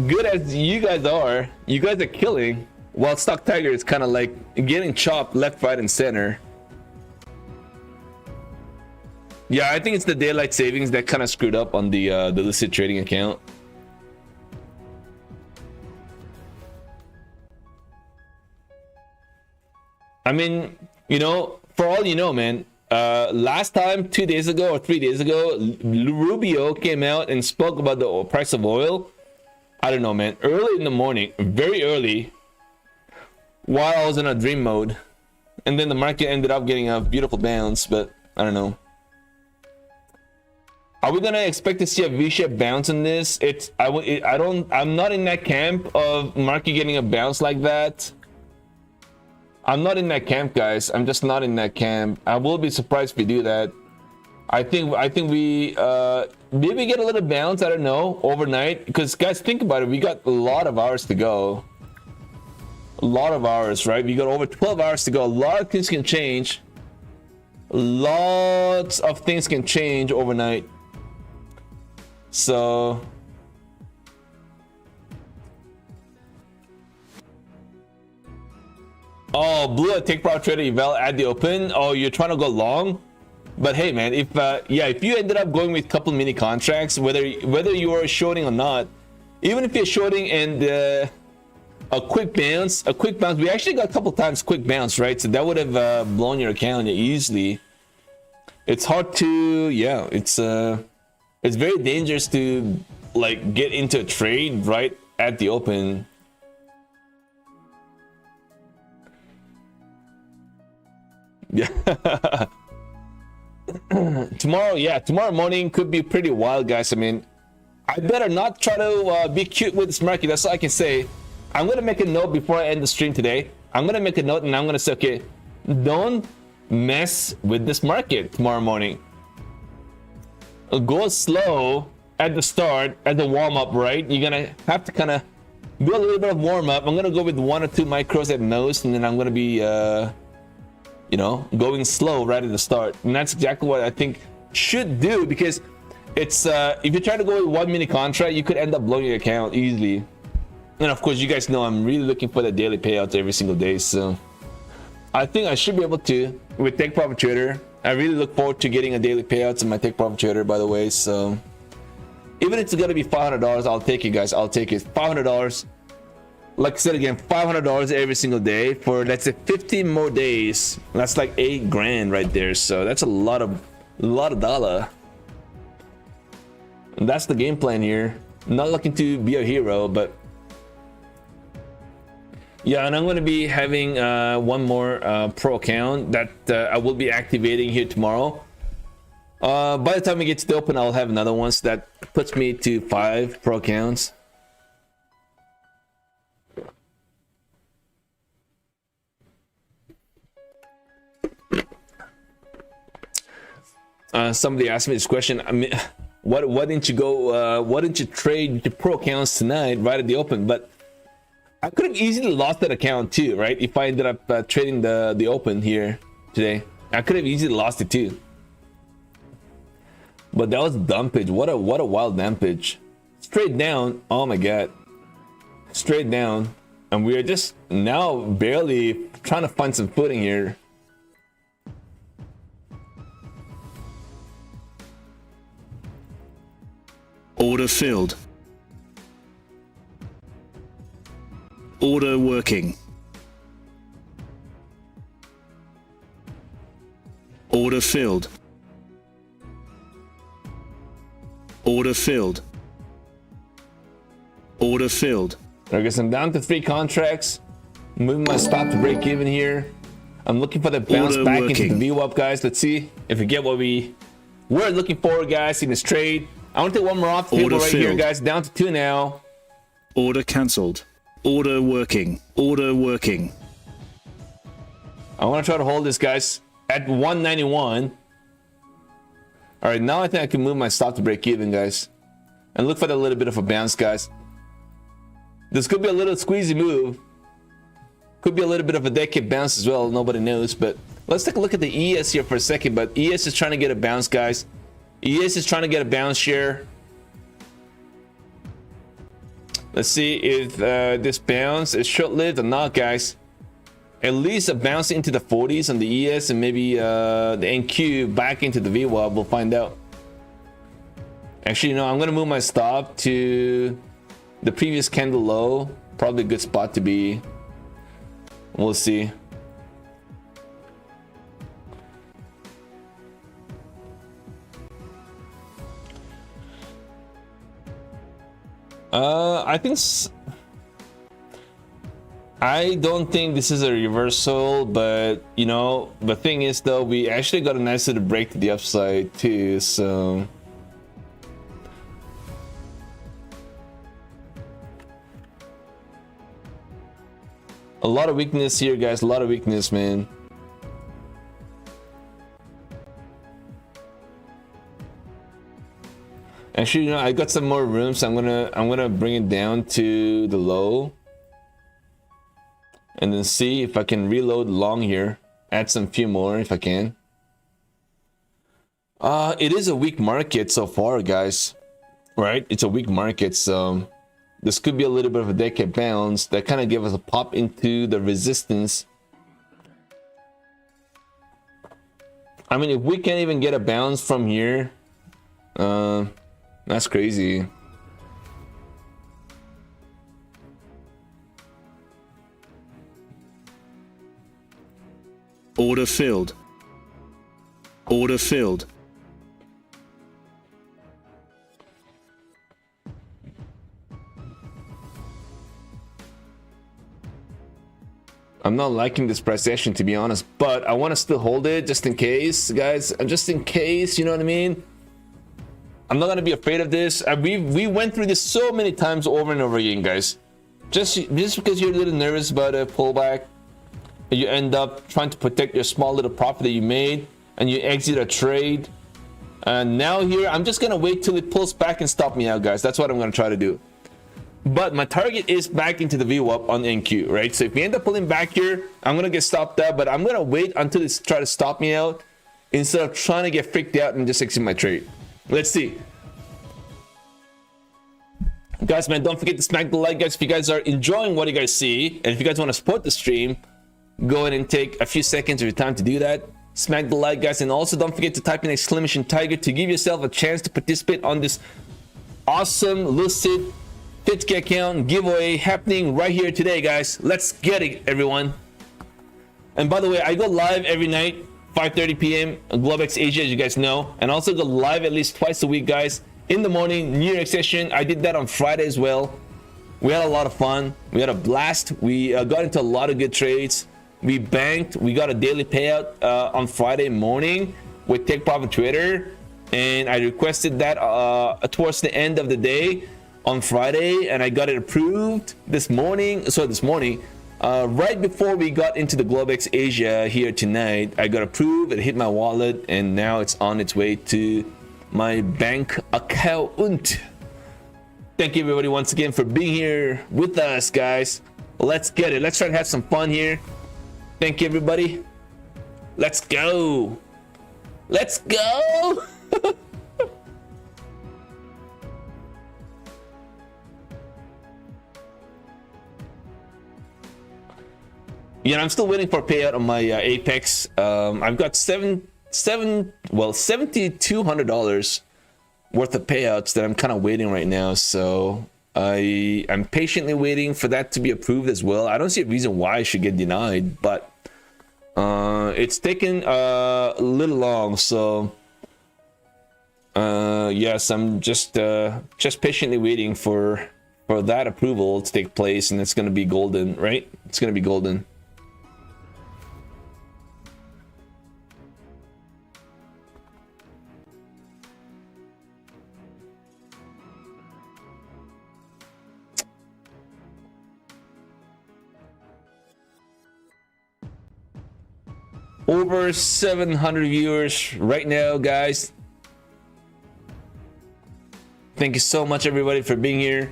good as you guys are. You guys are killing, while StockTiger is kind of like getting chopped left, right, and center. Yeah, I think it's the daylight savings that kind of screwed up on the listed trading account. I mean, you know, for all you know, man. Last time, 2 days ago or 3 days ago, Rubio came out and spoke about the price of oil. I don't know, man. Early in the morning, very early, while I was in a dream mode, and then the market ended up getting a beautiful bounce. But I don't know. Are we gonna expect to see a V-shaped bounce in this? I'm not in that camp of market getting a bounce like that. I'm not in that camp, guys. I'm just not in that camp. I will be surprised if we do that. I think we maybe get a little bounce, I don't know, overnight, because guys, think about it, we got a lot of hours to go. A lot of hours, right? We got over 12 hours to go. A lot of things can change. Lots of things can change overnight. So oh, blue take profit trader eval at the open. Oh, you're trying to go long? But hey man, if yeah, if you ended up going with a couple mini contracts, whether you are shorting or not, even if you're shorting and a quick bounce, we actually got a couple times quick bounce, right? So that would have blown your account easily. It's hard to, yeah, it's very dangerous to like get into a trade right at the open. Yeah. Tomorrow morning could be pretty wild, guys. I mean, I better not try to be cute with this market. That's all I can say. I'm gonna make a note before I end the stream today. I'm gonna make a note and I'm gonna say, okay, don't mess with this market tomorrow morning. Go slow at the start, at the warm-up, right? You're gonna have to kind of do a little bit of warm-up. I'm gonna go with 1 or 2 micros at most, and then I'm gonna be you know, going slow right at the start. And that's exactly what I think should do, because it's if you try to go with 1 mini contract, you could end up blowing your account easily. And of course, you guys know I'm really looking for the daily payouts every single day, so I think I should be able to with Take Profit Trader. I really look forward to getting a daily payouts in my Take Profit Trader, by the way. So even if it's gonna be $500, I'll take it, guys. I'll take it. $500. Like I said again, $500 every single day for, let's say, 15 more days. That's like $8 grand right there. So that's a lot of dollar. And that's the game plan here. I'm not looking to be a hero, but yeah. And I'm going to be having one more pro account that I will be activating here tomorrow. By the time we get to the open, I'll have another one, so that puts me to 5 pro accounts. Somebody asked me this question. I mean, why didn't you go? Why didn't you trade the pro accounts tonight, right at the open? But I could have easily lost that account too, right? If I ended up trading the open here today, I could have easily lost it too. But that was dumpage. What a wild dumpage. Straight down. Oh my god. Straight down, and we are just now barely trying to find some footing here. Order filled. Order working. Order filled. Order filled. Order filled. I guess I'm down to 3 contracts. Moving my stop to break even here. I'm looking for the bounce back into the VWAP, guys. Let's see if we get what we're looking for, guys, in this trade. I want to take one more off the table right here, guys. Down to 2 now. Order cancelled. Order working. Order working. I want to try to hold this, guys, at 191. All right, now I think I can move my stop to break even, guys, and look for a little bit of a bounce, guys. This could be a little squeezy move. Could be a little bit of a decade bounce as well. Nobody knows, but let's take a look at the ES here for a second. But ES is trying to get a bounce, guys. ES is trying to get a bounce share. Let's see if this bounce is short-lived or not, guys. At least a bounce into the 40s on the ES, and maybe the NQ back into the VWAP. We'll find out. Actually, you know, I'm gonna move my stop to the previous candle low. Probably a good spot to be. We'll see. I don't think this is a reversal, but you know, the thing is though, we actually got a nice little break to the upside too, so A lot of weakness here, guys. A lot of weakness, man. Actually, you know, I got some more room, so I'm gonna bring it down to the low, and then see if I can reload long here. Add some few more if I can. It is a weak market so far, guys. Right? It's a weak market, so this could be a little bit of a decade bounce that kind of gave us a pop into the resistance. I mean, if we can't even get a bounce from here, that's crazy. Order filled. Order filled. I'm not liking this price action, to be honest, but I want to still hold it just in case, guys. Just in case, you know what I mean? I'm not gonna be afraid of this. We went through this so many times over and over again, guys. Just because you're a little nervous about a pullback, you end up trying to protect your small little profit that you made, and you exit a trade. And now here, I'm just gonna wait till it pulls back and stop me out, guys. That's what I'm gonna try to do. But my target is back into the VWAP on NQ, right? So if we end up pulling back here, I'm gonna get stopped out, but I'm gonna wait until it's try to stop me out instead of trying to get freaked out and just exit my trade. Let's see. Guys, man, don't forget to smack the like, guys, if you guys are enjoying what you guys see, and if you guys want to support the stream, go ahead and take a few seconds of your time to do that. Smack the like, guys, and also don't forget to type in !Tiger to give yourself a chance to participate on this awesome Lucid 50K account giveaway happening right here today, guys. Let's get it, everyone. And by the way, I go live every night, 5:30 p.m. on Globex ASIA, as you guys know, and also go live at least twice a week, guys. In the morning, New York session. I did that on Friday as well. We had a lot of fun. We had a blast. We got into a lot of good trades. We banked. We got a daily payout on Friday morning with Take Profit Trader, and I requested that towards the end of the day on Friday, and I got it approved this morning. So this morning, right before we got into the Globex Asia here tonight, I got approved. It hit my wallet, and now it's on its way to my bank account. Thank you, everybody, once again for being here with us, guys. Let's get it. Let's try to have some fun here. Thank you, everybody. Let's go. Let's go. Yeah, I'm still waiting for a payout on my Apex. I've got $7,200 worth of payouts that I'm kind of waiting right now. So I'm patiently waiting for that to be approved as well. I don't see a reason why I should get denied, but it's taken a little long. So yes, I'm just patiently waiting for that approval to take place, and it's going to be golden, right? It's going to be golden. Over 700 viewers right now, guys. Thank you so much, everybody, for being here.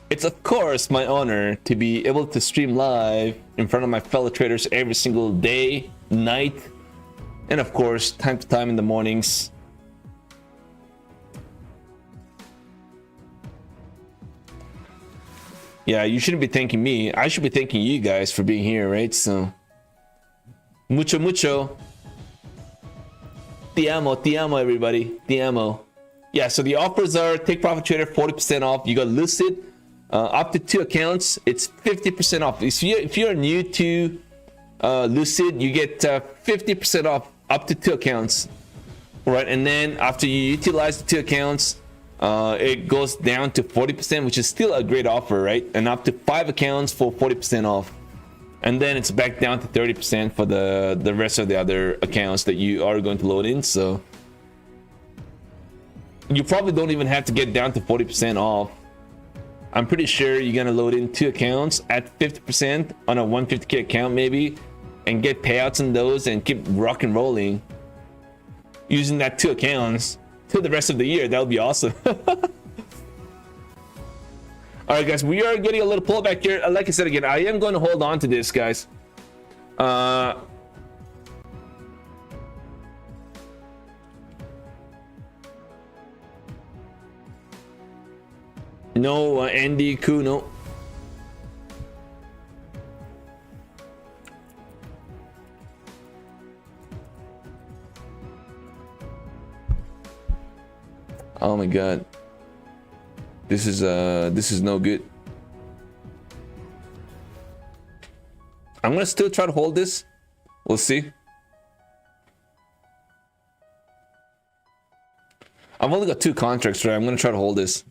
It's of course my honor to be able to stream live in front of my fellow traders every single day, night, and of course time to time in the mornings. Yeah, you shouldn't be thanking me. I should be thanking you guys for being here, right? So, mucho, mucho. Te amo, everybody. Te amo. Yeah, so the offers are Take Profit Trader, 40% off. You got Lucid, up to 2 accounts. It's 50% off. If you're new to Lucid, you get 50% off up to 2 accounts. All right, and then after you utilize the 2 accounts, it goes down to 40%, which is still a great offer, right? And up to 5 accounts for 40% off. and then it's back down to 30% for the rest of the other accounts that you are going to load in. So you probably don't even have to get down to 40% off. I'm pretty sure you're gonna load in 2 accounts at 50% on a 150k account maybe, and get payouts on those and keep rock and rolling using that 2 accounts to the rest of the year. That would be awesome. All right, guys, we are getting a little pullback here. Like I said again, I am going to hold on to this, guys. No, Andy Kuno. Oh my God. This is no good. I'm gonna still try to hold this. We'll see. I've only got 2 contracts, right? I'm gonna try to hold this.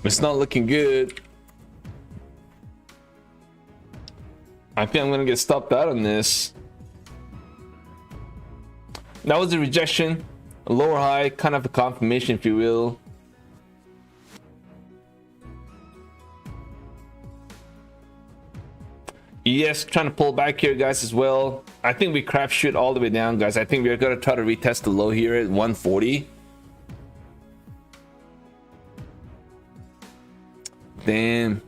It's not looking good. I think I'm gonna get stopped out on this. That was a rejection, a lower high, kind of a confirmation, if you will. Yes, trying to pull back here, guys, as well. I think we crapshoot all the way down, guys. I think we're gonna try to retest the low here at 140. Damn.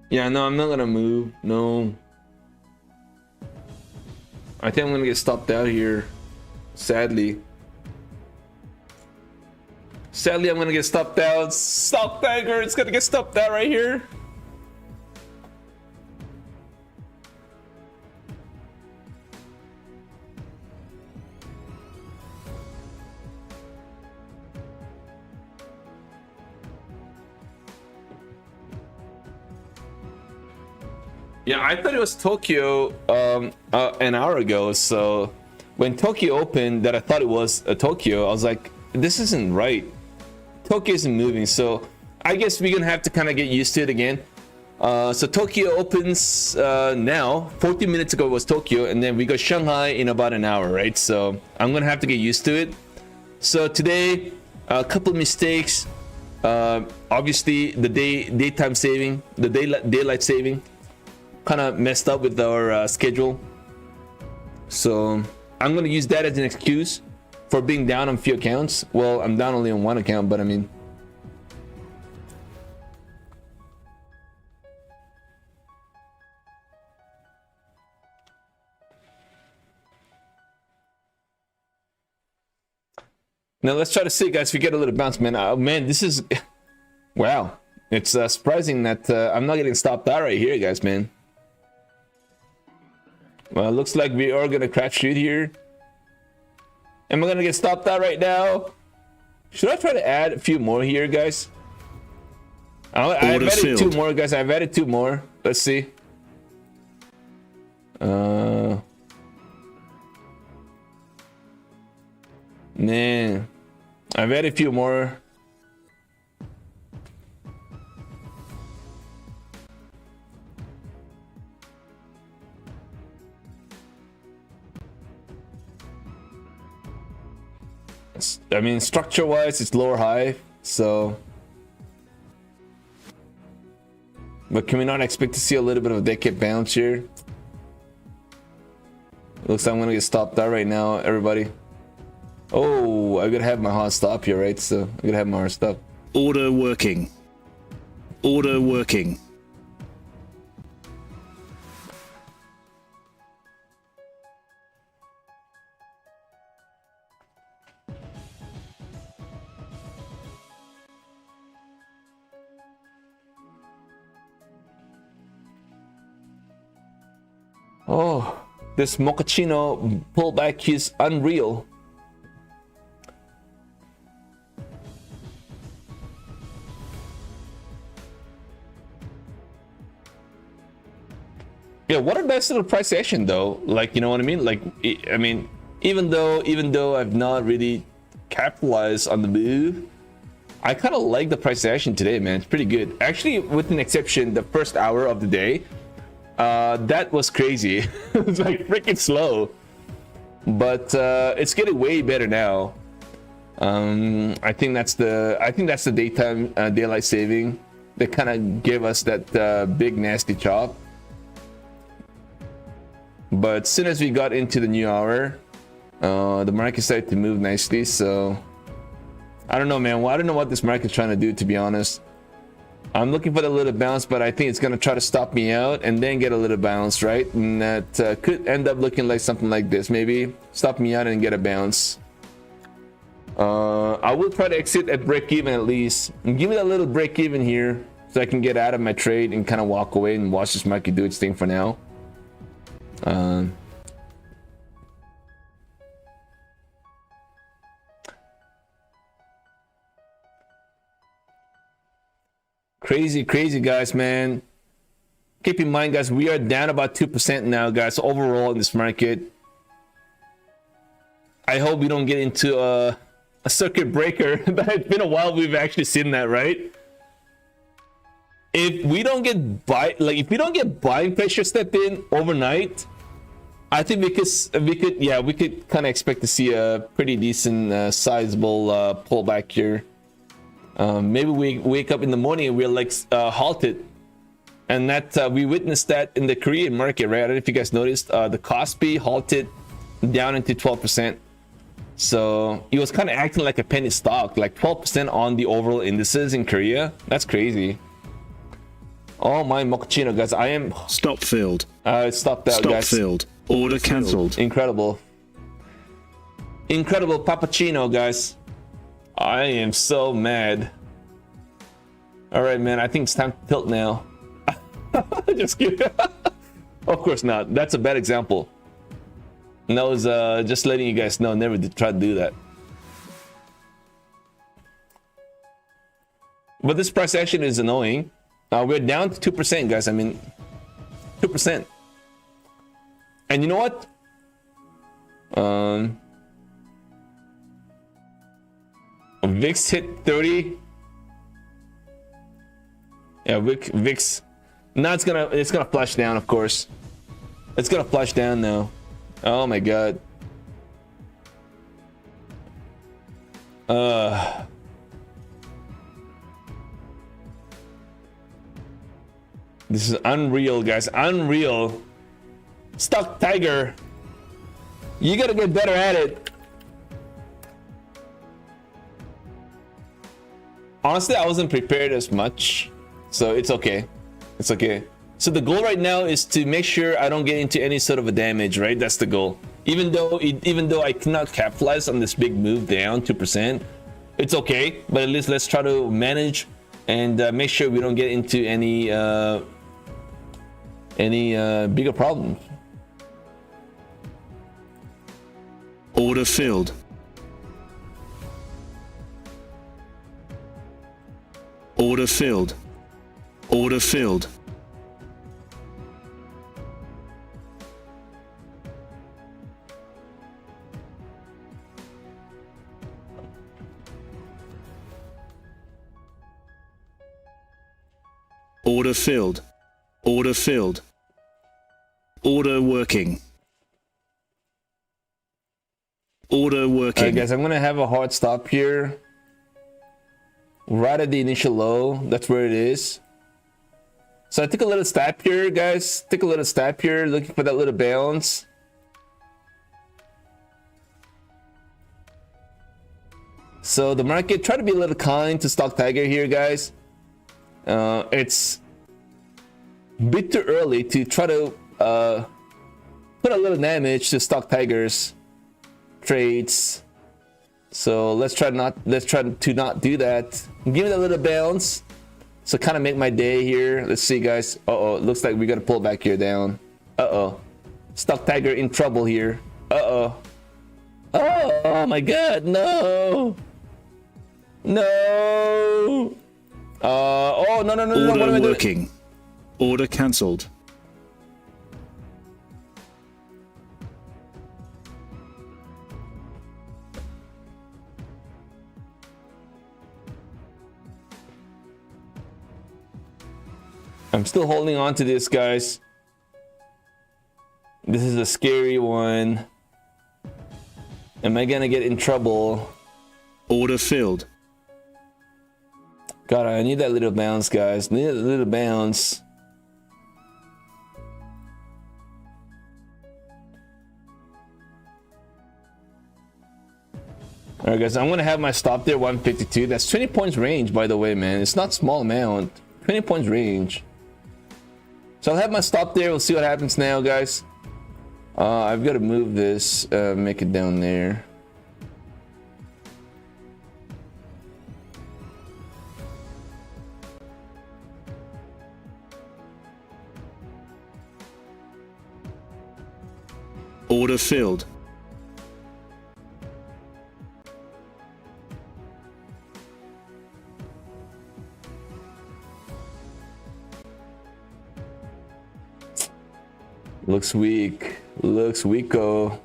Yeah, no, I'm not gonna move. No. I think I'm gonna get stopped out here. Sadly. Sadly, I'm gonna get stopped out. StockTiger, it's gonna get stopped out right here. Yeah, I thought it was Tokyo an hour ago. So when Tokyo opened, that I thought it was Tokyo, I was like, this isn't right. Tokyo isn't moving, so I guess we're gonna have to kind of get used to it again. So Tokyo opens now. 14 minutes ago was Tokyo, and then we got Shanghai in about an hour, right? So I'm gonna have to get used to it. So today, a couple of mistakes. Obviously, the daytime saving, the daylight saving, kind of messed up with our schedule. So I'm gonna use that as an excuse for being down on a few accounts. Well, I'm down only on 1 account, but I mean, now let's try to see, guys, if we get a little bounce, man. Man, this is wow. It's surprising that I'm not getting stopped out right here, guys, man. Well, it looks like we are gonna crash shoot here. Am I gonna get stopped out right now? Should I try to add a few more here, guys? I've added 2 more, guys. I've added 2 more. Let's see. Man, I've added a few more. I mean, structure-wise, it's lower high, so. But can we not expect to see a little bit of a decade bounce here? Looks like I'm gonna get stopped out right now, everybody. Oh, I gotta have my hard stop here, right? So I gotta have my hard stop. Order working. Order working. Oh, this mochaccino pullback is unreal. Yeah, what a nice little price action though. Like, you know what I mean? Like, I mean, even though I've not really capitalized on the move, I kind of like the price action today, man. It's pretty good. Actually, with an exception, the first hour of the day, that was crazy. It's like freaking slow, but it's getting way better now. I think that's the daytime daylight saving that kind of gave us that big nasty chop. But as soon as we got into the new hour, the market started to move nicely. So I don't know, man. Well, I don't know what this market's trying to do, to be honest. I'm looking for the little bounce, but I think it's going to try to stop me out and then get a little bounce, right? And that could end up looking like something like this. Maybe stop me out and get a bounce. I will try to exit at break even at least. And give me that little break even here so I can get out of my trade and kind of walk away and watch this market do its thing for now. Crazy guys, man. Keep in mind, guys, we are down about 2% now, guys, overall in this market. I hope we don't get into a circuit breaker. It's been a while we've actually seen that, right? If we don't get if we don't get buying pressure step in overnight, I think we could kind of expect to see a pretty decent sizable pullback here. Maybe we wake up in the morning and we're like halted, and that we witnessed that in the Korean market, right? I don't know if you guys noticed, the Kospi halted down into 12%. So it was kind of acting like a penny stock, like 12% on the overall indices in Korea. That's crazy. Oh my mochaccino, guys! I am Stop filled. It stopped out, Stop guys. filled. Order cancelled. Incredible pappuccino, guys. I am so mad. All right, man. I think it's time to tilt now. Just kidding. Of course not. That's a bad example. And that was just letting you guys know. Never did try to do that. But this price action is annoying. We're down to 2%, guys. I mean, 2%. And you know what? VIX hit 30. Yeah, VIX. Now it's gonna flush down, of course. It's gonna flush down now. Oh my god. This is unreal, guys. Unreal. StockTiger. You gotta get better at it. Honestly, I wasn't prepared as much, so it's okay. It's okay. So the goal right now is to make sure I don't get into any sort of a damage, right? That's the goal. Even though I cannot capitalize on this big move down 2%, it's okay. But at least let's try to manage and make sure we don't get into any bigger problems. Order filled. Order filled. Order filled. Order filled. Order filled. Order working. Order working. Alright, guys, I'm gonna have a hard stop here. Right at the initial low. That's where it is. So I took a little step here, guys. Took a little step here, looking for that little bounce. So the market, try to be a little kind to StockTiger here, guys. It's a bit too early to try to put a little damage to StockTiger's trades. So let's try to not do that. Give it a little bounce. So kind of make my day here. Let's see, guys. It looks like we got to pull back here down. StockTiger in trouble here. Oh my god, no. No. Oh, no. Order What am I doing? working. Order cancelled. I'm still holding on to this, guys. This is a scary one. Am I gonna get in trouble? Order filled. God, I need that little bounce, guys. Need a little bounce. All right, guys. I'm gonna have my stop there, 152. That's 20 points range, by the way, man. It's not small amount. 20 points range. So I'll have my stop there. We'll see what happens now, guys. I've got to move this, make it down there. Order filled. Looks weak. Looks weako.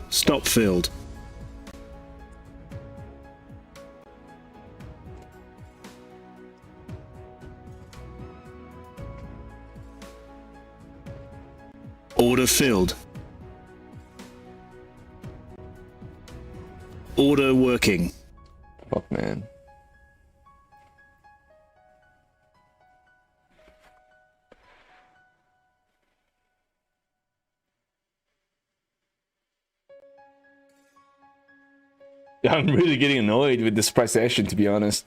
Stop filled. Order filled. Order working. Fuck, man. I'm really getting annoyed with this price action, to be honest.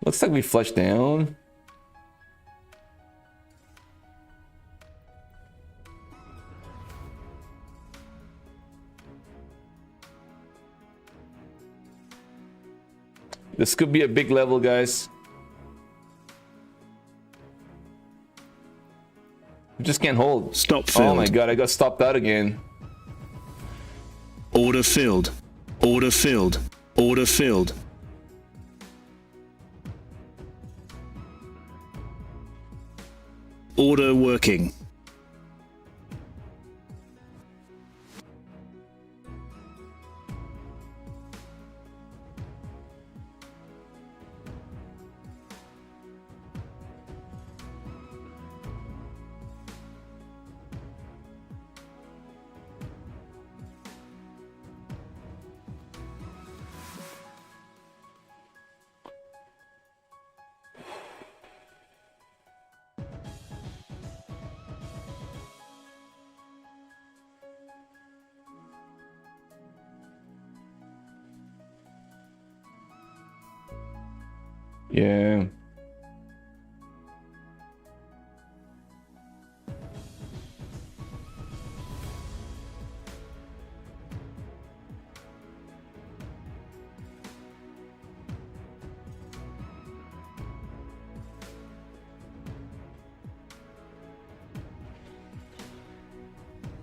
Looks like we flushed down. This could be a big level, guys. We just can't hold. Stop filled. Oh my god, I got stopped out again. Order filled. Order filled. Order filled. Order working. Yeah.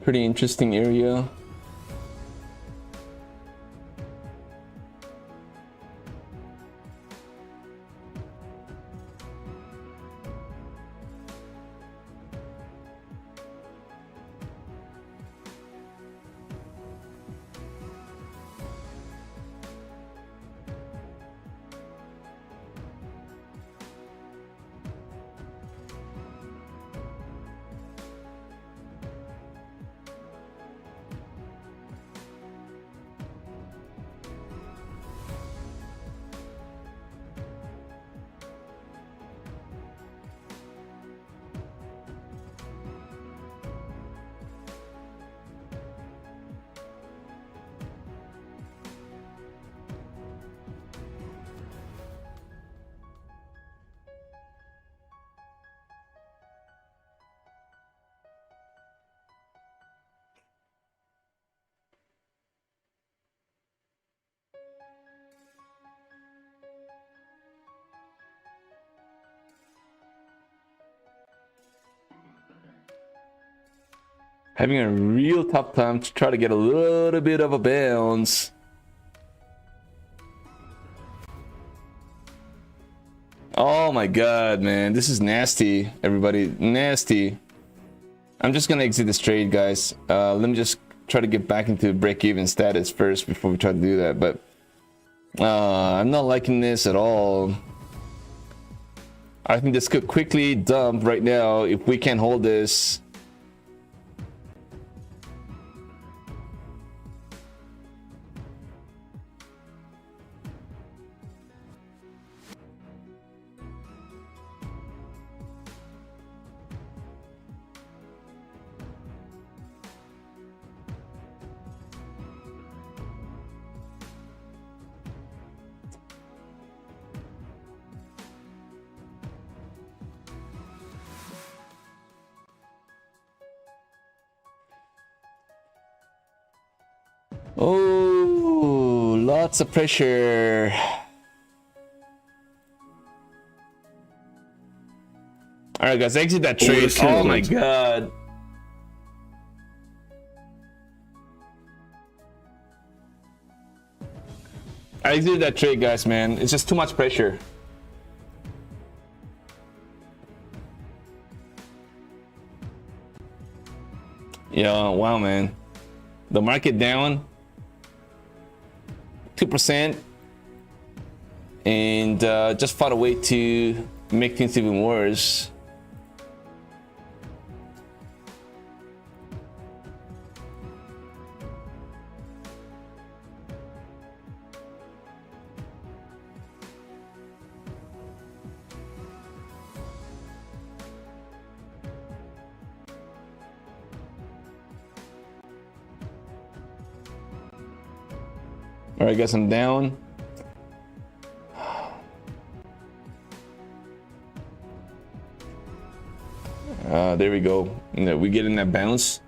Pretty interesting area. Having a real tough time to try to get a little bit of a bounce. Oh my god, man, this is nasty, everybody, nasty. I'm just gonna exit this trade, guys. Let me just try to get back into break-even status first before we try to do that. But I'm not liking this at all. I think this could quickly dump right now if we can't hold this. Oh, lots of pressure. All right, guys, exit that trade. Oh my god. I exited that trade, guys, man. It's just too much pressure. Yeah, wow, man. The market down 2%, and just found a way to make things even worse. All right, guys, I'm down. There we go. We get in that bounce.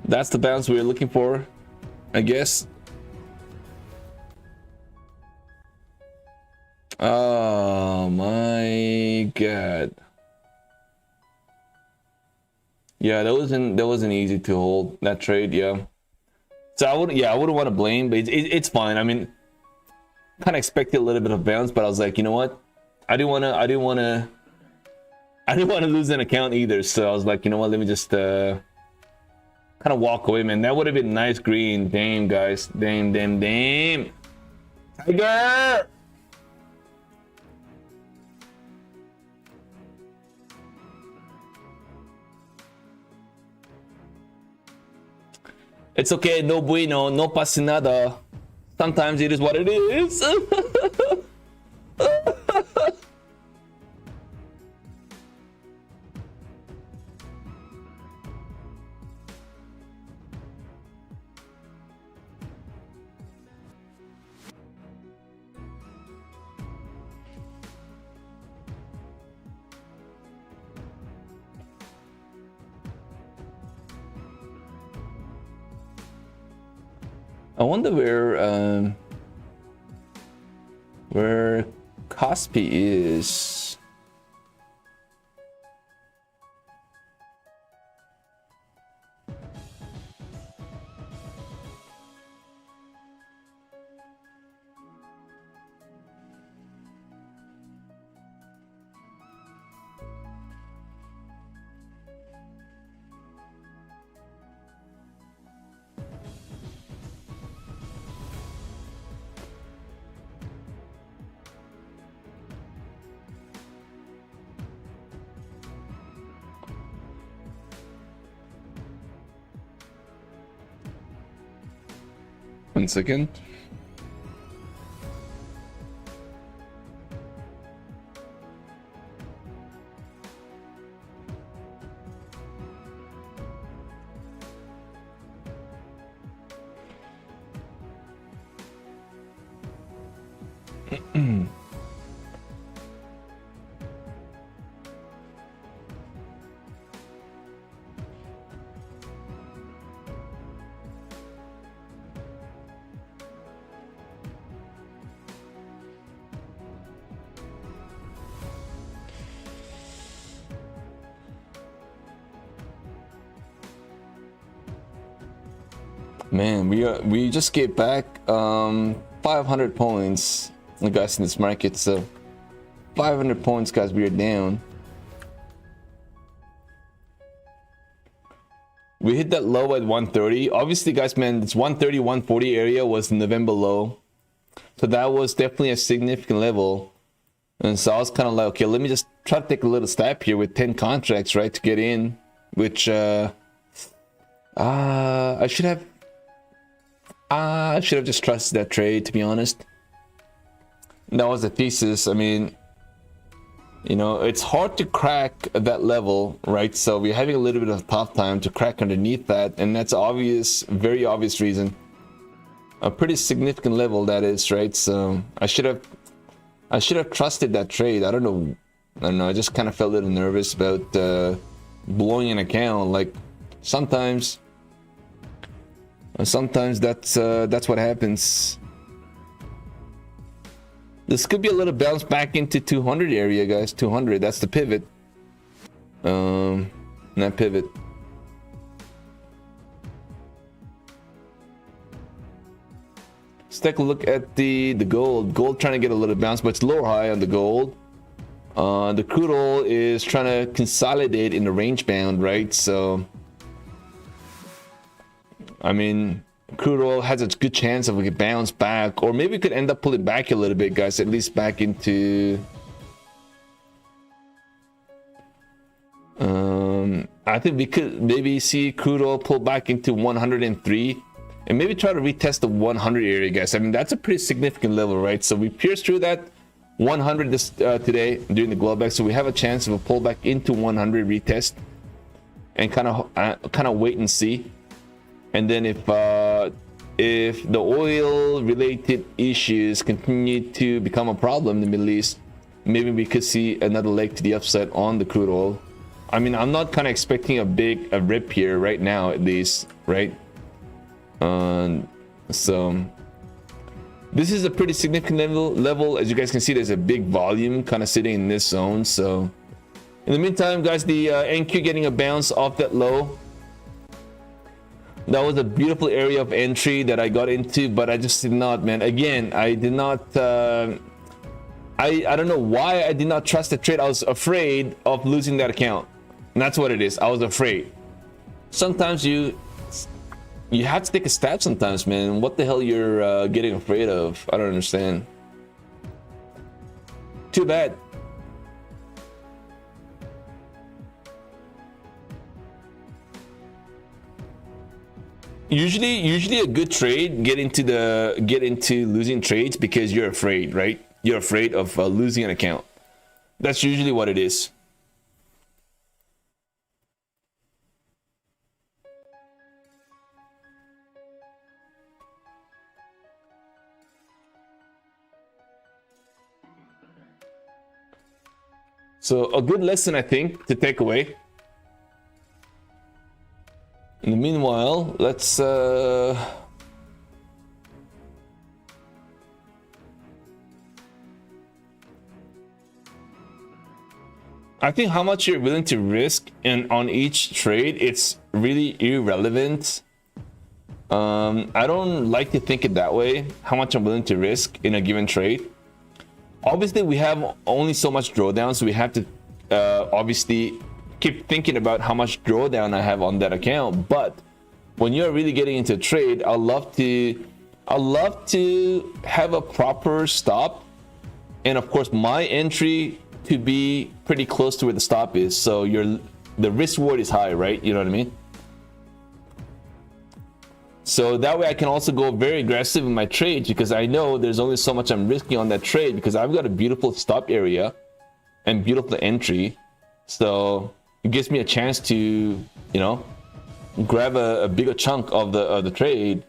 That's the bounce we were looking for, I guess. Oh my god. Yeah, that wasn't easy to hold that trade. Yeah, so I wouldn't want to blame, but it's fine. I mean, kind of expected a little bit of bounce, but I was like, you know what, I didn't want to lose an account either, so I was like, you know what, let me just kind of walk away, man. That would have been nice green. Damn, guys, damn. Tiger. It's okay, no bueno, no pasa nada. Sometimes it is what it is. I wonder where Kospi is. One second. Man, we just get back 500 points, guys, in this market. So 500 points, guys, we are down. We hit that low at 130. Obviously, guys, man, this 130, 140 area was the November low. So that was definitely a significant level. And so I was kind of like, okay, let me just try to take a little step here with 10 contracts, right, to get in, which I should have just trusted that trade, to be honest. That was the thesis. I mean, you know, it's hard to crack that level, right? So we're having a little bit of a tough time to crack underneath that, and that's obvious, very obvious reason. A pretty significant level, that is, right? So I should have trusted that trade. I don't know. I just kind of felt a little nervous about blowing an account. Like sometimes that's what happens. This could be a little bounce back into 200 area, guys. 200, that's the pivot. That pivot. Let's take a look at the gold. Gold trying to get a little bounce, but it's lower high on the gold. The crude oil is trying to consolidate in the range bound, right? So, I mean, crude oil has a good chance of a bounce back, or maybe we could end up pulling back a little bit, guys, at least back into I think we could maybe see crude oil pull back into 103 and maybe try to retest the 100 area, guys. I mean, that's a pretty significant level, right? So we pierced through that 100 this today during the Globex, so we have a chance of a pullback into 100 retest and kind of wait and see. And then if the oil related issues continue to become a problem in the Middle East, maybe we could see another leg to the upside on the crude oil. I mean, I'm not kind of expecting a rip here right now, at least, right? So this is a pretty significant level. As you guys can see, there's a big volume kind of sitting in this zone. So in the meantime, guys, the NQ getting a bounce off that low. That was a beautiful area of entry that I got into, but I just did not, man. Again, I did not. I don't know why I did not trust the trade. I was afraid of losing that account, and that's what it is. I was afraid. Sometimes you have to take a stab. Sometimes, man. What the hell you're getting afraid of? I don't understand. Too bad. Usually a good trade get into losing trades because you're afraid, right? You're afraid of losing an account. That's usually what it is. So a good lesson, I think, to take away. In the meanwhile, let's I think how much you're willing to risk on each trade, it's really irrelevant. I don't like to think it that way, how much I'm willing to risk in a given trade. Obviously, we have only so much drawdown, so we have to obviously keep thinking about how much drawdown I have on that account. But when you're really getting into a trade, I love to have a proper stop, and of course my entry to be pretty close to where the stop is, so the risk reward is high, right? You know what I mean? So that way I can also go very aggressive in my trades, because I know there's only so much I'm risking on that trade, because I've got a beautiful stop area and beautiful entry. So it gives me a chance to, you know, grab a bigger chunk of the trade.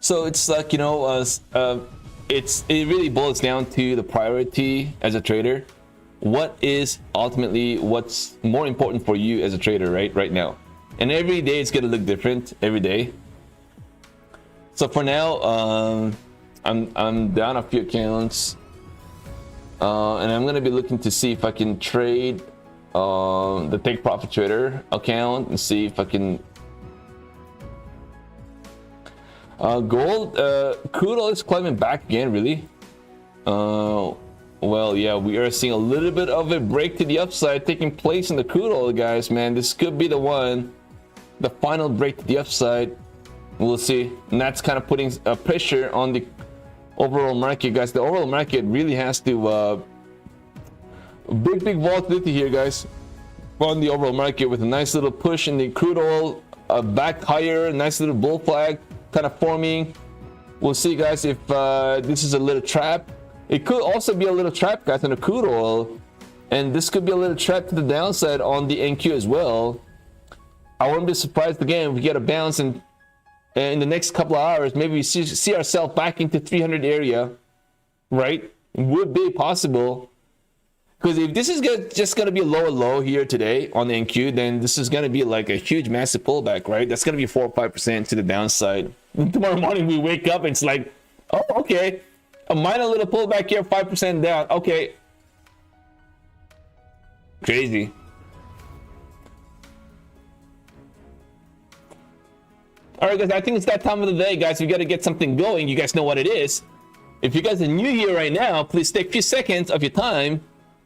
So it's like, you know, it really boils down to the priority as a trader. What is ultimately what's more important for you as a trader right now? And every day it's gonna look different every day. So for now, I'm down a few accounts, and I'm gonna be looking to see if I can trade the Take Profit Trader account and see if I can. Gold, crude oil is climbing back again, really. Well, yeah, we are seeing a little bit of a break to the upside taking place in the crude oil, guys, man. This could be the one, the final break to the upside. We'll see. And that's kind of putting pressure on the overall market, guys. The overall market really has to, big volatility here, guys, on the overall market with a nice little push in the crude oil, back higher, nice little bull flag kind of forming. We'll see, guys, if this is a little trap. It could also be a little trap, guys, on the crude oil, and this could be a little trap to the downside on the NQ as well. I wouldn't be surprised again if we get a bounce in the next couple of hours. Maybe we see ourselves back into 300 area, right? Would be possible, because if this is just going to be a lower low here today on the NQ, then this is going to be like a huge massive pullback, right? That's going to be 4 or 5% to the downside. Tomorrow morning we wake up and it's like, oh, okay, a minor little pullback here, 5% down. Okay, crazy. All right, guys, I think it's that time of the day, guys. We got to get something going. You guys know what it is. If you guys are new here right now, please take a few seconds of your time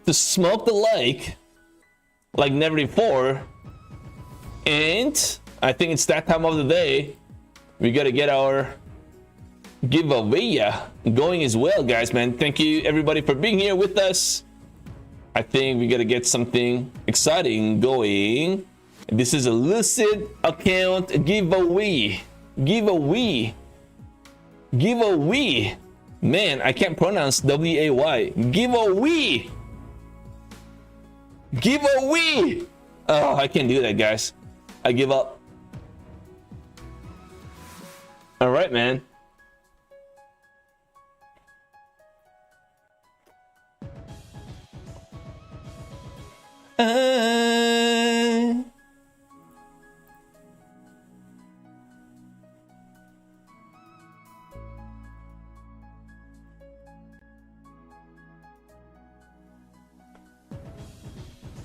to smoke the like never before. And I think it's that time of the day. We got to get our giveaway going as well, guys, man. Thank you everybody for being here with us. I think we got to get something exciting going. This is a Lucid account giveaway. Man, I can't pronounce W-A-Y. Giveaway. Oh, I can't do that, guys. I give up. All right, man.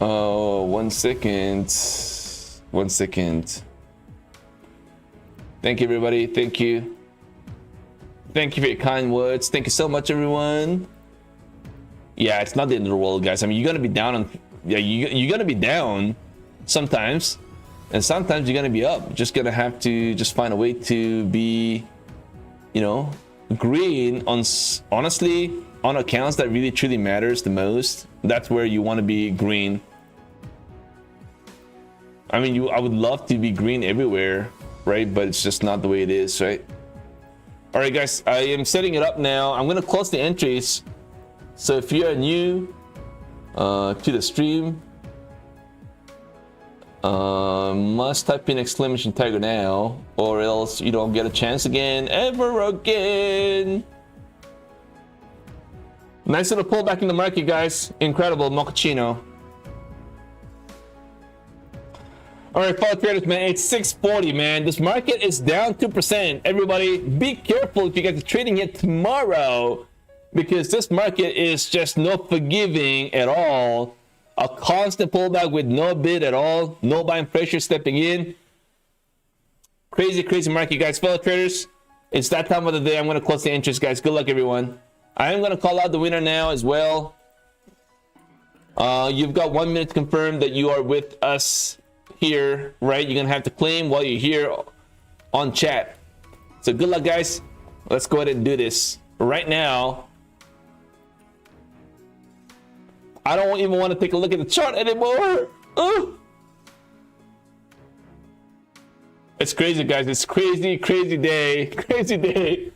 Oh, 1 second. 1 second. Thank you, everybody. Thank you. Thank you for your kind words. Thank you so much, everyone. Yeah, it's not the end of the world, guys. I mean, you're gonna be down on. Yeah, you're gonna be down sometimes, and sometimes you're gonna be up. You're just gonna have to just find a way to be, you know, green on, honestly, on accounts that really truly matters the most. That's where you want to be green. I mean, I would love to be green everywhere, right? But it's just not the way it is, right? All right, guys, I am setting it up now. I'm gonna close the entries. So if you're new to the stream, must type in exclamation tiger now, or else you don't get a chance again, ever again. Nice little pullback in the market, guys. Incredible, mochaccino. All right, follow traders, man. It's 6:40, man. This market is down 2%. Everybody, be careful if you guys are trading it tomorrow, because this market is just not forgiving at all. A constant pullback with no bid at all, no buying pressure stepping in. Crazy, crazy market, guys. Fellow traders, it's that time of the day. I'm going to close the entries, guys. Good luck, everyone. I am going to call out the winner now as well. You've got 1 minute to confirm that you are with us here, right? You're going to have to claim while you're here on chat. So good luck, guys. Let's go ahead and do this right now. I don't even want to take a look at the chart anymore. It's crazy, guys. It's crazy, crazy day. Crazy day.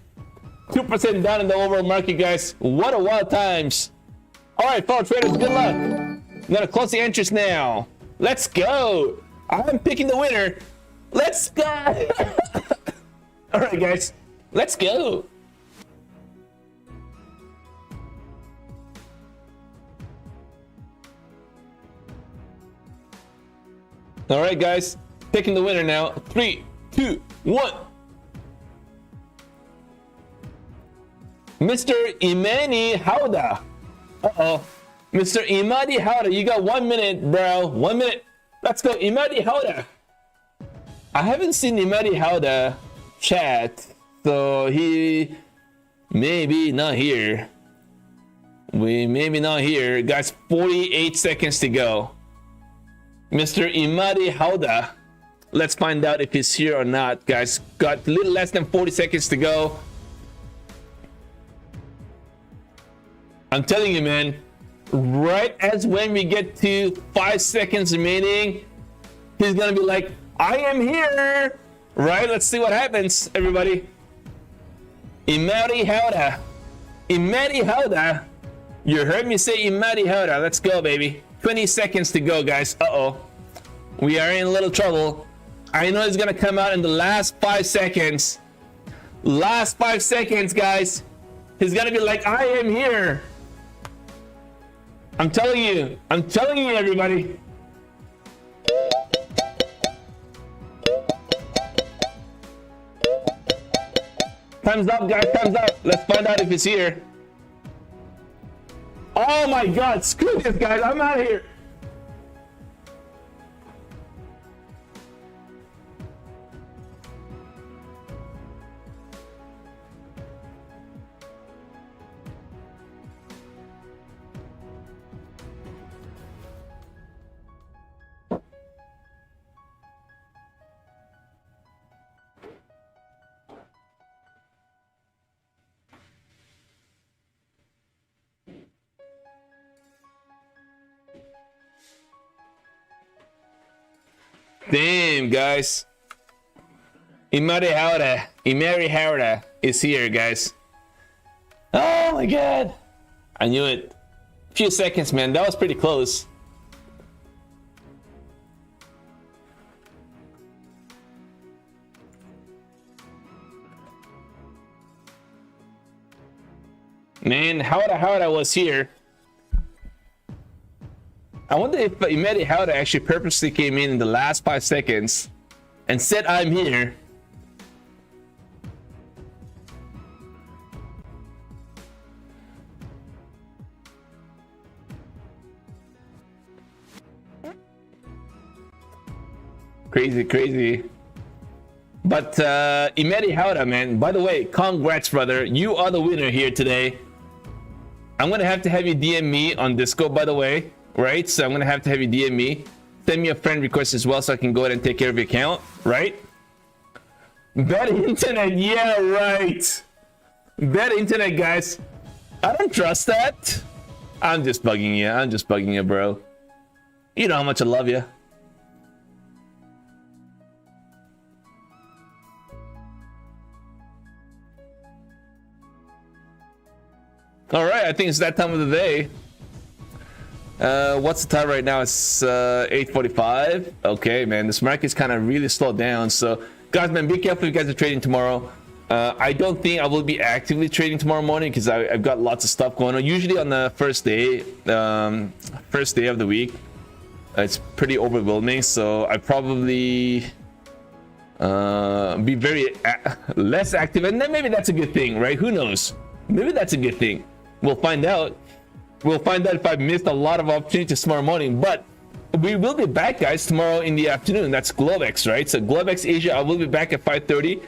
2% down in the overall market, guys. What a wild times. All right, fellow traders, good luck. I'm gonna close the entries now. Let's go. I'm picking the winner. Let's go. All right, guys. Let's go. All right, guys. Picking the winner now. 3, 2, 1. Mr. Imani Hauda. Uh-oh. Mr. Imani Hauda, you got 1 minute, bro. 1 minute. Let's go, Imani Hauda. I haven't seen Imani Hauda chat, so he maybe not here. We maybe not here. Guys, 48 seconds to go. Mr. Imani Hauda. Let's find out if he's here or not, guys. Got a little less than 40 seconds to go. I'm telling you, man, right as when we get to 5 seconds remaining, he's gonna be like, I am here, right? Let's see what happens, everybody. Imari Hauda. Imari Hauda. You heard me say Imari Hauda. Let's go, baby. 20 seconds to go, guys. Uh-oh. We are in a little trouble. I know it's gonna come out in the last 5 seconds. Last 5 seconds, guys. He's gonna be like, I am here. I'm telling you, everybody. Time's up, guys, time's up. Let's find out if he's here. Oh my God, screw this, guys, I'm out of here. Damn, guys. Imari Hauda is here, guys. Oh my God. I knew it. A few seconds, man. That was pretty close. Man, Hauda was here. I wonder if Imari Hauda actually purposely came in the last 5 seconds and said, I'm here. Crazy. But Imari Hauda, man, by the way, congrats, brother. You are the winner here today. I'm going to have you DM me on Discord, by the way. Right, so I'm gonna have you DM me, send me a friend request as well, so I can go ahead and take care of your account. Right? Bad internet, yeah, right. Bad internet, guys. I don't trust that. I'm just bugging you, bro. You know how much I love you. All right, I think it's that time of the day. What's the time right now? It's 8:45. Okay, man, this market's kind of really slowed down. So, guys, man, be careful if you guys are trading tomorrow. I don't think I will be actively trading tomorrow morning because I've got lots of stuff going on. Usually on the first day of the week, it's pretty overwhelming. So I probably be very less active, and then maybe that's a good thing, right? Who knows? Maybe that's a good thing. We'll find out. We'll find out if I've missed a lot of opportunities tomorrow morning. But we will be back, guys, tomorrow in the afternoon. That's Globex, right? So Globex Asia, I will be back at 5:30,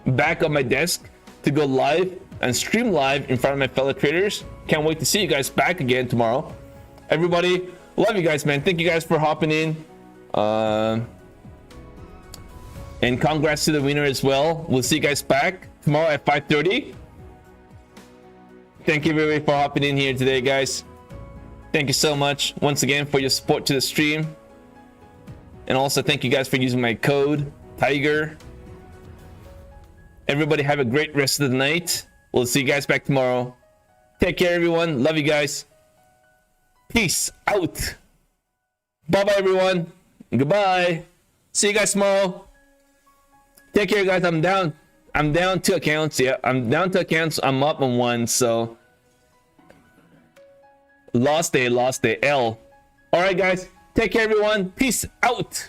back on my desk to go live and stream live in front of my fellow traders. Can't wait to see you guys back again tomorrow. Everybody, love you guys, man. Thank you guys for hopping in. And congrats to the winner as well. We'll see you guys back tomorrow at 5:30. Thank you everybody for hopping in here today, guys. Thank you so much once again for your support to the stream. And also thank you guys for using my code, Tiger. Everybody have a great rest of the night. We'll see you guys back tomorrow. Take care, everyone. Love you guys. Peace out. Bye-bye, everyone. Goodbye. See you guys tomorrow. Take care, guys. I'm down 2 accounts. Yeah, I'm down 2 accounts. I'm up on 1, so lost day L. All right, guys, take care, everyone. Peace out.